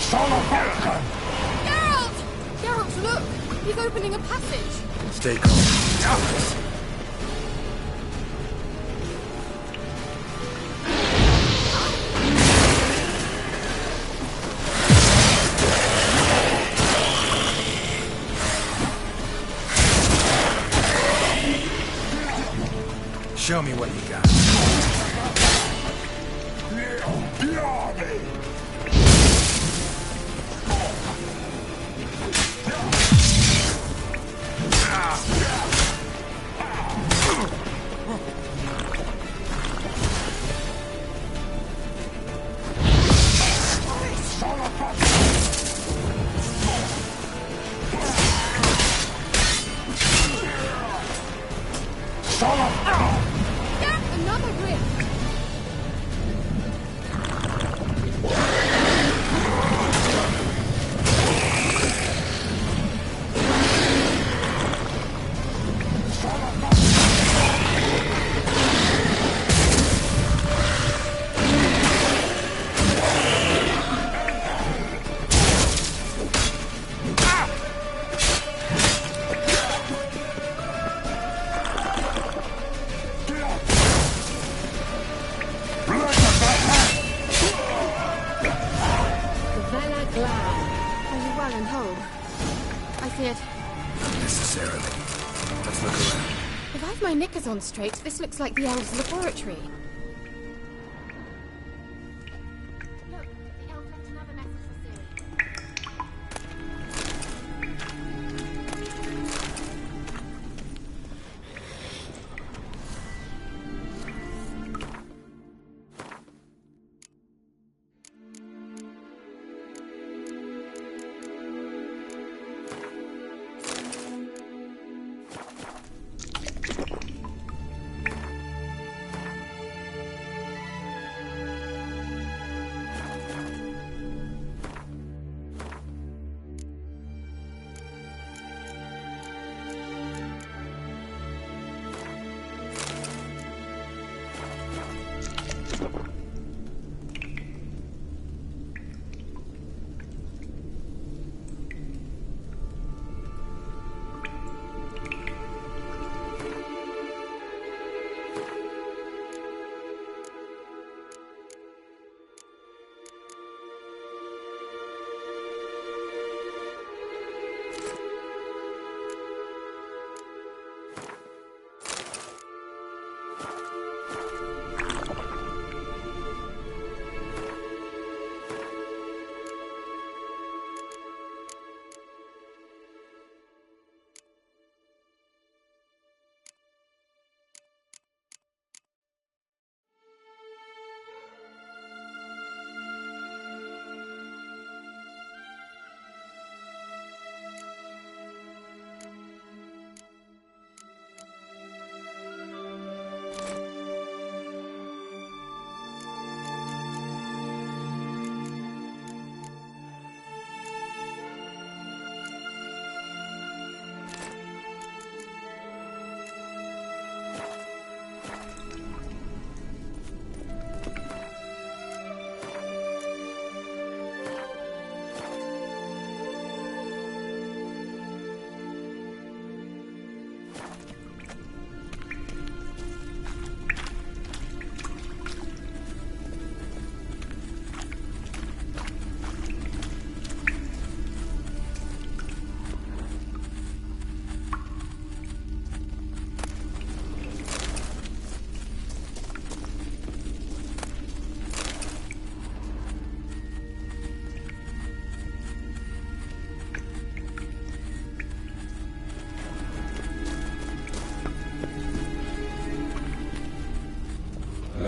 Son of Vulcan! Geralt! Geralt, look! He's opening a passage. Stay calm. Show me what you got. Another rift! Are you well and whole? I feared... Not necessarily. Let's look around. If I've my knickers on straight, this looks like the elves' laboratory. Look, the elf left another message for Ciri.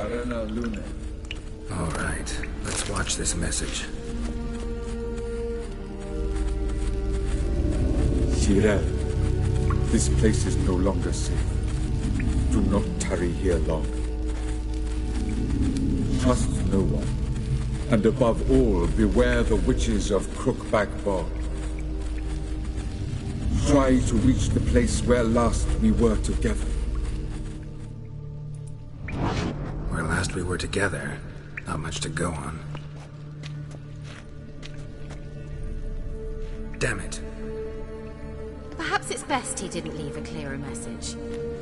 Arena Lune. All right, let's watch this message. Shirel, this place is no longer safe. Do not tarry here long. Trust no one. And above all, beware the witches of Crookback Bog. Try to reach the place where last we were together. Where last we were together, not much to go on. Damn it. Perhaps it's best he didn't leave a clearer message.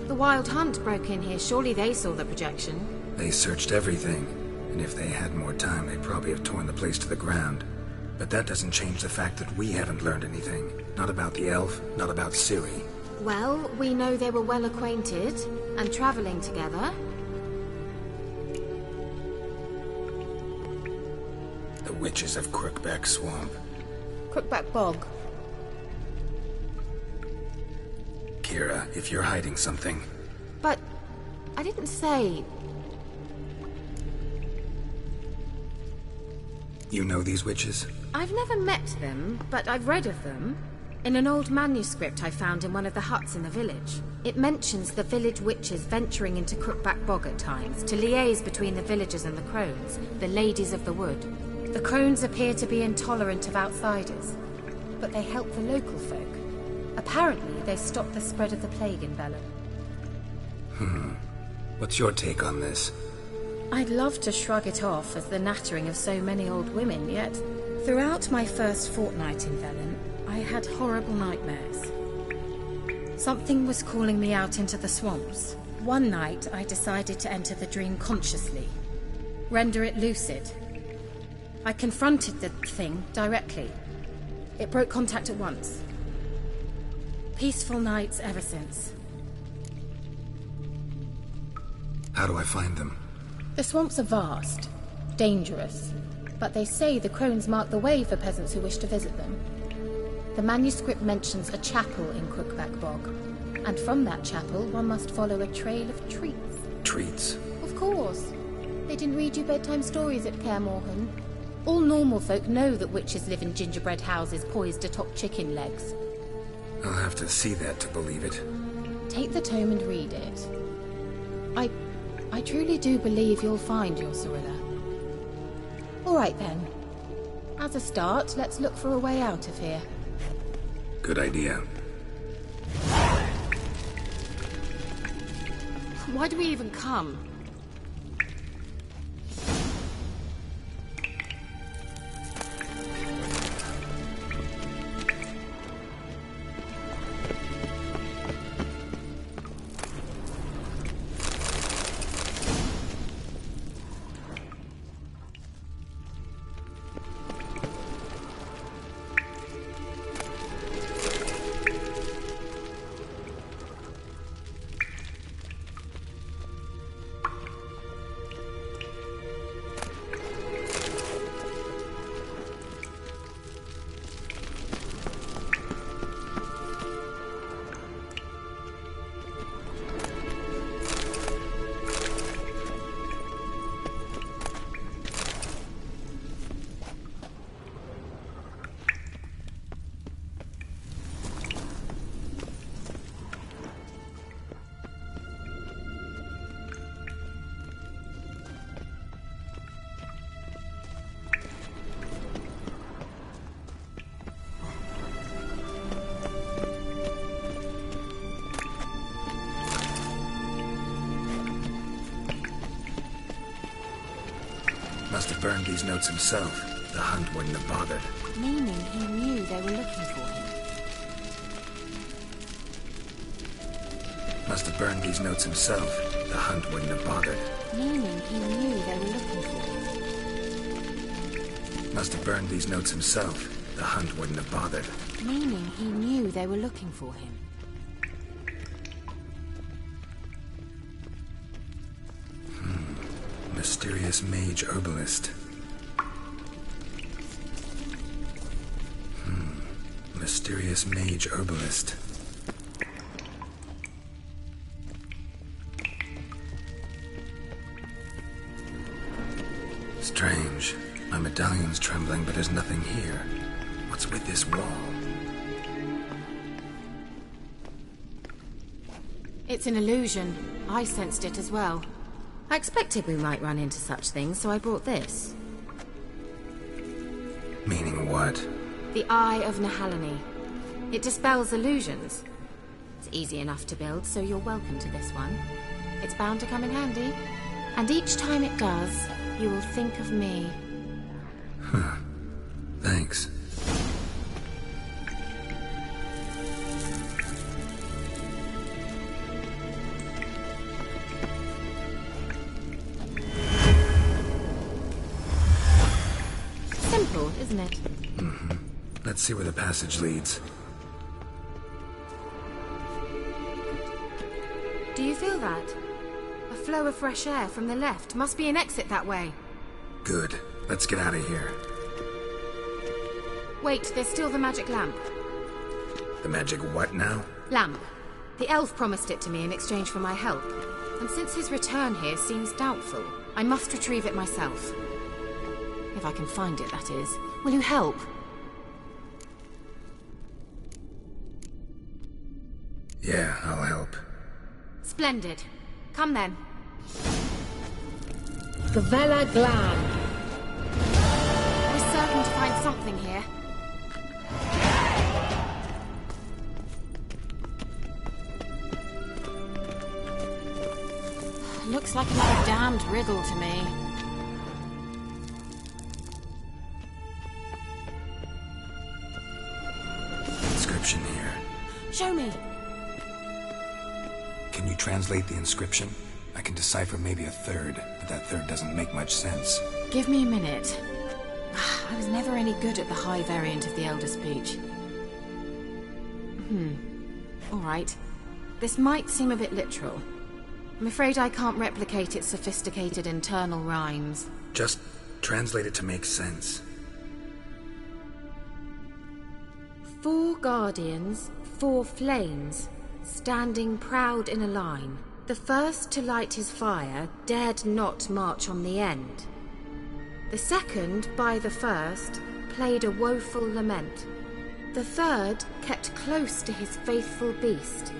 The Wild Hunt broke in here. Surely they saw the projection. They searched everything, and if they had more time, they'd probably have torn the place to the ground. But that doesn't change the fact that we haven't learned anything. Not about the elf, not about Ciri. Well, we know they were well acquainted and traveling together. The witches of Crookback Swamp. Crookback Bog. Kira, if you're hiding something... But I didn't say... You know these witches? I've never met them, but I've read of them. In an old manuscript I found in one of the huts in the village. It mentions the village witches venturing into Crookback Bog at times to liaise between the villagers and the crones, the ladies of the wood. The crones appear to be intolerant of outsiders, but they help the local folk. Apparently, they stopped the spread of the plague in Velen. What's your take on this? I'd love to shrug it off as the nattering of so many old women, yet throughout my first fortnight in Velen, I had horrible nightmares. Something was calling me out into the swamps. One night, I decided to enter the dream consciously, render it lucid. I confronted the thing directly. It broke contact at once. Peaceful nights ever since. How do I find them? The swamps are vast, dangerous, but they say the crones mark the way for peasants who wish to visit them. The manuscript mentions a chapel in Crookback Bog, and from that chapel one must follow a trail of treats. Treats? Of course. They didn't read you bedtime stories at Kaer Morhen. All normal folk know that witches live in gingerbread houses poised atop chicken legs. I'll have to see that to believe it. Take the tome and read it. I truly do believe you'll find your Cirilla. All right then. As a start, let's look for a way out of here. Good idea. Why do we even come? Must have burned these notes himself. The Hunt wouldn't have bothered. Meaning he knew they were looking for him. Must have burned these notes himself. The Hunt wouldn't have bothered. Meaning he knew they were looking for him. Must have burned these notes himself. The Hunt wouldn't have bothered. Meaning he knew they were looking for him. Mysterious mage herbalist. Mysterious mage herbalist. Strange. My medallion's trembling, but there's nothing here. What's with this wall? It's an illusion. I sensed it as well. I expected we might run into such things, so I brought this. Meaning what? The Eye of Nehaleni. It dispels illusions. It's easy enough to build, so you're welcome to this one. It's bound to come in handy. And each time it does, you will think of me. Huh. Thanks. Simple, isn't it? Mm-hmm. Let's see where the passage leads. Do you feel that? A flow of fresh air from the left. Must be an exit that way. Good. Let's get out of here. Wait, there's still the magic lamp. The magic what now? Lamp. The elf promised it to me in exchange for my help. And since his return here seems doubtful, I must retrieve it myself. If I can find it, that is. Will you help? Yeah, I'll help. Splendid. Come then. Gavella Glan. We're certain to find something here. Looks like another damned riddle to me. Inscription here. Show me. Can you translate the inscription? I can decipher maybe a third, but that third doesn't make much sense. Give me a minute. I was never any good at the high variant of the Elder Speech. All right. This might seem a bit literal. I'm afraid I can't replicate its sophisticated internal rhymes. Just translate it to make sense. 4 guardians, 4 flames, standing proud in a line. The first to light his fire dared not march on the end. The second, by the first, played a woeful lament. The third kept close to his faithful beast.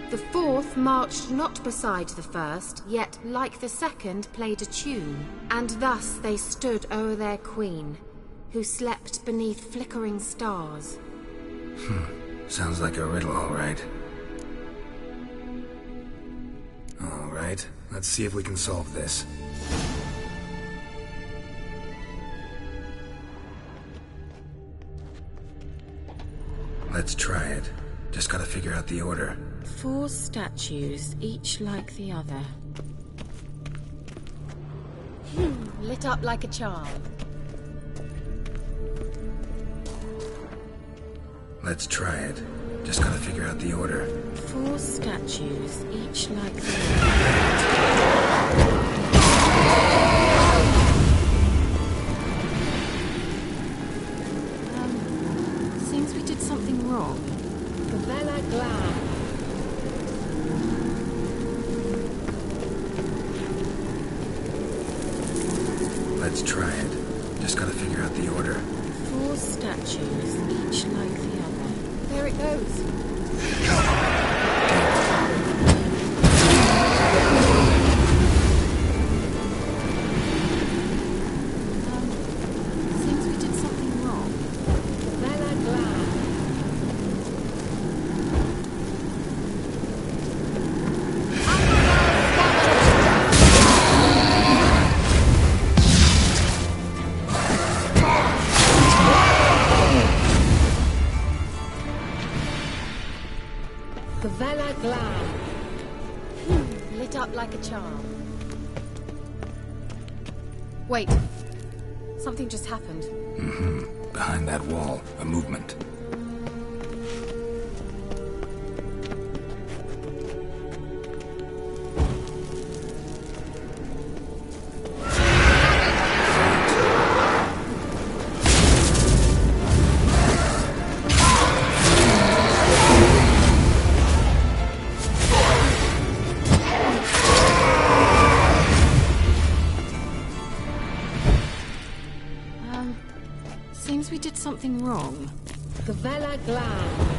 The fourth marched not beside the first, yet, like the second, played a tune. And thus they stood o'er their queen, who slept beneath flickering stars. Sounds like a riddle, all right. All right, let's see if we can solve this. Let's try it. Just gotta figure out the order. 4 statues, each like the other. Lit up like a charm. Let's try it. Just gotta figure out the order. 4 statues, each like the other. Seems we did something wrong. Gavella Glan. Let's try it. Just gotta figure out the order. 4 statues, each like the other. There it goes. Seems we did something wrong. Gavella Glan. Gavella Glan. Lit up like a charm. Wait. Something just happened. Behind that wall, a movement. Gavella Glam.